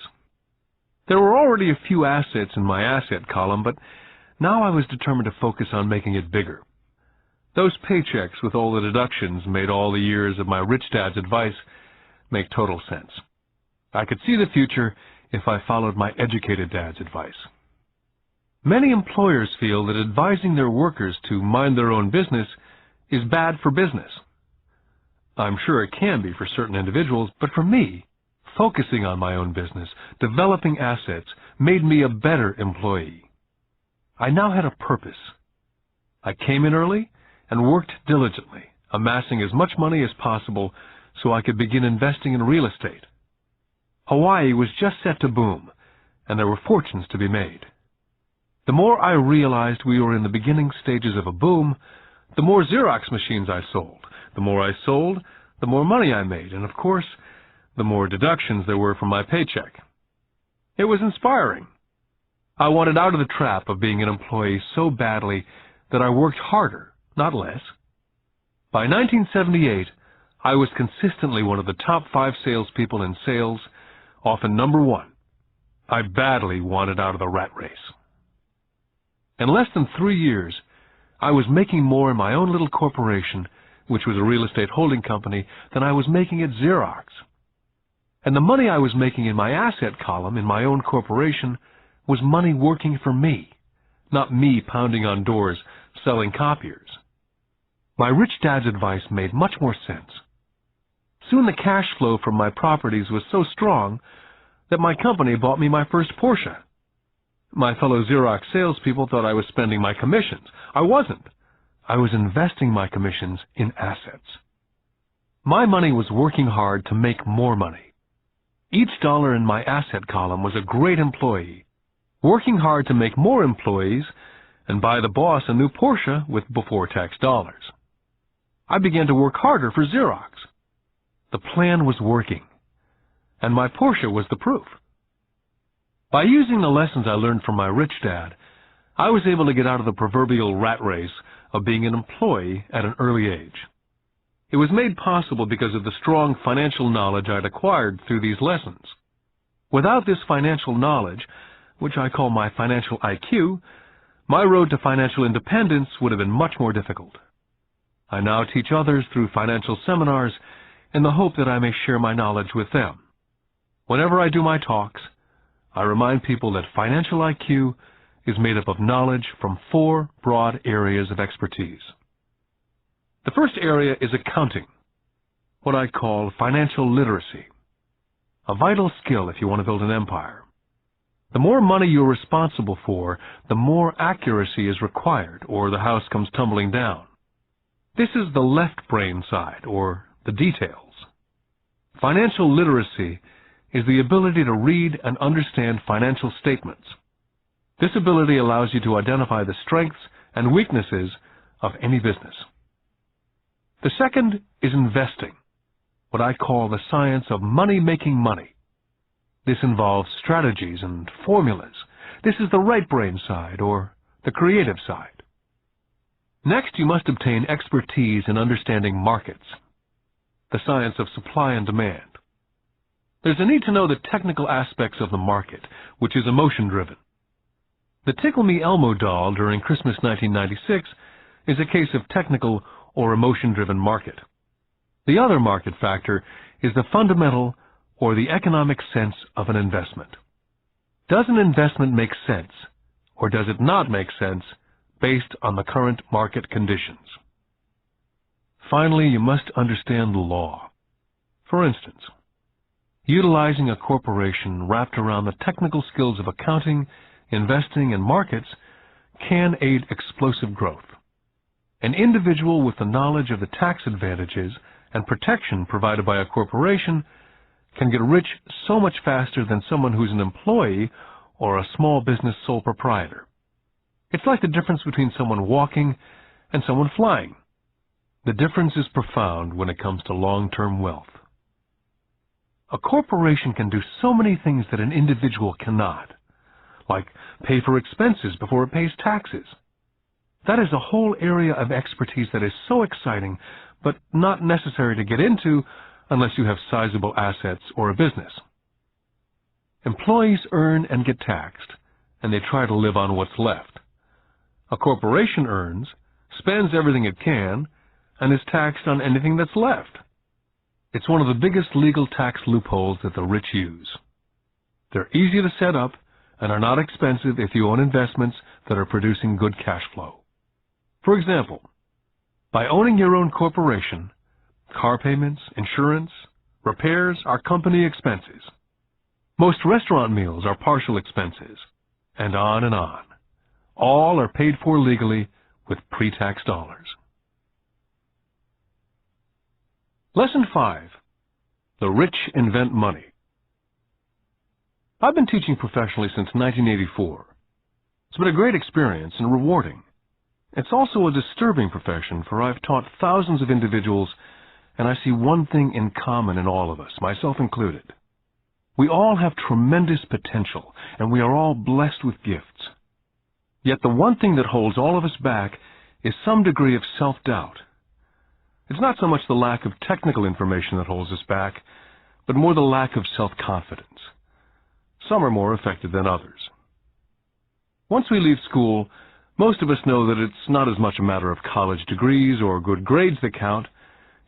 There were already a few assets in my asset column, but now I was determined to focus on making it bigger. Those paychecks with all the deductions made all the years of my rich dad's advice make total sense. I could see the future if I followed my educated dad's advice. Many employers feel that advising their workers to mind their own business is bad for business. I'm sure it can be for certain individuals, but for me, focusing on my own business, developing assets, made me a better employee. I now had a purpose. I came in early and worked diligently, amassing as much money as possible so I could begin investing in real estate. Hawaii was just set to boom, and there were fortunes to be made. The more I realized we were in the beginning stages of a boom, the more Xerox machines I sold. The more I sold, the more money I made, and of course, the more deductions there were from my paycheck. It was inspiring. I wanted out of the trap of being an employee so badly that I worked harder, not less. By 1978, I was consistently one of the top 5 salespeople in sales, often number 1. I badly wanted out of the rat race. In less than 3 years, I was making more in my own little corporation, which was a real estate holding company, than I was making at Xerox. And the money I was making in my asset column in my own corporation was money working for me, not me pounding on doors selling copiers. My rich dad's advice made much more sense. Soon the cash flow from my properties was so strong that my company bought me my first Porsche. My fellow Xerox salespeople thought I was spending my commissions. I wasn't. I was investing my commissions in assets. My money was working hard to make more money. Each dollar in my asset column was a great employee, working hard to make more employees and buy the boss a new Porsche with before-tax dollars. I began to work harder for Xerox. The plan was working, and my Porsche was the proof. By using the lessons I learned from my rich dad, I was able to get out of the proverbial rat race of being an employee at an early age. It was made possible because of the strong financial knowledge I'd acquired through these lessons. Without this financial knowledge, which I call my financial IQ, my road to financial independence would have been much more difficult. I now teach others through financial seminars in the hope that I may share my knowledge with them. Whenever I do my talks, I remind people that financial IQ is made up of knowledge from 4 broad areas of expertise. The first area is accounting, what I call financial literacy, a vital skill if you want to build an empire. The more money you're responsible for, the more accuracy is required, or the house comes tumbling down. This is the left brain side, or the details. Financial literacy is the ability to read and understand financial statements. This ability allows you to identify the strengths and weaknesses of any business. The second is investing, what I call the science of making money. This involves strategies and formulas. This is the right brain side, or the creative side. Next, you must obtain expertise in understanding markets, the science of supply and demand. There's a need to know the technical aspects of the market, which is emotion-driven. The Tickle Me Elmo doll during Christmas 1996 is a case of technical or emotion-driven market. The other market factor is the fundamental or the economic sense of an investment. Does an investment make sense, or does it not make sense based on the current market conditions? Finally, you must understand the law. For instance, utilizing a corporation wrapped around the technical skills of accounting, investing, and markets can aid explosive growth. An individual with the knowledge of the tax advantages and protection provided by a corporation can get rich so much faster than someone who's an employee or a small business sole proprietor. It's like the difference between someone walking and someone flying. The difference is profound when it comes to long-term wealth. A corporation can do so many things that an individual cannot, like pay for expenses before it pays taxes. That is a whole area of expertise that is so exciting, but not necessary to get into unless you have sizable assets or a business. Employees earn and get taxed, and they try to live on what's left. A corporation earns, spends everything it can, and is taxed on anything that's left. It's one of the biggest legal tax loopholes that the rich use. They're easy to set up and are not expensive if you own investments that are producing good cash flow. For example, by owning your own corporation, car payments, insurance, repairs are company expenses. Most restaurant meals are partial expenses, and on and on. All are paid for legally with pre-tax dollars. Lesson 5. The Rich Invent Money. I've been teaching professionally since 1984. It's been a great experience and rewarding. It's also a disturbing profession, for I've taught thousands of individuals, and I see one thing in common in all of us, myself included. We all have tremendous potential, and we are all blessed with gifts. Yet the one thing that holds all of us back is some degree of self-doubt. It's not so much the lack of technical information that holds us back, but more the lack of self-confidence. Some are more affected than others. Once we leave school, most of us know that it's not as much a matter of college degrees or good grades that count.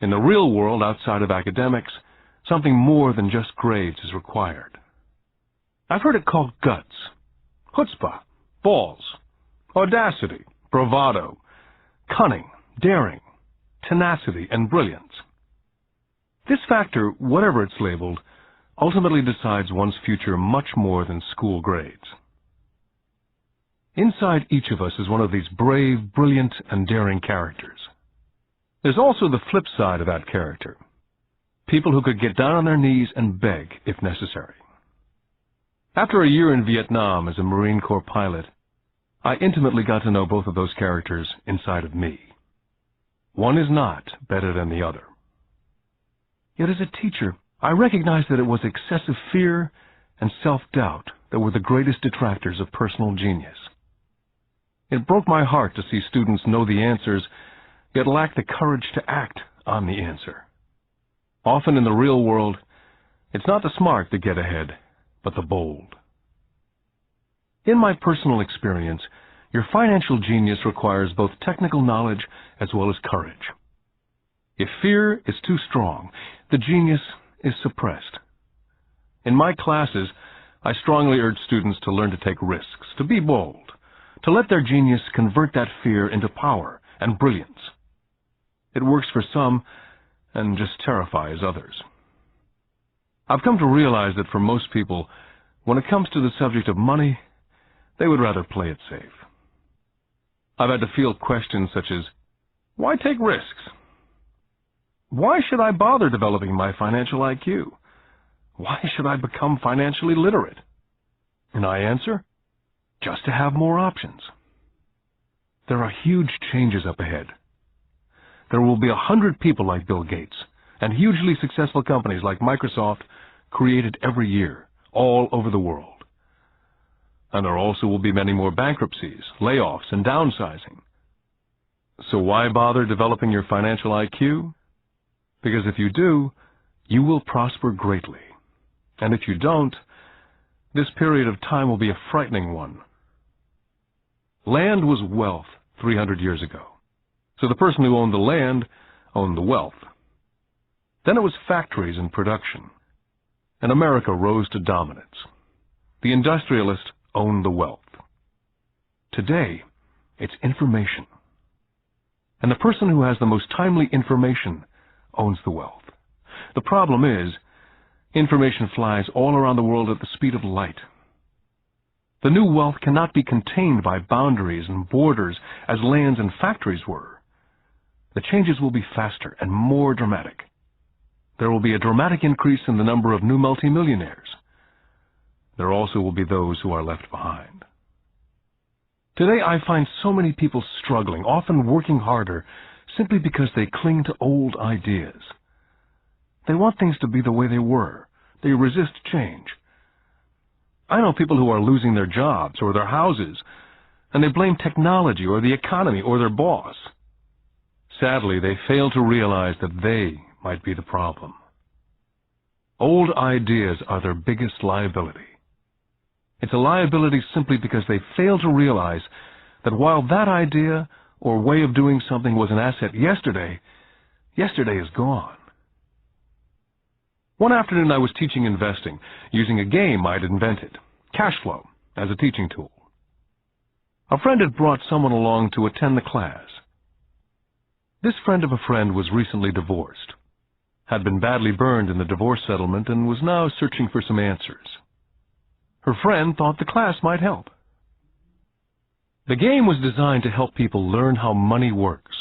In the real world, outside of academics, something more than just grades is required. I've heard it called guts, chutzpah, balls, audacity, bravado, cunning, daring, tenacity, and brilliance. This factor, whatever it's labeled, ultimately decides one's future much more than school grades. Inside each of us is one of these brave, brilliant, and daring characters. There's also the flip side of that character, people who could get down on their knees and beg if necessary. After a year in Vietnam as a Marine Corps pilot, I intimately got to know both of those characters inside of me. One is not better than the other. Yet as a teacher, I recognized that it was excessive fear and self-doubt that were the greatest detractors of personal genius. It broke my heart to see students know the answers, yet lack the courage to act on the answer. Often in the real world, it's not the smart that get ahead, but the bold. In my personal experience, your financial genius requires both technical knowledge as well as courage. If fear is too strong, the genius is suppressed. In my classes, I strongly urge students to learn to take risks, to be bold, to let their genius convert that fear into power and brilliance. It works for some and just terrifies others. I've come to realize that for most people, when it comes to the subject of money, they would rather play it safe. I've had to field questions such as, why take risks? Why should I bother developing my financial IQ? Why should I become financially literate? And I answer, just to have more options. There are huge changes up ahead. There will be 100 people like Bill Gates and hugely successful companies like Microsoft created every year, all over the world. And there also will be many more bankruptcies, layoffs, and downsizing. So why bother developing your financial IQ? Because if you do, you will prosper greatly. And if you don't, this period of time will be a frightening one. Land was wealth 300 years ago. So the person who owned the land owned the wealth. Then it was factories and production. And America rose to dominance. The industrialist owned the wealth. Today, it's information. And the person who has the most timely information owns the wealth. The problem is, information flies all around the world at the speed of light. The new wealth cannot be contained by boundaries and borders as lands and factories were. The changes will be faster and more dramatic. There will be a dramatic increase in the number of new multimillionaires. There also will be those who are left behind. Today I find so many people struggling, often working harder, simply because they cling to old ideas. They want things to be the way they were. They resist change. I know people who are losing their jobs or their houses, and they blame technology or the economy or their boss. Sadly, they fail to realize that they might be the problem. Old ideas are their biggest liability. It's a liability simply because they fail to realize that while that idea or way of doing something was an asset yesterday, yesterday is gone. One afternoon I was teaching investing using a game I'd invented, cash flow, as a teaching tool. A friend had brought someone along to attend the class. This friend of a friend was recently divorced, had been badly burned in the divorce settlement, and was now searching for some answers. Her friend thought the class might help. The game was designed to help people learn how money works.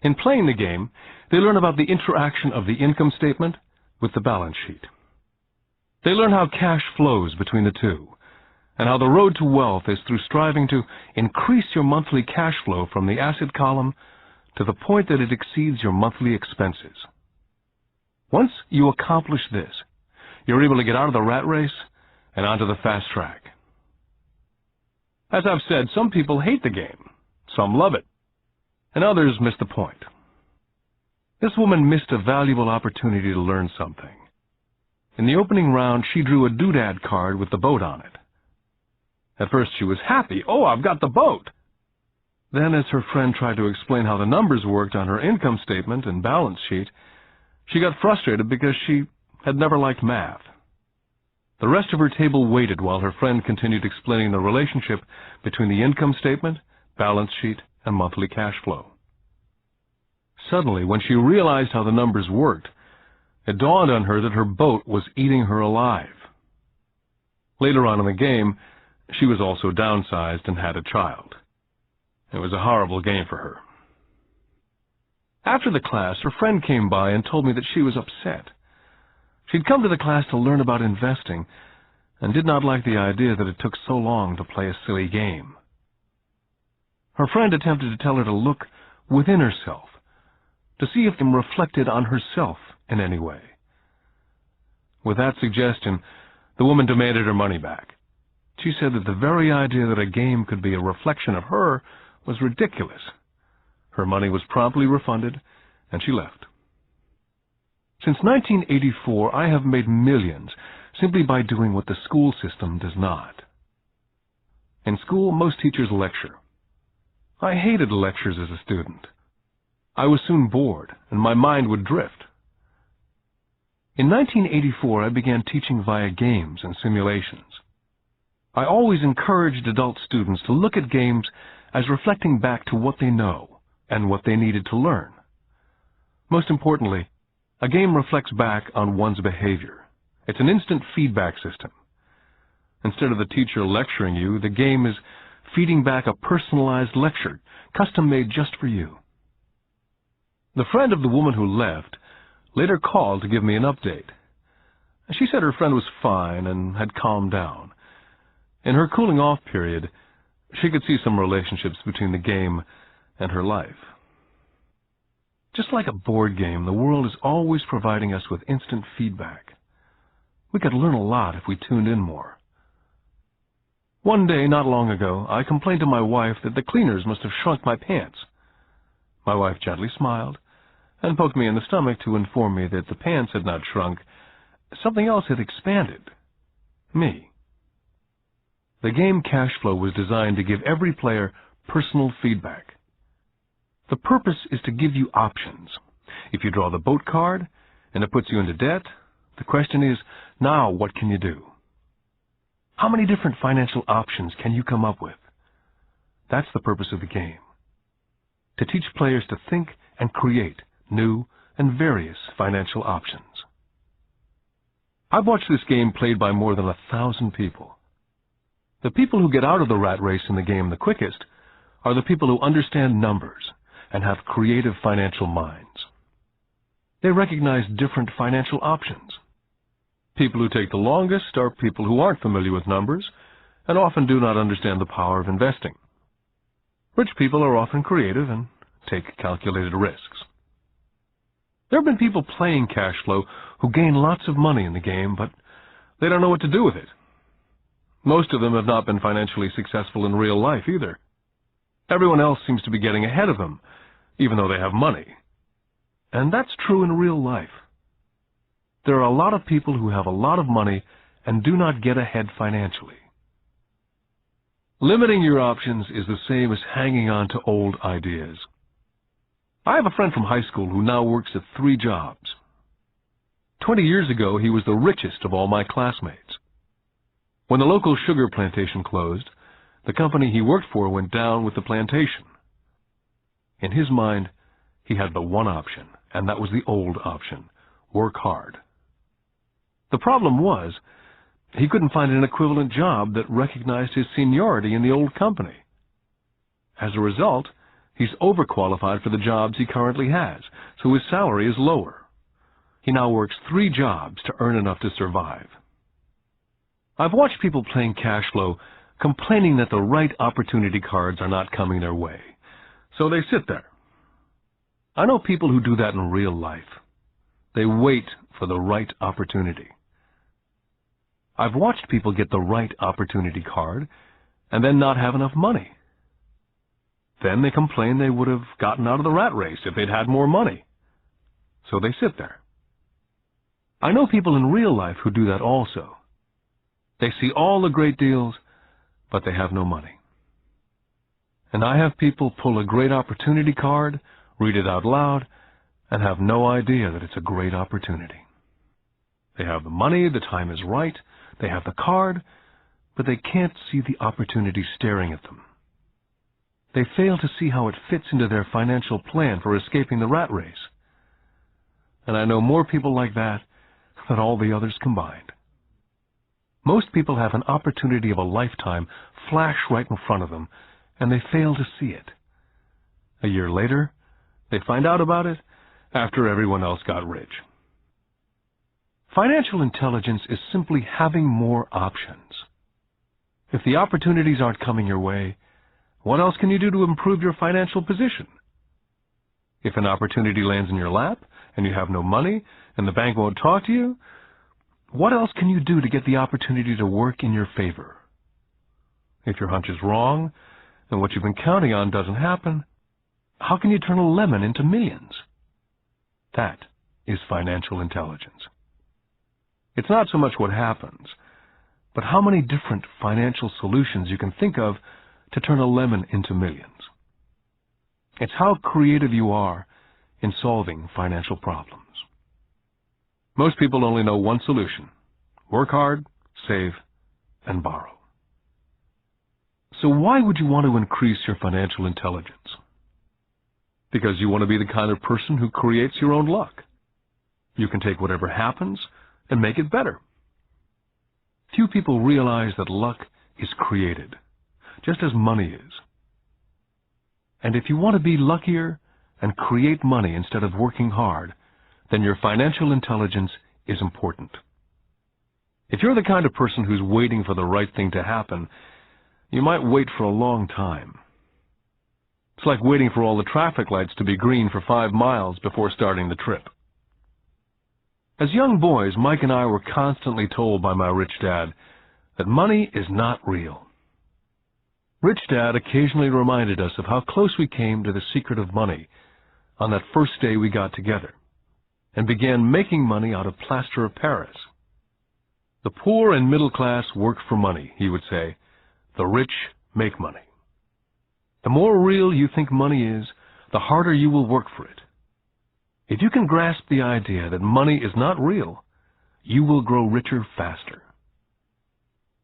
In playing the game, they learn about the interaction of the income statement with the balance sheet. They learn how cash flows between the two, and how the road to wealth is through striving to increase your monthly cash flow from the asset column to the point that it exceeds your monthly expenses. Once you accomplish this, you're able to get out of the rat race and onto the fast track. As I've said, some people hate the game, some love it, and others miss the point. This woman missed a valuable opportunity to learn something. In the opening round, she drew a doodad card with the boat on it. At first she was happy. Oh, I've got the boat! Then, as her friend tried to explain how the numbers worked on her income statement and balance sheet, she got frustrated because she had never liked math. The rest of her table waited while her friend continued explaining the relationship between the income statement, balance sheet, and monthly cash flow. Suddenly, when she realized how the numbers worked, it dawned on her that her boat was eating her alive. Later on in the game, she was also downsized and had a child. It was a horrible game for her. After the class, her friend came by and told me that she was upset. She'd come to the class to learn about investing and did not like the idea that it took so long to play a silly game. Her friend attempted to tell her to look within herself, to see if them reflected on herself in any way. With that suggestion, the woman demanded her money back. She said that the very idea that a game could be a reflection of her was ridiculous. Her money was promptly refunded, and she left. Since 1984, I have made millions simply by doing what the school system does not. In school, most teachers lecture. I hated lectures as a student. I was soon bored, and my mind would drift. In 1984, I began teaching via games and simulations. I always encouraged adult students to look at games as reflecting back to what they know and what they needed to learn. Most importantly, a game reflects back on one's behavior. It's an instant feedback system. Instead of the teacher lecturing you, the game is feeding back a personalized lecture, custom-made just for you. The friend of the woman who left later called to give me an update. She said her friend was fine and had calmed down. In her cooling-off period, she could see some relationships between the game and her life. Just like a board game, the world is always providing us with instant feedback. We could learn a lot if we tuned in more. One day, not long ago, I complained to my wife that the cleaners must have shrunk my pants. My wife gently smiled and poked me in the stomach to inform me that the pants had not shrunk. Something else had expanded. Me. The game Cash Flow was designed to give every player personal feedback. The purpose is to give you options. If you draw the boat card and it puts you into debt, the question is, now what can you do? How many different financial options can you come up with? That's the purpose of the game. To teach players to think and create new and various financial options. I've watched this game played by more than 1,000 people. The people who get out of the rat race in the game the quickest are the people who understand numbers and have creative financial minds. They recognize different financial options. People who take the longest are people who aren't familiar with numbers and often do not understand the power of investing. Rich people are often creative and take calculated risks. There have been people playing Cash Flow who gain lots of money in the game, but they don't know what to do with it. Most of them have not been financially successful in real life either. Everyone else seems to be getting ahead of them, even though they have money. And that's true in real life. There are a lot of people who have a lot of money and do not get ahead financially. Limiting your options is the same as hanging on to old ideas. I have a friend from high school who now works at 3 jobs. 20 years ago, he was the richest of all my classmates. When the local sugar plantation closed, the company he worked for went down with the plantation. In his mind, he had the one option, and that was the old option: work hard. The problem was, he couldn't find an equivalent job that recognized his seniority in the old company. As a result, he's overqualified for the jobs he currently has, so his salary is lower. He now works 3 jobs to earn enough to survive. I've watched people playing Cash Flow complaining that the right opportunity cards are not coming their way, so they sit there. I know people who do that in real life. They wait for the right opportunity. I've watched people get the right opportunity card and then not have enough money. Then they complain they would have gotten out of the rat race if they'd had more money. So they sit there. I know people in real life who do that also. They see all the great deals, but they have no money. And I have people pull a great opportunity card, read it out loud, and have no idea that it's a great opportunity. They have the money, the time is right, they have the card, but they can't see the opportunity staring at them. They fail to see how it fits into their financial plan for escaping the rat race. And I know more people like that than all the others combined. Most people have an opportunity of a lifetime flash right in front of them, and they fail to see it. A year later, They find out about it after everyone else got rich. Financial intelligence is simply having more options. If the opportunities aren't coming your way, what else can you do to improve your financial position? If an opportunity lands in your lap and you have no money and the bank won't talk to you, what else can you do to get the opportunity to work in your favor? If your hunch is wrong and what you've been counting on doesn't happen, how can you turn a lemon into millions? That is financial intelligence. It's not so much what happens, but how many different financial solutions you can think of to turn a lemon into millions. It's how creative you are in solving financial problems. Most people only know one solution: work hard, save, and borrow. So why would you want to increase your financial intelligence? Because you want to be the kind of person who creates your own luck. You can take whatever happens and make it better. Few people realize that luck is created, just as money is. And if you want to be luckier and create money instead of working hard, then your financial intelligence is important. If you're the kind of person who's waiting for the right thing to happen, you might wait for a long time. It's like waiting for all the traffic lights to be green for 5 miles before starting the trip. As young boys, Mike and I were constantly told by my rich dad that money is not real. Rich Dad occasionally reminded us of how close we came to the secret of money on that first day we got together and began making money out of plaster of Paris. The poor and middle class work for money, he would say. The rich make money. The more real you think money is, the harder you will work for it. If you can grasp the idea that money is not real, you will grow richer faster.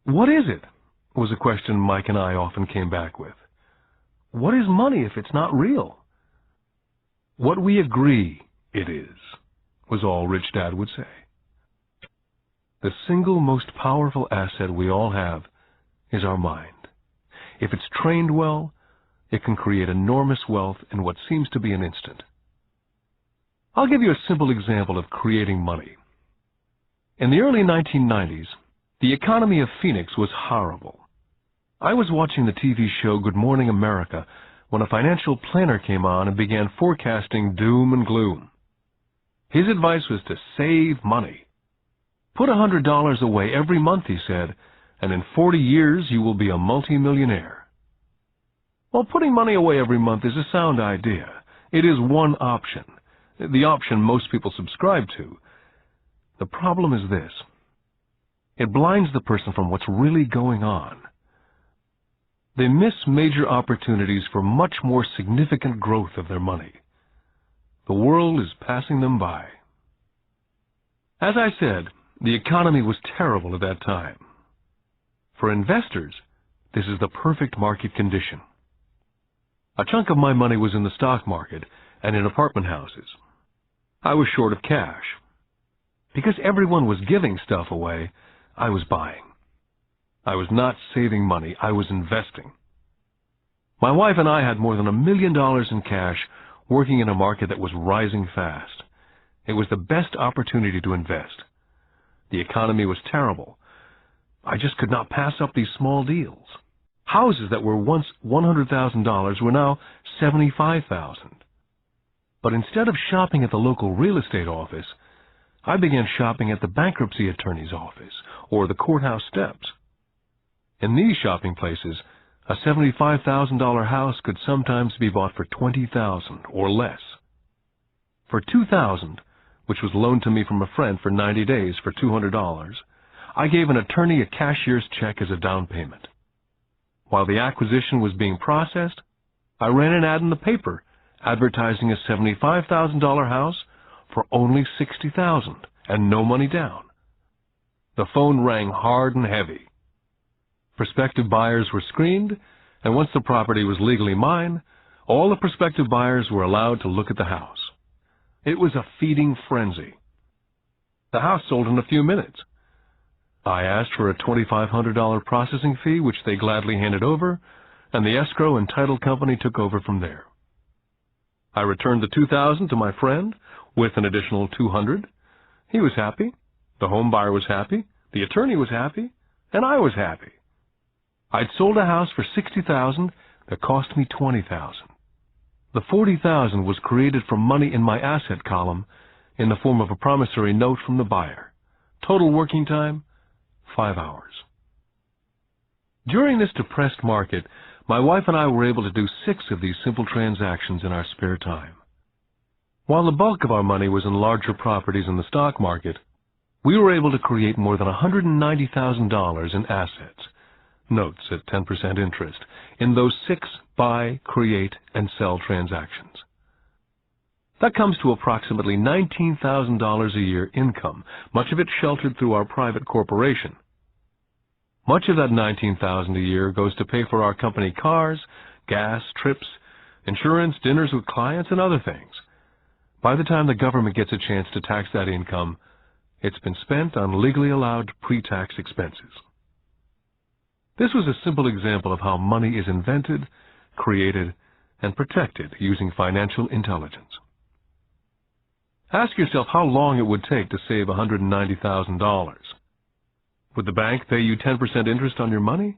What is it? Was a question Mike and I often came back with. What is money if it's not real? What we agree it is, was all Rich Dad would say. The single most powerful asset we all have is our mind. If it's trained well, it can create enormous wealth in what seems to be an instant. I'll give you a simple example of creating money. In the early 1990s, the economy of Phoenix was horrible. I was watching the TV show Good Morning America when a financial planner came on and began forecasting doom and gloom. His advice was to save money. Put $100 away every month, he said, and in 40 years you will be a multimillionaire. Well, putting money away every month is a sound idea. It is one option, the option most people subscribe to. The problem is this: it blinds the person from what's really going on. They miss major opportunities for much more significant growth of their money. The world is passing them by. As I said, the economy was terrible at that time. For investors, this is the perfect market condition. A chunk of my money was in the stock market and in apartment houses. I was short of cash. Because everyone was giving stuff away, I was buying. I was not saving money, I was investing. My wife and I had more than $1 million in cash working in a market that was rising fast. It was the best opportunity to invest. The economy was terrible. I just could not pass up these small deals. Houses that were once $100,000 were now $75,000. But instead of shopping at the local real estate office, I began shopping at the bankruptcy attorney's office or the courthouse steps. In these shopping places, a $75,000 house could sometimes be bought for $20,000 or less. For $2,000, which was loaned to me from a friend for 90 days for $200, I gave an attorney a cashier's check as a down payment. While the acquisition was being processed, I ran an ad in the paper advertising a $75,000 house for only $60,000 and no money down. The phone rang hard and heavy. Prospective buyers were screened, and once the property was legally mine, all the prospective buyers were allowed to look at the house. It was a feeding frenzy. The house sold in a few minutes. I asked for a $2,500 processing fee, which they gladly handed over, and the escrow and title company took over from there. I returned the $2,000 to my friend with an additional $200. He was happy, the home buyer was happy, the attorney was happy, and I was happy. I'd sold a house for $60,000 that cost me $20,000. The $40,000 was created from money in my asset column in the form of a promissory note from the buyer. Total working time, 5 hours. During this depressed market, my wife and I were able to do 6 of these simple transactions in our spare time. While the bulk of our money was in larger properties in the stock market, we were able to create more than $190,000 in assets, notes at 10% interest, in those 6 buy, create, and sell transactions. That comes to approximately $19,000 a year income, much of it sheltered through our private corporation. Much of that $19,000 a year goes to pay for our company cars, gas, trips, insurance, dinners with clients, and other things. By the time the government gets a chance to tax that income, it's been spent on legally allowed pre-tax expenses. This was a simple example of how money is invented, created, and protected using financial intelligence. Ask yourself how long it would take to save $190,000. Would the bank pay you 10% interest on your money?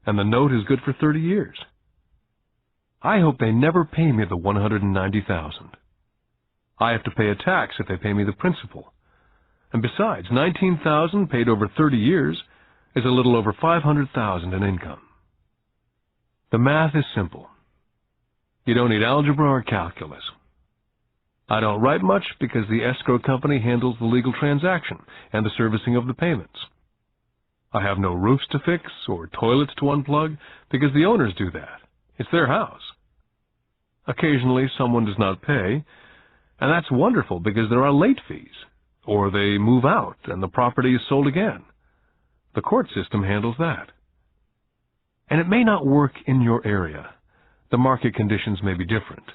And the note is good for 30 years. I hope they never pay me the $190,000. I have to pay a tax if they pay me the principal. And besides, $19,000 paid over 30 years is a little over $500,000 in income. The math is simple. You don't need algebra or calculus. I don't write much because the escrow company handles the legal transaction and the servicing of the payments. I have no roofs to fix or toilets to unplug because the owners do that. It's their house. Occasionally someone does not pay, and that's wonderful because there are late fees, or they move out and the property is sold again. The court system handles that. And it may not work in your area. The market conditions may be different,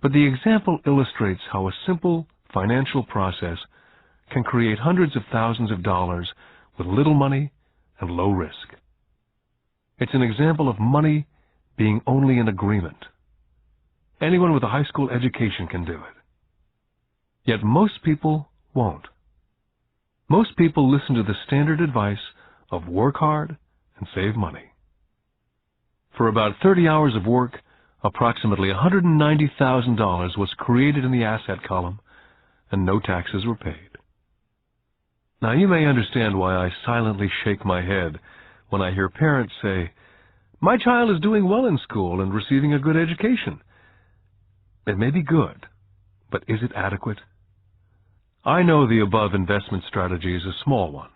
but the example illustrates how a simple financial process can create hundreds of thousands of dollars with little money and low risk. It's an example of money being only an agreement. Anyone with a high school education can do it. Yet most people won't. Most people listen to the standard advice of work hard and save money. For about 30 hours of work, approximately $190,000 was created in the asset column, and no taxes were paid. Now you may understand why I silently shake my head when I hear parents say, "My child is doing well in school and receiving a good education." It may be good, but is it adequate? I know the above investment strategy is a small one.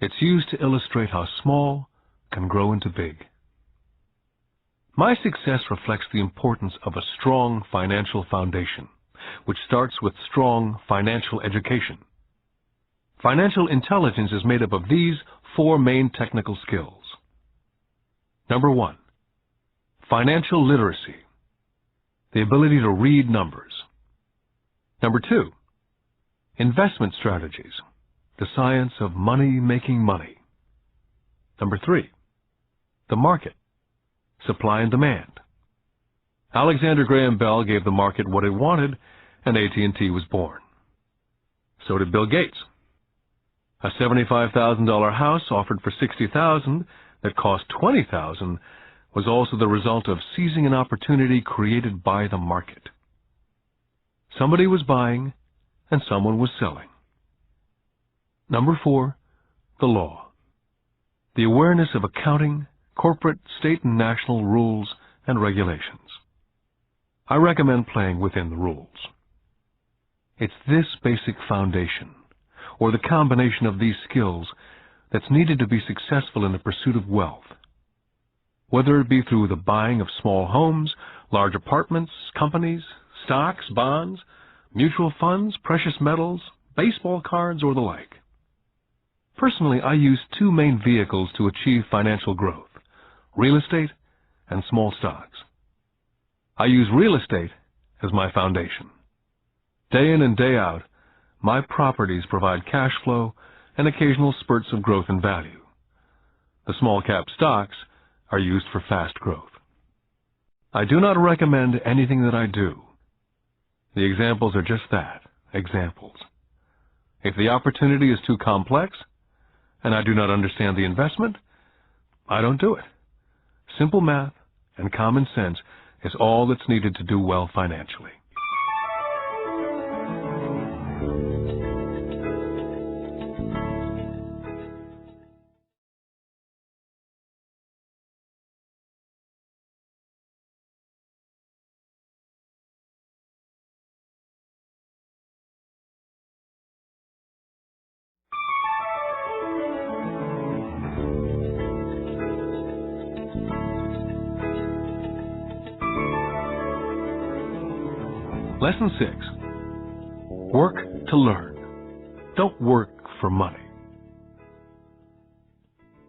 It's used to illustrate how small can grow into big. My success reflects the importance of a strong financial foundation, which starts with strong financial education. Financial intelligence is made up of these 4 main technical skills. Number 1, financial literacy, the ability to read numbers. Number 2, investment strategies, the science of making money. Number 3, the market, supply and demand. Alexander Graham Bell gave the market what it wanted, and AT&T was born. So did Bill Gates. A $75,000 house offered for $60,000 that cost $20,000 was also the result of seizing an opportunity created by the market. Somebody was buying and someone was selling. Number 4, the law. The awareness of accounting, corporate, state, and national rules and regulations. I recommend playing within the rules. It's this basic foundation, or the combination of these skills, that's needed to be successful in the pursuit of wealth. Whether it be through the buying of small homes, large apartments, companies, stocks, bonds, mutual funds, precious metals, baseball cards, or the like. Personally, I use 2 main vehicles to achieve financial growth: real estate and small stocks. I use real estate as my foundation. Day in and day out, my properties provide cash flow and occasional spurts of growth in value. The small cap stocks are used for fast growth. I do not recommend anything that I do, The examples are just that, examples. If the opportunity is too complex, and I do not understand the investment, I don't do it. Simple math and common sense is all that's needed to do well financially. Lesson 6. Work to learn. Don't work for money.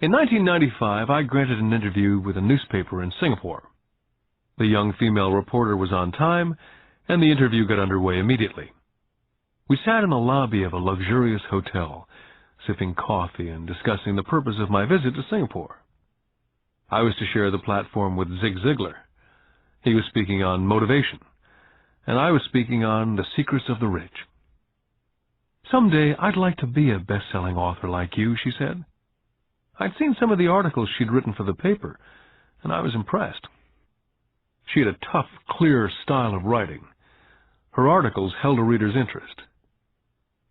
In 1995, I granted an interview with a newspaper in Singapore. The young female reporter was on time, and the interview got underway immediately. We sat in the lobby of a luxurious hotel, sipping coffee and discussing the purpose of my visit to Singapore. I was to share the platform with Zig Ziglar. He was speaking on motivation, and I was speaking on the secrets of the rich. "Someday I'd like to be a best-selling author like you," she said. I'd seen some of the articles she'd written for the paper, and I was impressed. She had a tough, clear style of writing. Her articles held a reader's interest.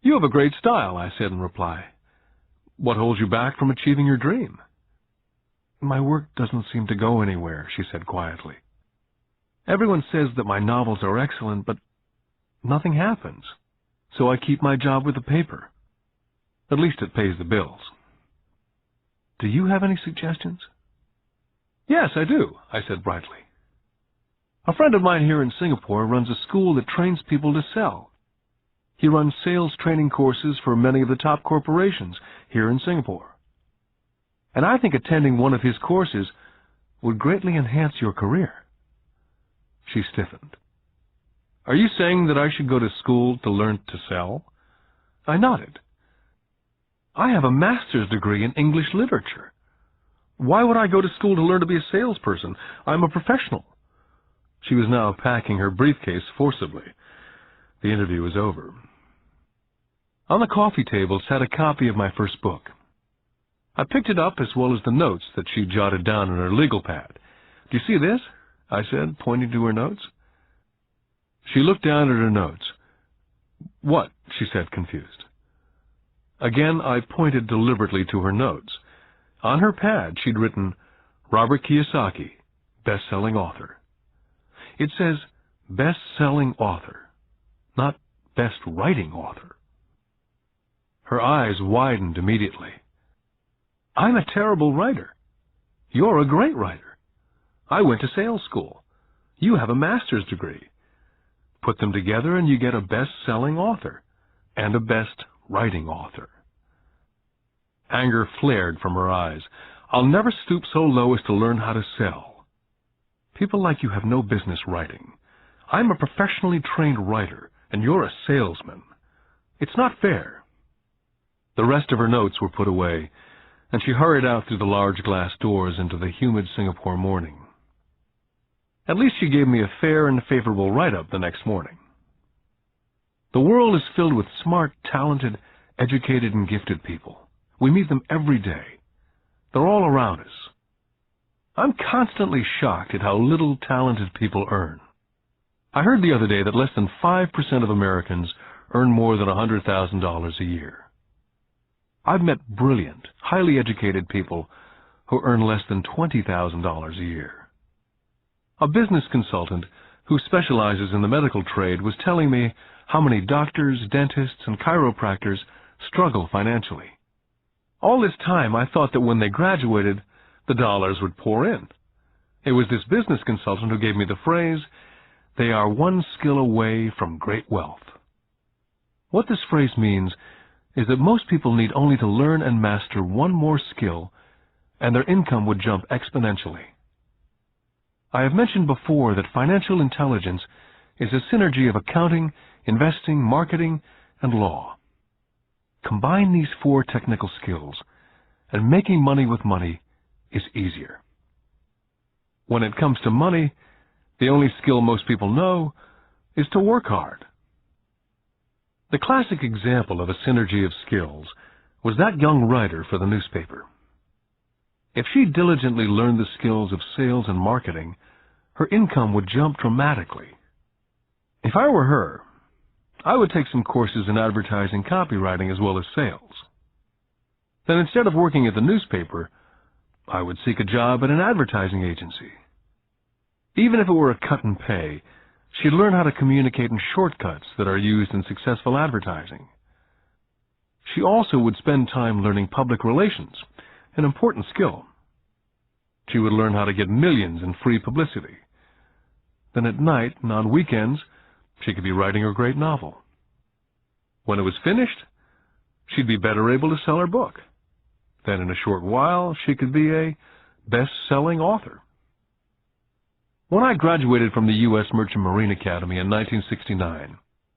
"You have a great style," I said in reply. "What holds you back from achieving your dream?" "My work doesn't seem to go anywhere," she said quietly. "Everyone says that my novels are excellent, but nothing happens. So I keep my job with the paper. At least it pays the bills." "Do you have any suggestions?" "Yes, I do," I said brightly. "A friend of mine here in Singapore runs a school that trains people to sell. He runs sales training courses for many of the top corporations here in Singapore. And I think attending one of his courses would greatly enhance your career." She stiffened. "Are you saying that I should go to school to learn to sell?" I nodded. "I have a master's degree in English literature. Why would I go to school to learn to be a salesperson? I'm a professional." She was now packing her briefcase forcibly. The interview was over. On the coffee table sat a copy of my first book. I picked it up as well as the notes that she jotted down on her legal pad. "Do you see this?" I said, pointing to her notes. She looked down at her notes. "What?" she said, confused. Again, I pointed deliberately to her notes. On her pad, she'd written, "Robert Kiyosaki, best-selling author." It says, best-selling author, not best-writing author. Her eyes widened immediately. "I'm a terrible writer. You're a great writer. I went to sales school. You have a master's degree. Put them together and you get a best-selling author and a best-writing author." Anger flared from her eyes. "I'll never stoop so low as to learn how to sell. People like you have no business writing. I'm a professionally trained writer, and you're a salesman. It's not fair." The rest of her notes were put away, and she hurried out through the large glass doors into the humid Singapore morning. At least she gave me a fair and favorable write-up the next morning. The world is filled with smart, talented, educated, and gifted people. We meet them every day. They're all around us. I'm constantly shocked at how little talented people earn. I heard the other day that less than 5% of Americans earn more than $100,000 a year. I've met brilliant, highly educated people who earn less than $20,000 a year. A business consultant who specializes in the medical trade was telling me how many doctors, dentists, and chiropractors struggle financially. All this time, I thought that when they graduated, the dollars would pour in. It was this business consultant who gave me the phrase, "They are one skill away from great wealth." What this phrase means is that most people need only to learn and master one more skill, and their income would jump exponentially. I have mentioned before that financial intelligence is a synergy of accounting, investing, marketing, and law. Combine these 4 technical skills, and making money with money is easier. When it comes to money, the only skill most people know is to work hard. The classic example of a synergy of skills was that young writer for the newspaper. If she diligently learned the skills of sales and marketing, her income would jump dramatically. If I were her, I would take some courses in advertising copywriting as well as sales. Then instead of working at the newspaper, I would seek a job at an advertising agency. Even if it were a cut in pay, she'd learn how to communicate in shortcuts that are used in successful advertising. She also would spend time learning public relations, an important skill. She would learn how to get millions in free publicity. Then at night and on weekends, she could be writing her great novel. When it was finished, she'd be better able to sell her book. Then in a short while, she could be a best-selling author. When I graduated from the U.S. Merchant Marine Academy in 1969,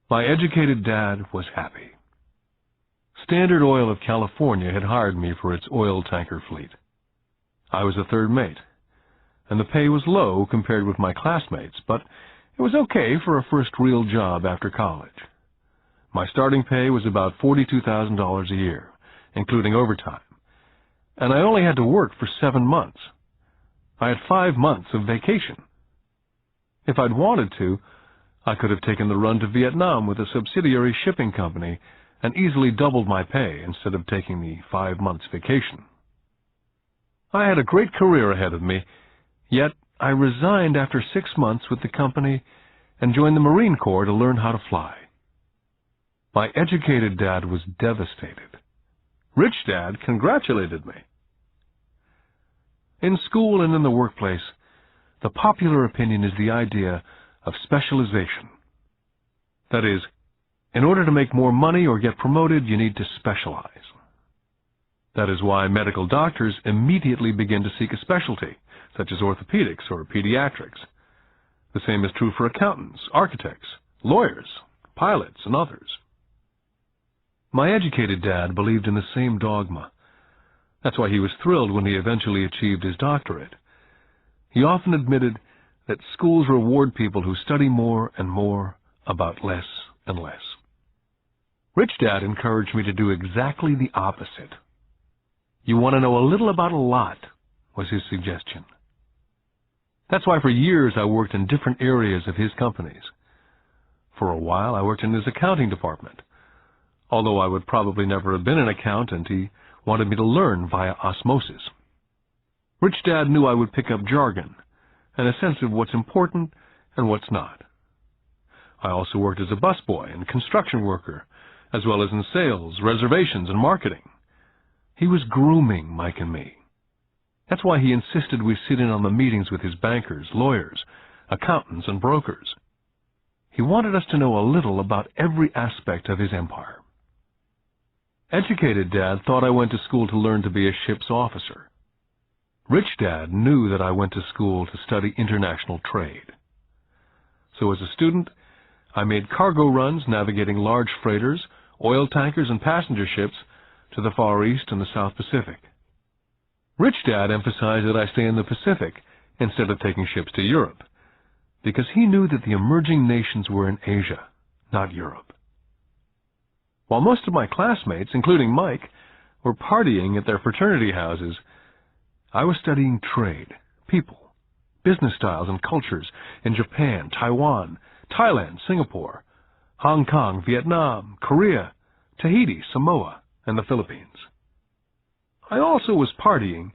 my educated dad was happy. Standard Oil of California had hired me for its oil tanker fleet. I was a third mate, and the pay was low compared with my classmates, but it was okay for a first real job after college. My starting pay was about $42,000 a year, including overtime, and I only had to work for 7 months. I had 5 months of vacation. If I'd wanted to, I could have taken the run to Vietnam with a subsidiary shipping company and easily doubled my pay instead of taking the 5 months vacation. I had a great career ahead of me, yet I resigned after 6 months with the company and joined the Marine Corps to learn how to fly. My educated dad was devastated. Rich Dad congratulated me. In school and in the workplace, the popular opinion is the idea of specialization. That is, in order to make more money or get promoted, you need to specialize. That is why medical doctors immediately begin to seek a specialty, such as orthopedics or pediatrics. The same is true for accountants, architects, lawyers, pilots, and others. My educated dad believed in the same dogma. That's why he was thrilled when he eventually achieved his doctorate. He often admitted that schools reward people who study more and more about less and less. Rich Dad encouraged me to do exactly the opposite. You want to know a little about a lot, was his suggestion. That's why for years I worked in different areas of his companies. For a while I worked in his accounting department. Although I would probably never have been an accountant, he wanted me to learn via osmosis. Rich Dad knew I would pick up jargon and a sense of what's important and what's not. I also worked as a busboy and construction worker, as well as in sales, reservations, and marketing. He was grooming Mike and me. That's why he insisted we sit in on the meetings with his bankers, lawyers, accountants, and brokers. He wanted us to know a little about every aspect of his empire. Educated Dad thought I went to school to learn to be a ship's officer. Rich Dad knew that I went to school to study international trade. So as a student, I made cargo runs navigating large freighters, oil tankers, and passenger ships to the Far East and the South Pacific. Rich Dad emphasized that I stay in the Pacific instead of taking ships to Europe, because he knew that the emerging nations were in Asia, not Europe. While most of my classmates, including Mike, were partying at their fraternity houses, I was studying trade, people, business styles and cultures in Japan, Taiwan, Thailand, Singapore, Hong Kong, Vietnam, Korea, Tahiti, Samoa, and the Philippines. I also was partying,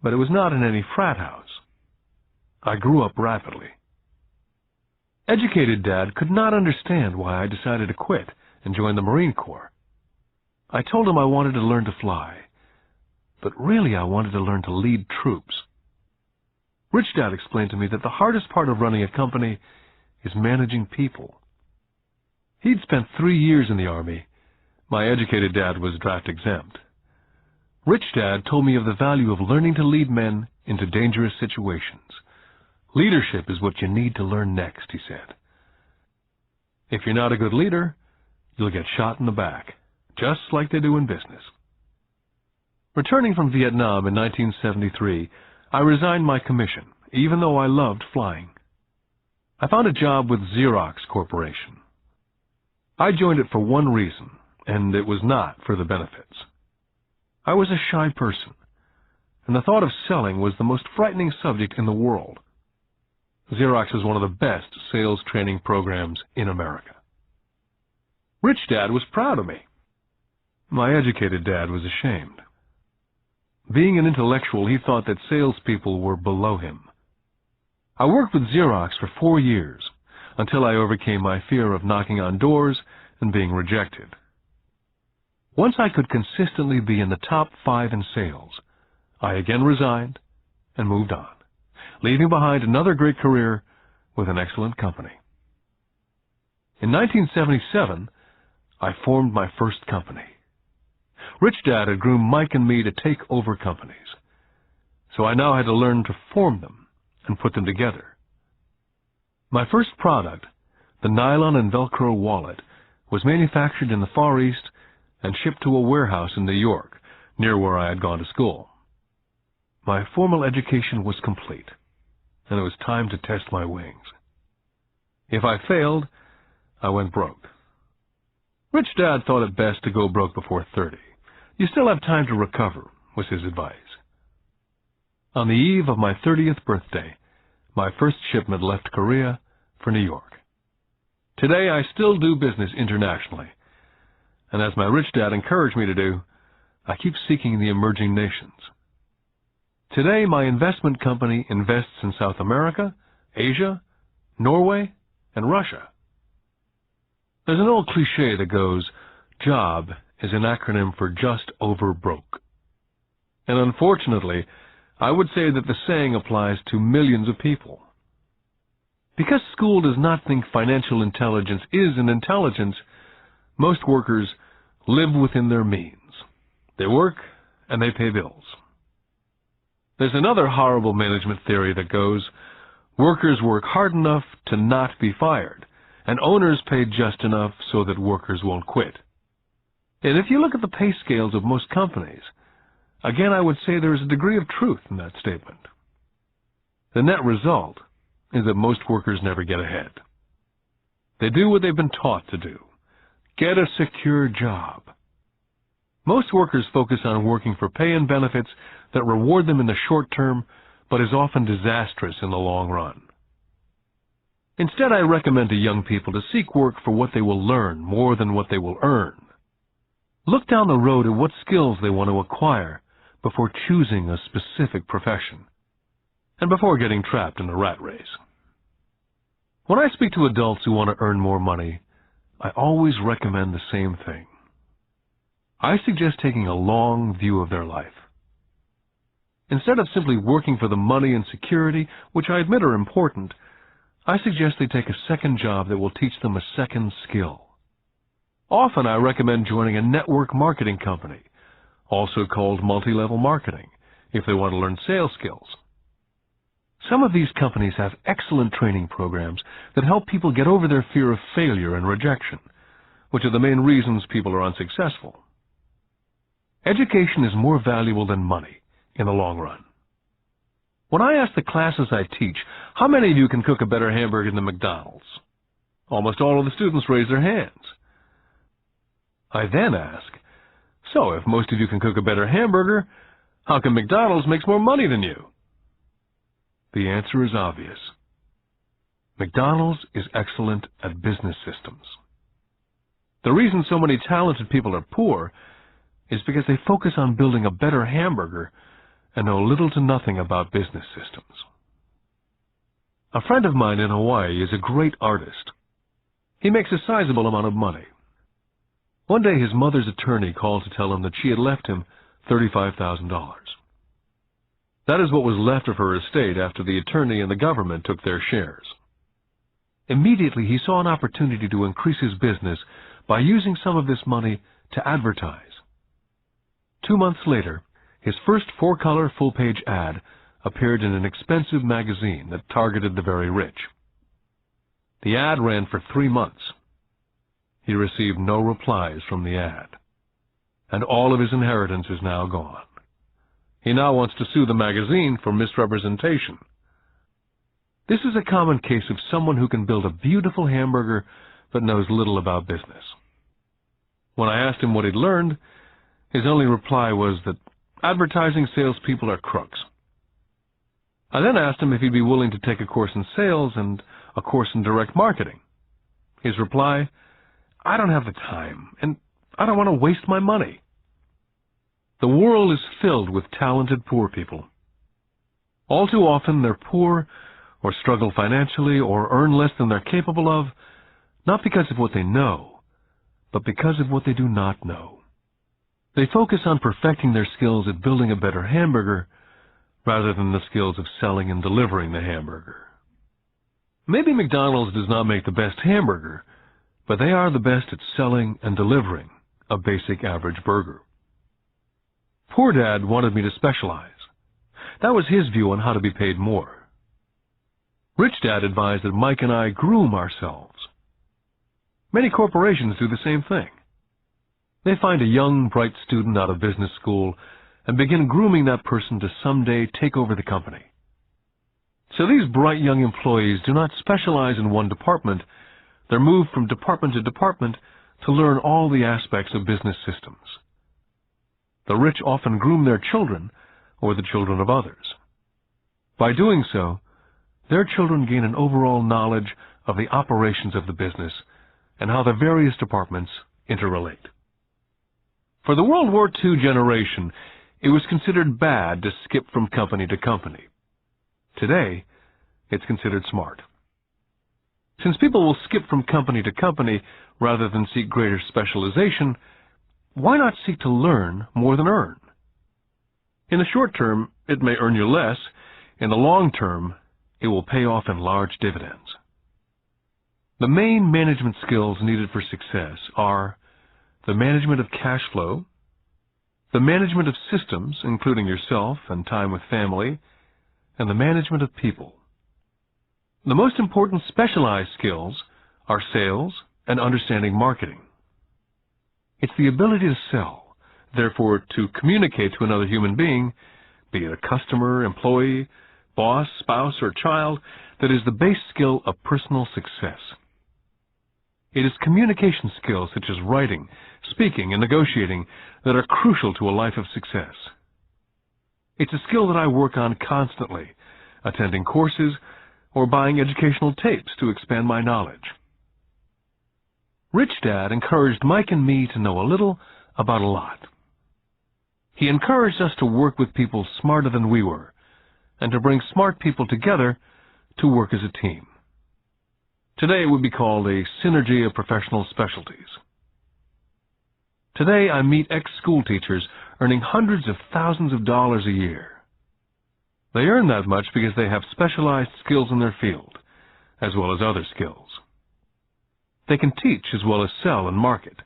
but it was not in any frat house. I grew up rapidly. Educated Dad could not understand why I decided to quit and join the Marine Corps. I told him I wanted to learn to fly, but really I wanted to learn to lead troops. Rich Dad explained to me that the hardest part of running a company is managing people. He'd spent 3 years in the Army. My educated dad was draft exempt. Rich Dad told me of the value of learning to lead men into dangerous situations. Leadership is what you need to learn next, he said. If you're not a good leader, you'll get shot in the back, just like they do in business. Returning from Vietnam in 1973, I resigned my commission, even though I loved flying. I found a job with Xerox Corporation. I joined it for one reason, and it was not for the benefits. I was a shy person, and the thought of selling was the most frightening subject in the world. Xerox is one of the best sales training programs in America. Rich Dad was proud of me. My educated dad was ashamed. Being an intellectual, he thought that salespeople were below him. I worked with Xerox for 4 years, until I overcame my fear of knocking on doors and being rejected. Once I could consistently be in the top 5 in sales, I again resigned and moved on, leaving behind another great career with an excellent company. In 1977, I formed my first company. Rich Dad had groomed Mike and me to take over companies, so I now had to learn to form them and put them together. My first product, the nylon and Velcro wallet, was manufactured in the Far East and shipped to a warehouse in New York, near where I had gone to school. My formal education was complete, and it was time to test my wings. If I failed, I went broke. Rich Dad thought it best to go broke before 30. You still have time to recover, was his advice. On the eve of my 30th birthday, my first shipment left Korea for New York. Today, I still do business internationally, and as my rich dad encouraged me to do, I keep seeking the emerging nations. Today, my investment company invests in South America, Asia, Norway, and Russia. There's an old cliche that goes, JOB is an acronym for just over broke. And unfortunately, I would say that the saying applies to millions of people. Because school does not think financial intelligence is an intelligence, most workers live within their means. They work and they pay bills. There's another horrible management theory that goes, workers work hard enough to not be fired, and owners pay just enough so that workers won't quit. And if you look at the pay scales of most companies, again I would say there is a degree of truth in that statement. The net result is that most workers never get ahead. They do what they've been taught to do. Get a secure job. Most workers focus on working for pay and benefits that reward them in the short term, but is often disastrous in the long run. Instead, I recommend to young people to seek work for what they will learn more than what they will earn. Look down the road at what skills they want to acquire before choosing a specific profession, and before getting trapped in a rat race. When I speak to adults who want to earn more money, I always recommend the same thing. I suggest taking a long view of their life. Instead of simply working for the money and security, which I admit are important, I suggest they take a second job that will teach them a second skill. Often I recommend joining a network marketing company, also called multi-level marketing, if they want to learn sales skills. Some of these companies have excellent training programs that help people get over their fear of failure and rejection, which are the main reasons people are unsuccessful. Education is more valuable than money in the long run. When I ask the classes I teach, how many of you can cook a better hamburger than McDonald's? Almost all of the students raise their hands. I then ask, so if most of you can cook a better hamburger, how come McDonald's makes more money than you? The answer is obvious. McDonald's is excellent at business systems. The reason so many talented people are poor is because they focus on building a better hamburger and know little to nothing about business systems. A friend of mine in Hawaii is a great artist. He makes a sizable amount of money. One day his mother's attorney called to tell him that she had left him $35,000. That is what was left of her estate after the attorney and the government took their shares. Immediately he saw an opportunity to increase his business by using some of this money to advertise. 2 months later, his first 4-color full-page ad appeared in an expensive magazine that targeted the very rich. The ad ran for 3 months. He received no replies from the ad, and all of his inheritance is now gone. He now wants to sue the magazine for misrepresentation. This is a common case of someone who can build a beautiful hamburger but knows little about business. When I asked him what he'd learned, his only reply was that advertising salespeople are crooks. I then asked him if he'd be willing to take a course in sales and a course in direct marketing. His reply, "I don't have the time, and I don't want to waste my money." The world is filled with talented poor people. All too often they're poor or struggle financially or earn less than they're capable of, not because of what they know, but because of what they do not know. They focus on perfecting their skills at building a better hamburger rather than the skills of selling and delivering the hamburger. Maybe McDonald's does not make the best hamburger, but they are the best at selling and delivering a basic average burger. Poor Dad wanted me to specialize. That was his view on how to be paid more. Rich Dad advised that Mike and I groom ourselves. Many corporations do the same thing. They find a young, bright student out of business school and begin grooming that person to someday take over the company. So these bright young employees do not specialize in one department. They're moved from department to department to learn all the aspects of business systems. The rich often groom their children or the children of others. By doing so, their children gain an overall knowledge of the operations of the business and how the various departments interrelate. For the World War II generation, it was considered bad to skip from company to company. Today, it's considered smart. Since people will skip from company to company rather than seek greater specialization, why not seek to learn more than earn? In the short term, it may earn you less. In the long term, it will pay off in large dividends. The main management skills needed for success are the management of cash flow, the management of systems, including yourself and time with family, and the management of people. The most important specialized skills are sales and understanding marketing. It's the ability to sell, therefore to communicate to another human being, be it a customer, employee, boss, spouse, or child, that is the base skill of personal success. It is communication skills such as writing, speaking, and negotiating that are crucial to a life of success. It's a skill that I work on constantly, attending courses or buying educational tapes to expand my knowledge. Rich Dad encouraged Mike and me to know a little about a lot. He encouraged us to work with people smarter than we were, and to bring smart people together to work as a team. Today it would be called a synergy of professional specialties. Today I meet ex-school teachers earning hundreds of thousands of dollars a year. They earn that much because they have specialized skills in their field, as well as other skills. They can teach as well as sell and market.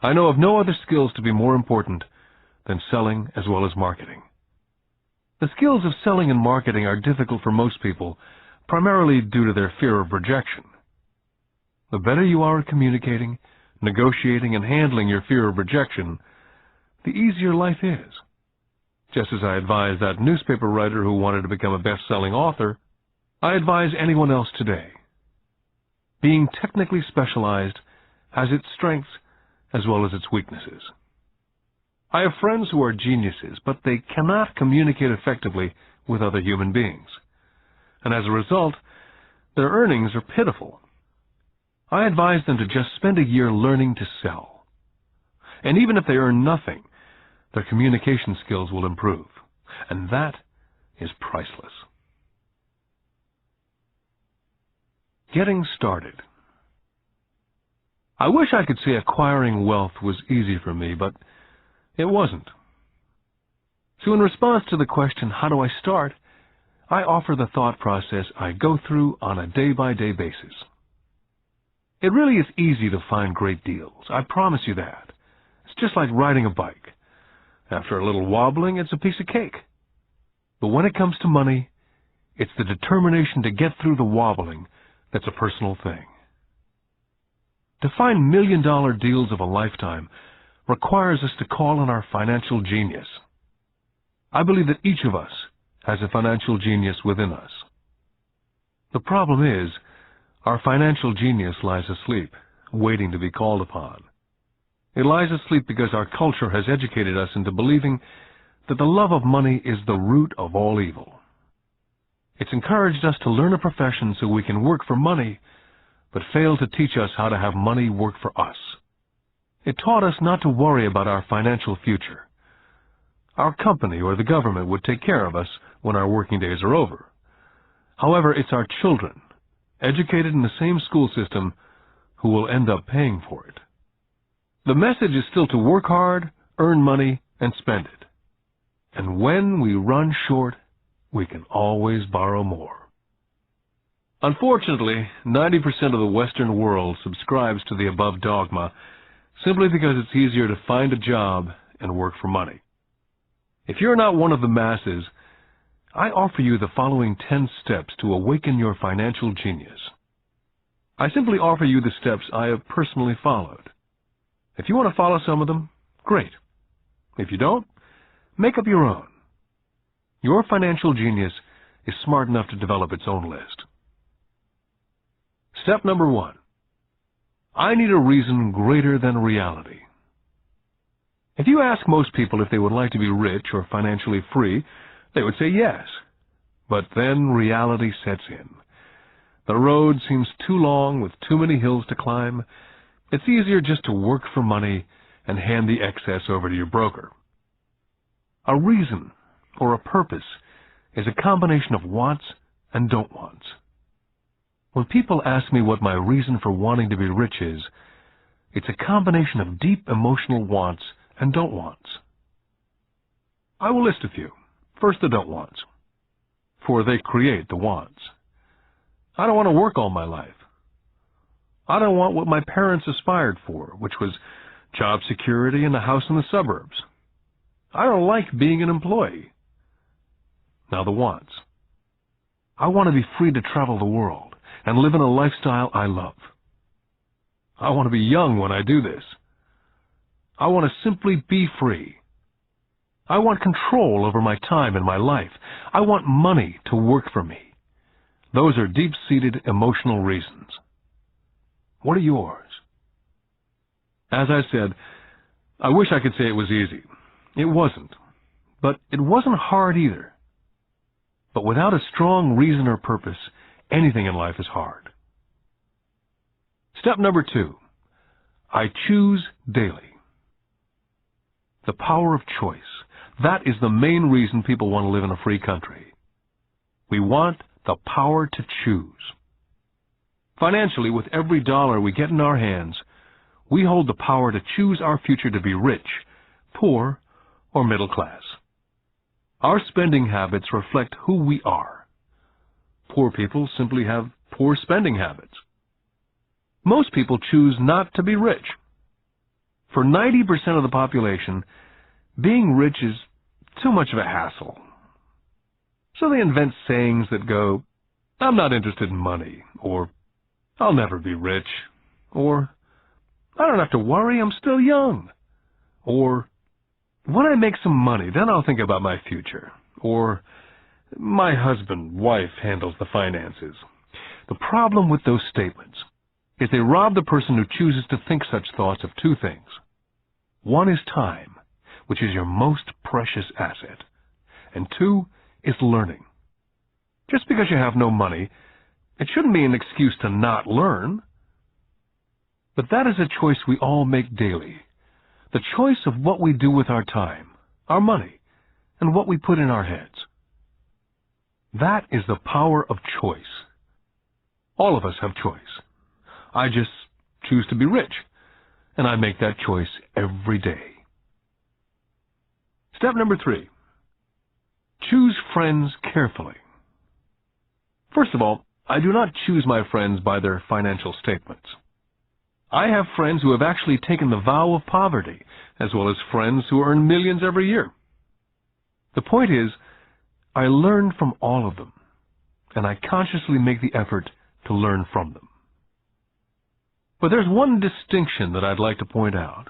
I know of no other skills to be more important than selling as well as marketing. The skills of selling and marketing are difficult for most people, primarily due to their fear of rejection. The better you are at communicating, negotiating, and handling your fear of rejection, the easier life is. Just as I advise that newspaper writer who wanted to become a best-selling author, I advise anyone else today. Being technically specialized has its strengths as well as its weaknesses. I have friends who are geniuses, but they cannot communicate effectively with other human beings. And as a result, their earnings are pitiful. I advise them to just spend a year learning to sell. And even if they earn nothing, their communication skills will improve. And that is priceless. Getting started. I wish I could say acquiring wealth was easy for me, but it wasn't. So in response to the question, how do I start, I offer the thought process I go through on a day-by-day basis. It really is easy to find great deals. I promise you that. It's just like riding a bike. After a little wobbling, it's a piece of cake. But when it comes to money, it's the determination to get through the wobbling that's a personal thing. To find million-dollar deals of a lifetime requires us to call on our financial genius. I believe that each of us has a financial genius within us. The problem is, our financial genius lies asleep, waiting to be called upon. It lies asleep because our culture has educated us into believing that the love of money is the root of all evil. It's encouraged us to learn a profession so we can work for money, but failed to teach us how to have money work for us. It taught us not to worry about our financial future. Our company or the government would take care of us when our working days are over. However, it's our children, educated in the same school system, who will end up paying for it. The message is still to work hard, earn money, and spend it. And when we run short, we can always borrow more. Unfortunately, 90% of the Western world subscribes to the above dogma simply because it's easier to find a job and work for money. If you're not one of the masses, I offer you the following 10 steps to awaken your financial genius. I simply offer you the steps I have personally followed. If you want to follow some of them, great. If you don't, make up your own. Your financial genius is smart enough to develop its own list. Step number 1. I need a reason greater than reality. If you ask most people if they would like to be rich or financially free, they would say yes. But then reality sets in. The road seems too long with too many hills to climb. It's easier just to work for money and hand the excess over to your broker. A reason or a purpose is a combination of wants and don't wants. When people ask me what my reason for wanting to be rich is, it's a combination of deep emotional wants and don't wants. I will list a few. First, the don't wants, for they create the wants. I don't want to work all my life. I don't want what my parents aspired for, which was job security and a house in the suburbs. I don't like being an employee. Now the wants. I want to be free to travel the world and live in a lifestyle I love. I want to be young when I do this. I want to simply be free. I want control over my time and my life. I want money to work for me. Those are deep-seated emotional reasons. What are yours? As I said, I wish I could say it was easy. It wasn't. But it wasn't hard either. But without a strong reason or purpose, anything in life is hard. Step number 2. I choose daily. The power of choice. That is the main reason people want to live in a free country. We want the power to choose. Financially, with every dollar we get in our hands, we hold the power to choose our future to be rich, poor, or middle class. Our spending habits reflect who we are. Poor people simply have poor spending habits. Most people choose not to be rich. For 90% of the population, being rich is too much of a hassle. So they invent sayings that go, "I'm not interested in money," or "I'll never be rich," or "I don't have to worry, I'm still young," or "When I make some money, then I'll think about my future," or "My wife handles the finances." The problem with those statements is they rob the person who chooses to think such thoughts of two things. One is time, which is your most precious asset, and 2 is learning. Just because you have no money, it shouldn't be an excuse to not learn. But that is a choice we all make daily. The choice of what we do with our time, our money, and what we put in our heads. That is the power of choice. All of us have choice. I just choose to be rich, and I make that choice every day. Step number 3. Choose friends carefully. First of all, I do not choose my friends by their financial statements. I have friends who have actually taken the vow of poverty, as well as friends who earn millions every year. The point is, I learn from all of them, and I consciously make the effort to learn from them. But there's one distinction that I'd like to point out.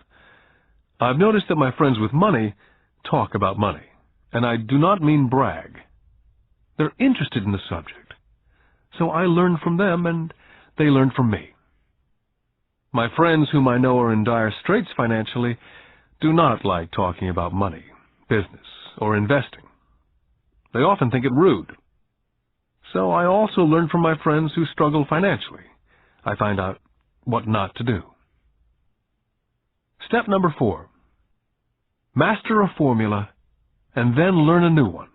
I've noticed that my friends with money talk about money, and I do not mean brag. They're interested in the subject. so I learned from them and they learned from me. My friends whom I know are in dire straits financially do not like talking about money, business, or investing. They often think it rude. So I also learn from my friends who struggle financially. I find out what not to do. Step number 4. Master a formula and then learn a new one.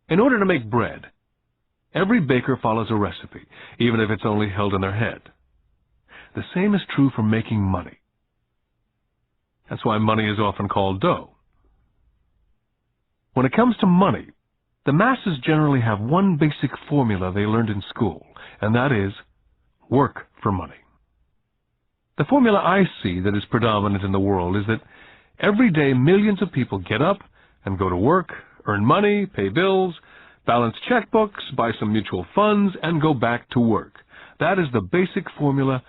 In order to make bread, every baker follows a recipe, even if it's only held in their head. The same is true for making money. That's why money is often called dough. When it comes to money, the masses generally have one basic formula they learned in school, and that is work for money. The formula I see that is predominant in the world is that every day millions of people get up and go to work, earn money, pay bills, balance checkbooks, buy some mutual funds, and go back to work. That is the basic formula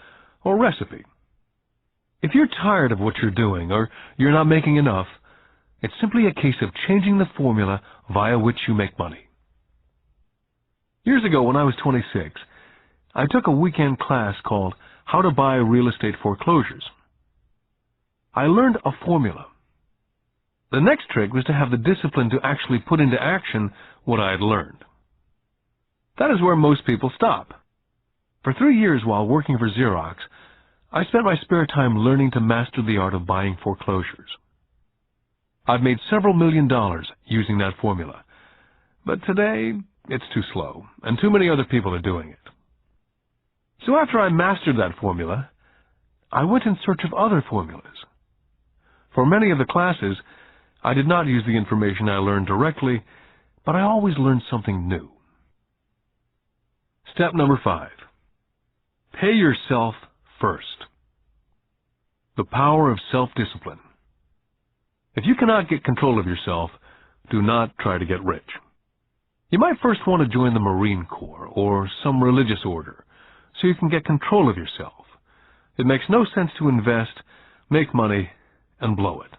or recipe. If you're tired of what you're doing or you're not making enough, it's simply a case of changing the formula via which you make money. Years ago, when I was 26, I took a weekend class called How to Buy Real Estate Foreclosures. I learned a formula. The next trick was to have the discipline to actually put into action what I had learned. That is where most people stop. For 3 years while working for Xerox, I spent my spare time learning to master the art of buying foreclosures. I've made several $1 million using that formula, but today it's too slow, and too many other people are doing it. So after I mastered that formula, I went in search of other formulas. For many of the classes, I did not use the information I learned directly, but I always learned something new. Step number 5. Pay yourself first. The power of self-discipline. If you cannot get control of yourself, do not try to get rich. You might first want to join the Marine Corps or some religious order, so you can get control of yourself. It makes no sense to invest, make money, and blow it.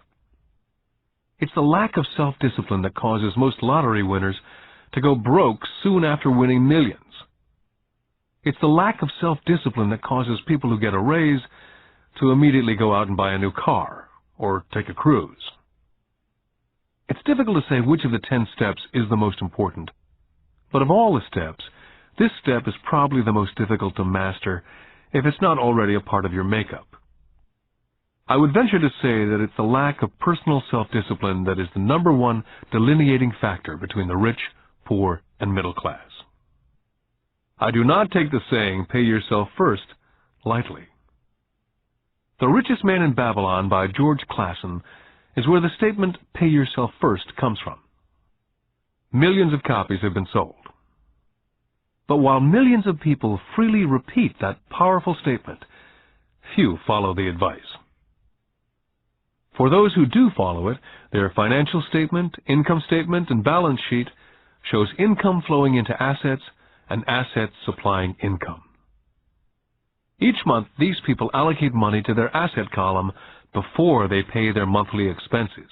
It's the lack of self-discipline that causes most lottery winners to go broke soon after winning millions. It's the lack of self-discipline that causes people who get a raise to immediately go out and buy a new car or take a cruise. It's difficult to say which of the 10 steps is the most important, but of all the steps, this step is probably the most difficult to master if it's not already a part of your makeup. I would venture to say that it's the lack of personal self-discipline that is the #1 delineating factor between the rich, poor, and middle class. I do not take the saying, pay yourself first, lightly. The Richest Man in Babylon by George Clason is where the statement, pay yourself first, comes from. Millions of copies have been sold. But while millions of people freely repeat that powerful statement, few follow the advice. For those who do follow it, their financial statement, income statement, and balance sheet shows income flowing into assets and assets supplying income. Each month, these people allocate money to their asset column before they pay their monthly expenses.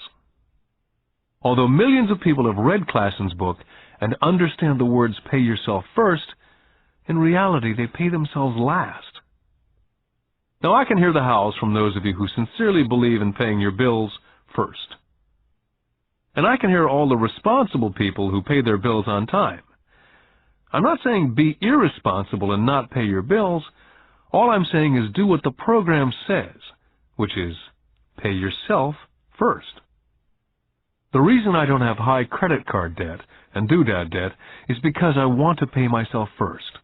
Although millions of people have read Clason's book and understand the words pay yourself first, in reality they pay themselves last. Now I can hear the howls from those of you who sincerely believe in paying your bills first. And I can hear all the responsible people who pay their bills on time. I'm not saying be irresponsible and not pay your bills. All I'm saying is do what the program says, which is pay yourself first. The reason I don't have high credit card debt and doodad debt is because I want to pay myself first.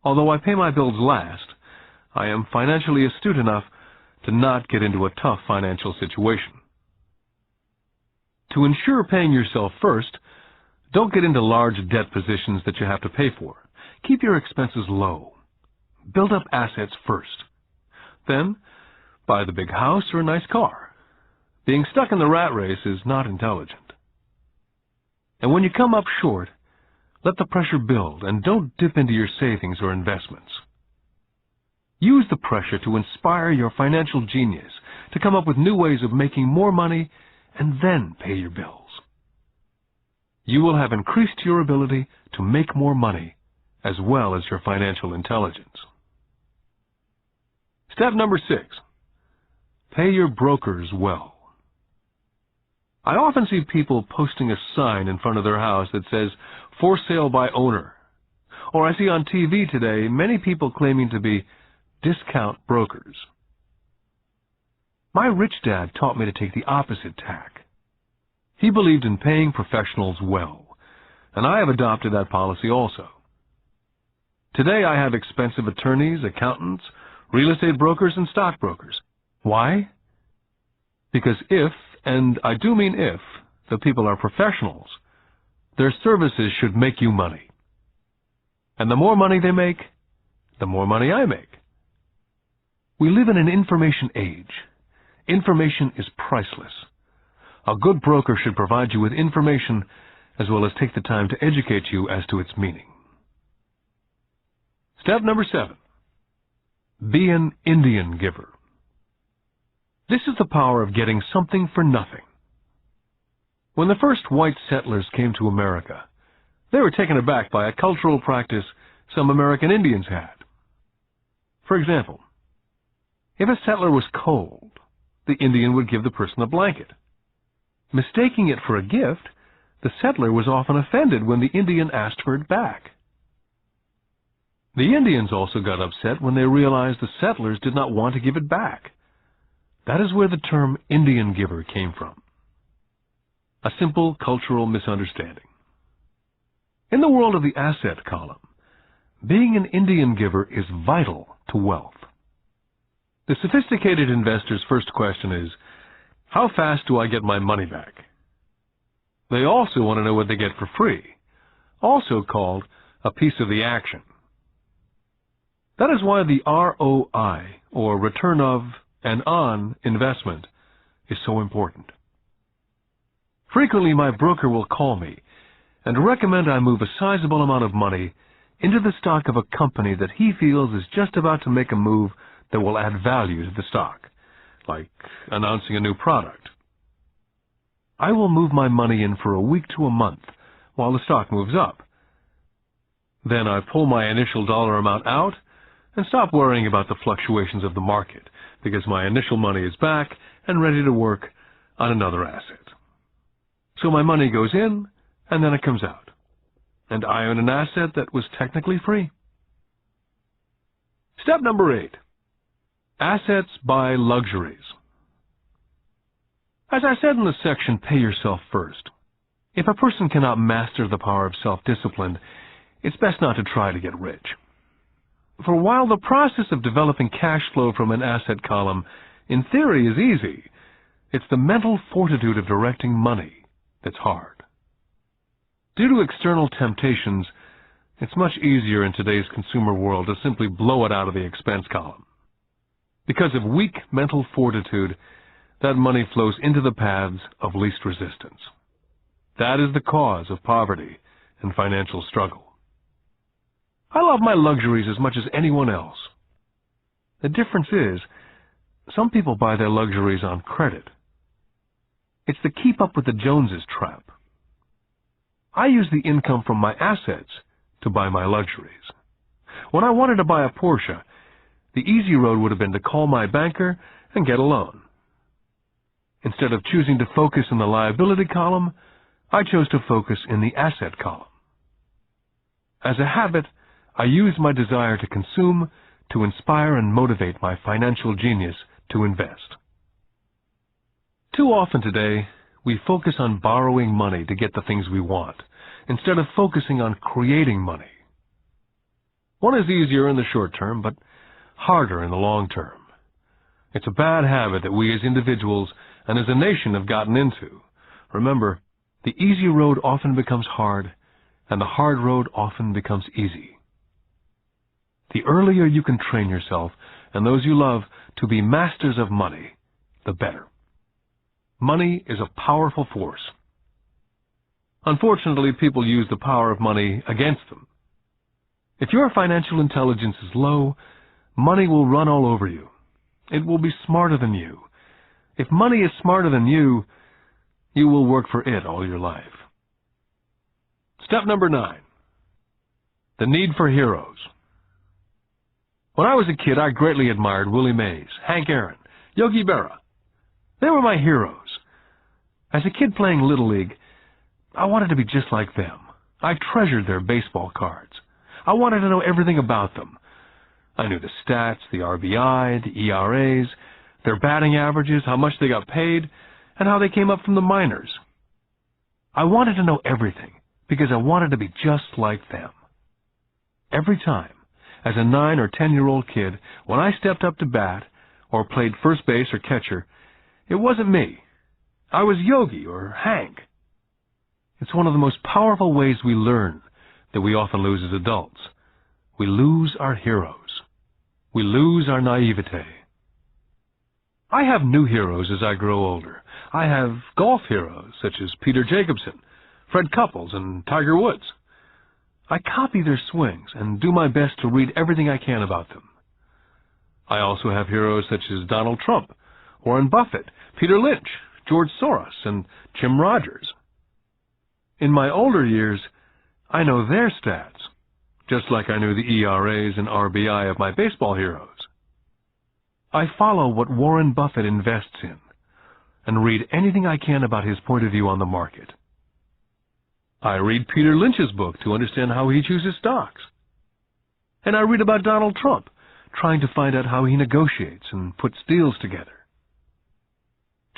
Although I pay my bills last, I am financially astute enough to not get into a tough financial situation. To ensure paying yourself first, don't get into large debt positions that you have to pay for. Keep your expenses low. Build up assets first. Then, buy the big house or a nice car. Being stuck in the rat race is not intelligent. And when you come up short, let the pressure build and don't dip into your savings or investments. Use the pressure to inspire your financial genius to come up with new ways of making more money and then pay your bills. you will have increased your ability to make more money as well as your financial intelligence. Step number 6. Pay your brokers well. I often see people posting a sign in front of their house that says, "For sale by owner." Or I see on TV today many people claiming to be discount brokers. My rich dad taught me to take the opposite tack. He believed in paying professionals well, and I have adopted that policy also. Today I have expensive attorneys, accountants, real estate brokers, and stockbrokers. Why? Because if, and I do mean if, the people are professionals, their services should make you money. And the more money they make, the more money I make. We live in an information age. Information is priceless. A good broker should provide you with information as well as take the time to educate you as to its meaning. Step number 7. Be an Indian giver. This is the power of getting something for nothing. When the first white settlers came to America, they were taken aback by a cultural practice some American Indians had. For example, if a settler was cold, the Indian would give the person a blanket. Mistaking it for a gift, the settler was often offended when the Indian asked for it back. The Indians also got upset when they realized the settlers did not want to give it back. That is where the term Indian giver came from. A simple cultural misunderstanding. In the world of the asset column, being an Indian giver is vital to wealth. The sophisticated investor's first question is, how fast do I get my money back? They also want to know what they get for free, also called a piece of the action. That is why the ROI, or return of and on investment, is so important. Frequently, my broker will call me and recommend I move a sizable amount of money into the stock of a company that he feels is just about to make a move that will add value to the stock, like announcing a new product. I will move my money in for a week to a month while the stock moves up. Then I pull my initial dollar amount out and stop worrying about the fluctuations of the market because my initial money is back and ready to work on another asset. So my money goes in and then it comes out, and I own an asset that was technically free. Step number 8. Assets buy luxuries. As I said in the section, pay yourself first. If a person cannot master the power of self-discipline, it's best not to try to get rich. For while the process of developing cash flow from an asset column in theory is easy, it's the mental fortitude of directing money that's hard. Due to external temptations, it's much easier in today's consumer world to simply blow it out of the expense column. Because of weak mental fortitude, that money flows into the paths of least resistance. That is the cause of poverty and financial struggle. I love my luxuries as much as anyone else. The difference is, some people buy their luxuries on credit. It's the keep up with the Joneses trap. I use the income from my assets to buy my luxuries. When I wanted to buy a Porsche, the easy road would have been to call my banker and get a loan. Instead of choosing to focus in the liability column, I chose to focus in the asset column. As a habit, I use my desire to consume to inspire and motivate my financial genius to invest. Too often today, we focus on borrowing money to get the things we want, instead of focusing on creating money. One is easier in the short term, but harder in the long term. It's a bad habit that we as individuals and as a nation have gotten into. Remember, the easy road often becomes hard, and the hard road often becomes easy. The earlier you can train yourself and those you love to be masters of money, the better. Money is a powerful force. Unfortunately, people use the power of money against them. If your financial intelligence is low, money will run all over you. It will be smarter than you. If money is smarter than you, you will work for it all your life. Step number 9. The need for heroes. When I was a kid, I greatly admired Willie Mays, Hank Aaron, Yogi Berra. They were my heroes. As a kid playing Little League, I wanted to be just like them. I treasured their baseball cards. I wanted to know everything about them. I knew the stats, the RBI, the ERAs, their batting averages, how much they got paid, and how they came up from the minors. I wanted to know everything because I wanted to be just like them. Every time, as a 9 or 10-year-old kid, when I stepped up to bat or played first base or catcher, it wasn't me. I was Yogi or Hank. It's one of the most powerful ways we learn that we often lose as adults. We lose our heroes. We lose our naivete. I have new heroes as I grow older. I have golf heroes such as Peter Jacobsen, Fred Couples, and Tiger Woods. I copy their swings and do my best to read everything I can about them. I also have heroes such as Donald Trump, Warren Buffett, Peter Lynch, George Soros, and Jim Rogers. In my older years, I know their stats, just like I knew the ERAs and RBI of my baseball heroes. I follow what Warren Buffett invests in and read anything I can about his point of view on the market. I read Peter Lynch's book to understand how he chooses stocks. And I read about Donald Trump, trying to find out how he negotiates and puts deals together.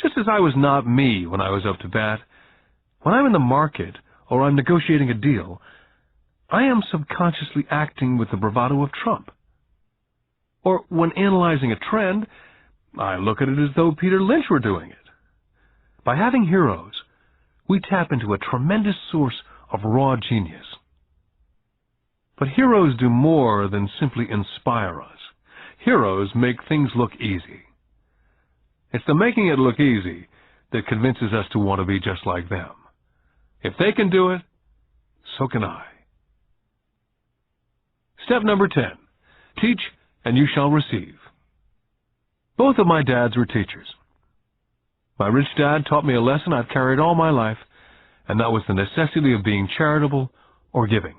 Just as I was not me when I was up to bat, when I'm in the market or I'm negotiating a deal, I am subconsciously acting with the bravado of Trump. Or when analyzing a trend, I look at it as though Peter Lynch were doing it. By having heroes, we tap into a tremendous source of raw genius. But heroes do more than simply inspire us. Heroes make things look easy. It's the making it look easy that convinces us to want to be just like them. If they can do it, so can I. Step number 10. Teach and you shall receive. Both of my dads were teachers. My rich dad taught me a lesson I've carried all my life, and that was the necessity of being charitable or giving.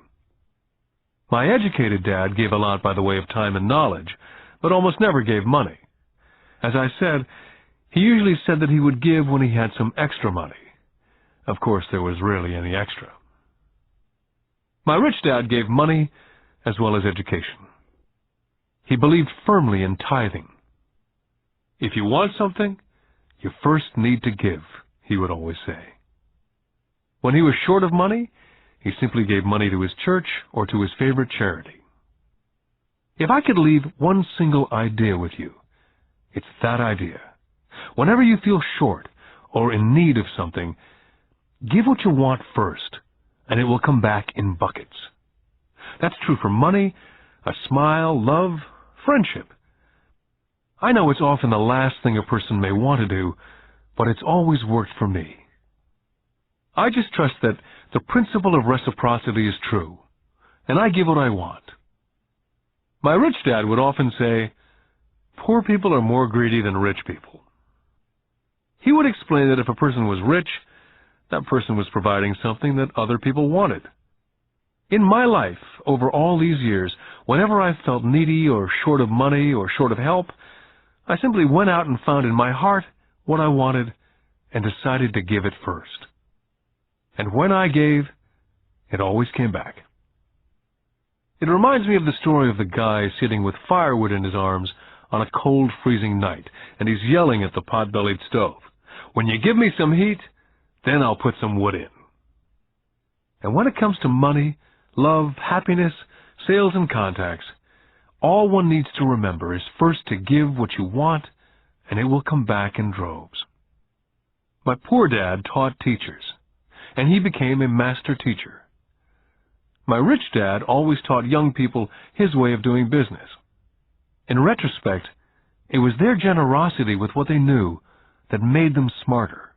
My educated dad gave a lot by the way of time and knowledge, but almost never gave money. As I said, he usually said that he would give when he had some extra money. Of course, there was rarely any extra. My rich dad gave money as well as education. He believed firmly in tithing. If you want something, you first need to give, he would always say. When he was short of money, he simply gave money to his church or to his favorite charity. If I could leave one single idea with you, it's that idea. Whenever you feel short or in need of something, give what you want first, and it will come back in buckets. That's true for money, a smile, love, friendship. I know it's often the last thing a person may want to do, but it's always worked for me. I just trust that the principle of reciprocity is true, and I give what I want. My rich dad would often say, poor people are more greedy than rich people. He would explain that if a person was rich, that person was providing something that other people wanted. In my life, over all these years, whenever I felt needy or short of money or short of help, I simply went out and found in my heart what I wanted and decided to give it first. And when I gave, it always came back. It reminds me of the story of the guy sitting with firewood in his arms on a cold, freezing night, and he's yelling at the pot-bellied stove, "When you give me some heat, then I'll put some wood in." And when it comes to money, love, happiness, sales, and contacts, all one needs to remember is first to give what you want, and it will come back in droves. My poor dad taught teachers, and he became a master teacher. My rich dad always taught young people his way of doing business. In retrospect, it was their generosity with what they knew that made them smarter.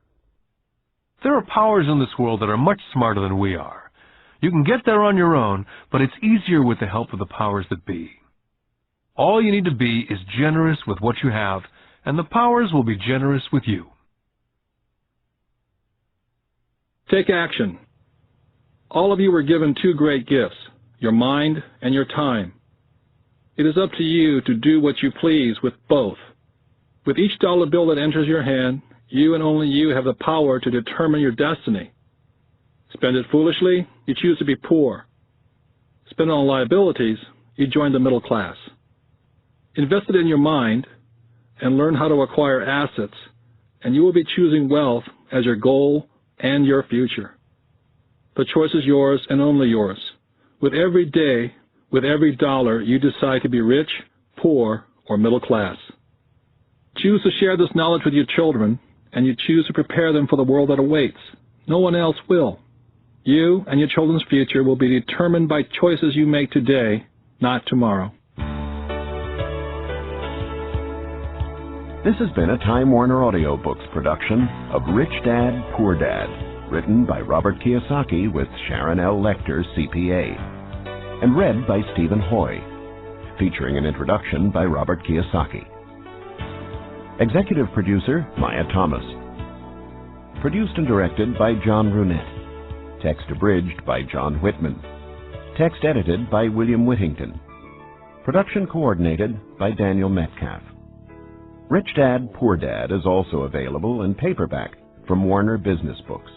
There are powers in this world that are much smarter than we are. You can get there on your own, but it's easier with the help of the powers that be. All you need to be is generous with what you have, and the powers will be generous with you. Take action. All of you were given two great gifts, your mind and your time. It is up to you to do what you please with both. With each dollar bill that enters your hand, you and only you have the power to determine your destiny. Spend it foolishly, you choose to be poor. Spend it on liabilities, you join the middle class. Invest it in your mind and learn how to acquire assets, and you will be choosing wealth as your goal and your future. The choice is yours and only yours. With every day, with every dollar, you decide to be rich, poor, or middle class. Choose to share this knowledge with your children, and you choose to prepare them for the world that awaits. No one else will. You and your children's future will be determined by choices you make today, not tomorrow. This has been a Time Warner Audiobooks production of Rich Dad, Poor Dad, written by Robert Kiyosaki with Sharon L. Lecter, CPA, and read by Stephen Hoy, featuring an introduction by Robert Kiyosaki. Executive producer, Maya Thomas. Produced and directed by John Brunette. Text abridged by John Whitman. Text edited by William Whittington. Production coordinated by Daniel Metcalf. Rich Dad, Poor Dad is also available in paperback from Warner Business Books.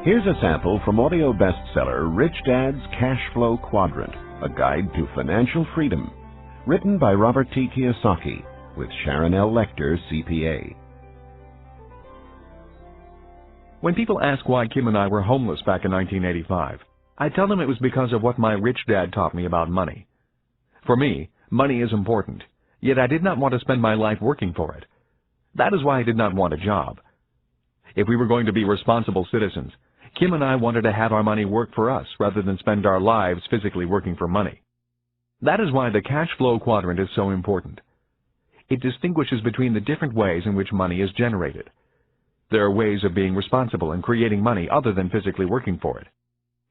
Here's a sample from audio bestseller Rich Dad's Cash Flow Quadrant, a guide to financial freedom, written by Robert T. Kiyosaki with Sharon L. Lecter, CPA. When people ask why Kim and I were homeless back in 1985, I tell them it was because of what my rich dad taught me about money. For me, money is important, yet I did not want to spend my life working for it. That is why I did not want a job. If we were going to be responsible citizens, Kim and I wanted to have our money work for us rather than spend our lives physically working for money. That is why the cash flow quadrant is so important. It distinguishes between the different ways in which money is generated. There are ways of being responsible and creating money other than physically working for it.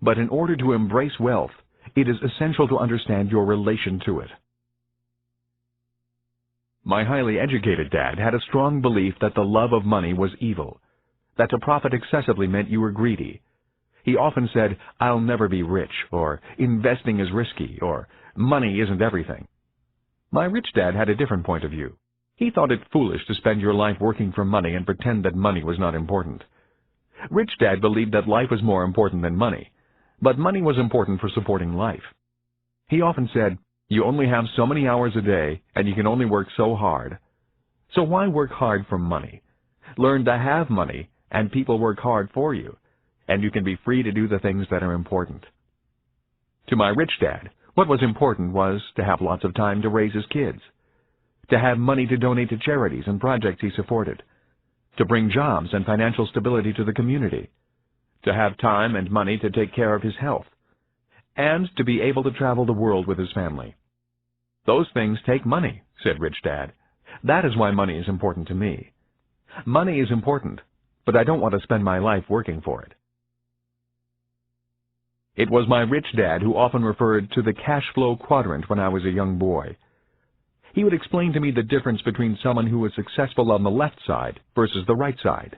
But in order to embrace wealth, it is essential to understand your relation to it. My highly educated dad had a strong belief that the love of money was evil, that to profit excessively meant you were greedy. He often said, "I'll never be rich," or "investing is risky," or "money isn't everything." My rich dad had a different point of view. He thought it foolish to spend your life working for money and pretend that money was not important. Rich Dad believed that life was more important than money, but money was important for supporting life. He often said, "You only have so many hours a day, and you can only work so hard. So why work hard for money? Learn to have money, and people work hard for you, and you can be free to do the things that are important." To my rich dad, what was important was to have lots of time to raise his kids, to have money to donate to charities and projects he supported, to bring jobs and financial stability to the community, to have time and money to take care of his health, and to be able to travel the world with his family. "Those things take money," said Rich Dad. "That is why money is important to me. Money is important, but I don't want to spend my life working for it." It was my rich dad who often referred to the cash flow quadrant when I was a young boy. He would explain to me the difference between someone who was successful on the left side versus the right side.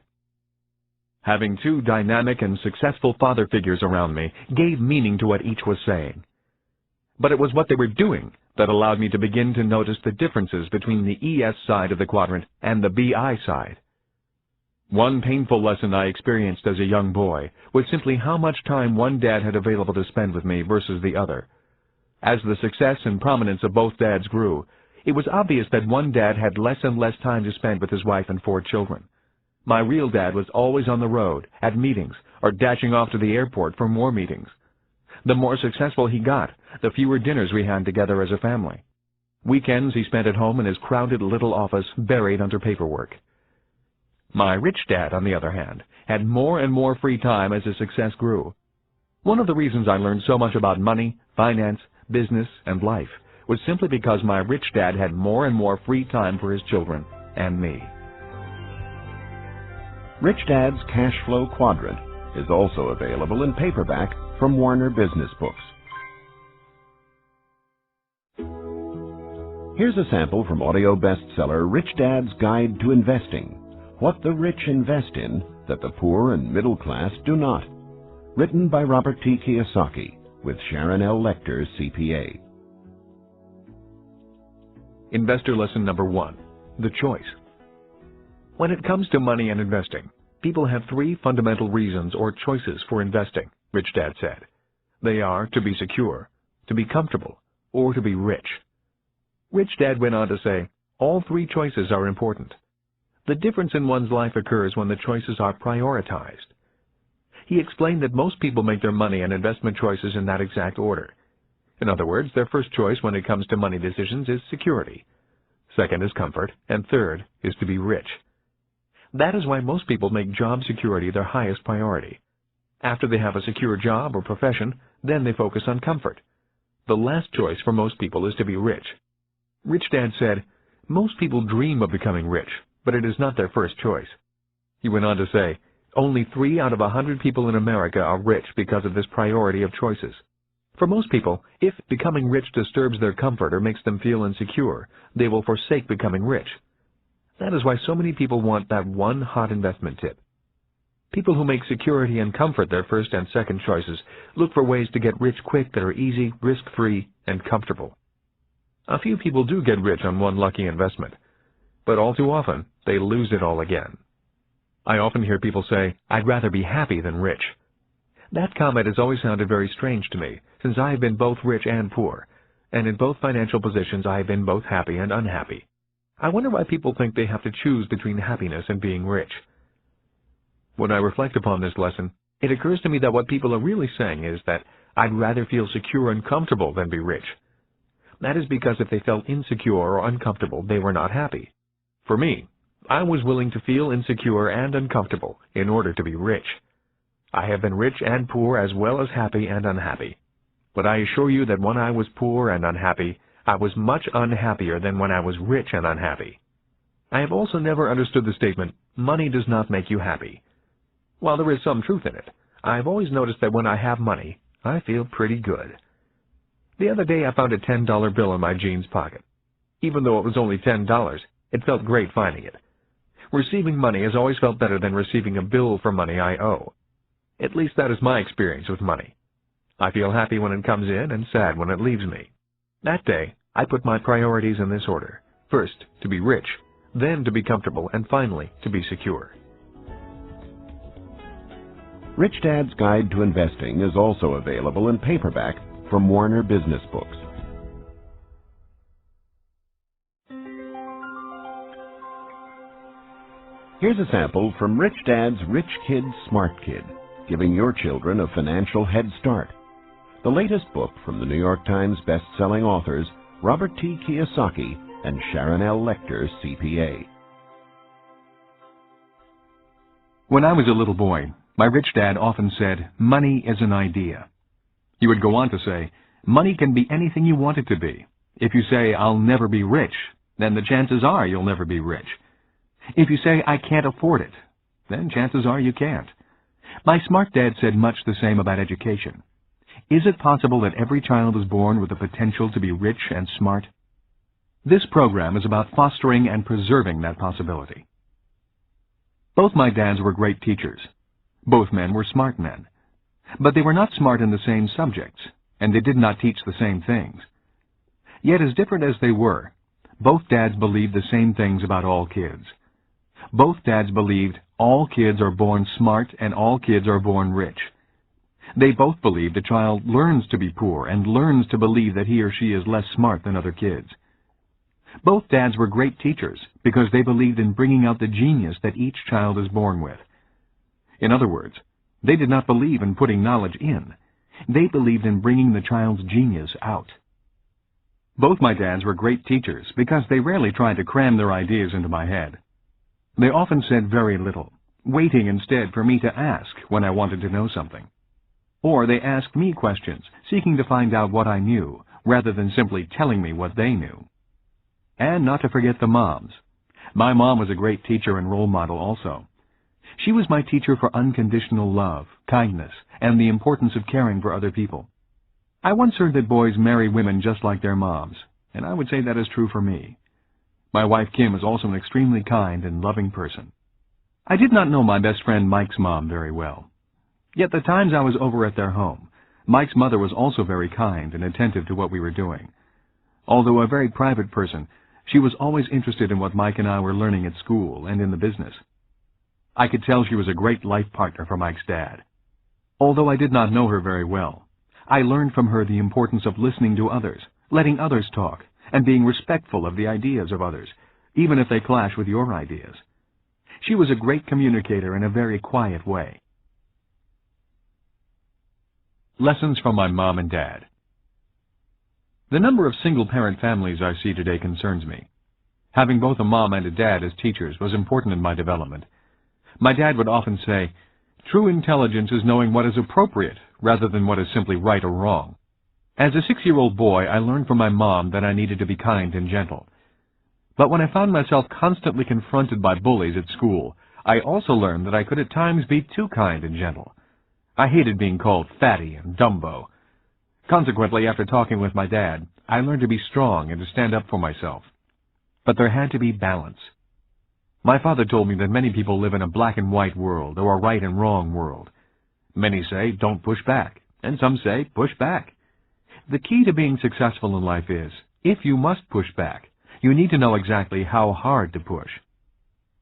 Having two dynamic and successful father figures around me gave meaning to what each was saying. But it was what they were doing that allowed me to begin to notice the differences between the ES side of the quadrant and the BI side. One painful lesson I experienced as a young boy was simply how much time one dad had available to spend with me versus the other. As the success and prominence of both dads grew, it was obvious that one dad had less and less time to spend with his wife and 4 children. My real dad was always on the road, at meetings, or dashing off to the airport for more meetings. The more successful he got, the fewer dinners we had together as a family. Weekends he spent at home in his crowded little office buried under paperwork. My rich dad, on the other hand, had more and more free time as his success grew. One of the reasons I learned so much about money, finance, business, and life was simply because my rich dad had more and more free time for his children and me. Rich Dad's Cash Flow Quadrant is also available in paperback from Warner Business Books. Here's a sample from audio bestseller Rich Dad's Guide to Investing: What the Rich Invest in That the Poor and Middle Class Do Not. Written by Robert T. Kiyosaki, with Sharon L. Lecter, CPA. Investor lesson number 1: the choice. When it comes to money and investing, people have 3 fundamental reasons or choices for investing, Rich Dad said. They are to be secure, to be comfortable, or to be rich. Rich Dad went on to say, all 3 choices are important. The difference in one's life occurs when the choices are prioritized. He explained that most people make their money and investment choices in that exact order. In other words, their first choice when it comes to money decisions is security. Second is comfort, and third is to be rich. That is why most people make job security their highest priority. After they have a secure job or profession, then they focus on comfort. The last choice for most people is to be rich. Rich Dad said, most people dream of becoming rich, but it is not their first choice. He went on to say, only 3 out of 100 people in America are rich because of this priority of choices. For most people, if becoming rich disturbs their comfort or makes them feel insecure, they will forsake becoming rich. That is why so many people want that one hot investment tip. People who make security and comfort their first and second choices look for ways to get rich quick that are easy, risk-free, and comfortable. A few people do get rich on one lucky investment, but all too often they lose it all again. I often hear people say, I'd rather be happy than rich. That comment has always sounded very strange to me, since I have been both rich and poor, and in both financial positions I have been both happy and unhappy. I wonder why people think they have to choose between happiness and being rich. When I reflect upon this lesson, it occurs to me that what people are really saying is that I'd rather feel secure and comfortable than be rich. That is because if they felt insecure or uncomfortable, they were not happy. For me, I was willing to feel insecure and uncomfortable in order to be rich. I have been rich and poor as well as happy and unhappy. But I assure you that when I was poor and unhappy, I was much unhappier than when I was rich and unhappy. I have also never understood the statement, money does not make you happy. While there is some truth in it, I have always noticed that when I have money, I feel pretty good. The other day I found a $10 bill in my jeans pocket. Even though it was only $10, it felt great finding it. Receiving money has always felt better than receiving a bill for money I owe. At least that is my experience with money. I feel happy when it comes in and sad when it leaves me. That day, I put my priorities in this order. First, to be rich, then to be comfortable, and finally, to be secure. Rich Dad's Guide to Investing is also available in paperback from Warner Business Books. Here's a sample from Rich Dad's Rich Kid, Smart Kid, giving your children a financial head start. The latest book from the New York Times best-selling authors Robert T. Kiyosaki and Sharon L. Lecter, CPA. When I was a little boy, my rich dad often said, money is an idea. He would go on to say, money can be anything you want it to be. If you say, I'll never be rich, then the chances are you'll never be rich. If you say, I can't afford it, then chances are you can't. My smart dad said much the same about education. Is it possible that every child is born with the potential to be rich and smart? This program is about fostering and preserving that possibility. Both my dads were great teachers. Both men were smart men. But they were not smart in the same subjects, and they did not teach the same things. Yet as different as they were, both dads believed the same things about all kids. Both dads believed all kids are born smart and all kids are born rich. They both believed a child learns to be poor and learns to believe that he or she is less smart than other kids. Both dads were great teachers because they believed in bringing out the genius that each child is born with. In other words, they did not believe in putting knowledge in. They believed in bringing the child's genius out. Both my dads were great teachers because they rarely tried to cram their ideas into my head. They often said very little, waiting instead for me to ask when I wanted to know something. Or they asked me questions, seeking to find out what I knew, rather than simply telling me what they knew. And not to forget the moms. My mom was a great teacher and role model also. She was my teacher for unconditional love, kindness, and the importance of caring for other people. I once heard that boys marry women just like their moms, and I would say that is true for me. My wife Kim is also an extremely kind and loving person. I did not know my best friend Mike's mom very well. Yet the times I was over at their home, Mike's mother was also very kind and attentive to what we were doing. Although a very private person, she was always interested in what Mike and I were learning at school and in the business. I could tell she was a great life partner for Mike's dad. Although I did not know her very well, I learned from her the importance of listening to others, letting others talk, and being respectful of the ideas of others, even if they clash with your ideas. She was a great communicator in a very quiet way. Lessons from my mom and dad. The number of single-parent families I see today concerns me. Having both a mom and a dad as teachers was important in my development. My dad would often say, "True intelligence is knowing what is appropriate rather than what is simply right or wrong." As a 6-year-old boy, I learned from my mom that I needed to be kind and gentle. But when I found myself constantly confronted by bullies at school, I also learned that I could at times be too kind and gentle. I hated being called fatty and Dumbo. Consequently, after talking with my dad, I learned to be strong and to stand up for myself. But there had to be balance. My father told me that many people live in a black and white world or a right and wrong world. Many say, don't push back, and some say, push back. The key to being successful in life is, if you must push back, you need to know exactly how hard to push.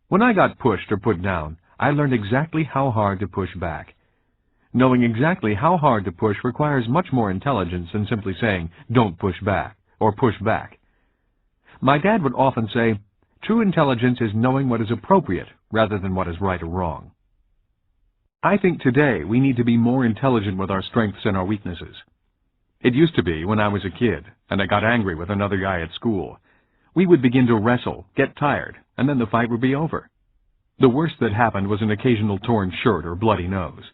When I got pushed or put down, I learned exactly how hard to push back. Knowing exactly how hard to push requires much more intelligence than simply saying, don't push back, or push back. My dad would often say, true intelligence is knowing what is appropriate rather than what is right or wrong. I think today we need to be more intelligent with our strengths and our weaknesses. It used to be when I was a kid, and I got angry with another guy at school. We would begin to wrestle, get tired, and then the fight would be over. The worst that happened was an occasional torn shirt or bloody nose.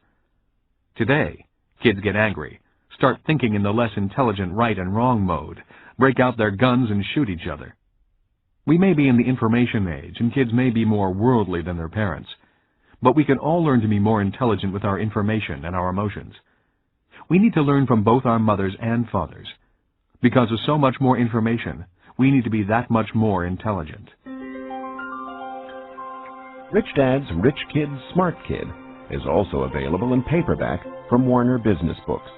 Today, kids get angry, start thinking in the less intelligent right and wrong mode, break out their guns and shoot each other. We may be in the information age, and kids may be more worldly than their parents, but we can all learn to be more intelligent with our information and our emotions. We need to learn from both our mothers and fathers. Because of so much more information, we need to be that much more intelligent. Rich Dad's Rich Kid, Smart Kid is also available in paperback from Warner Business Books.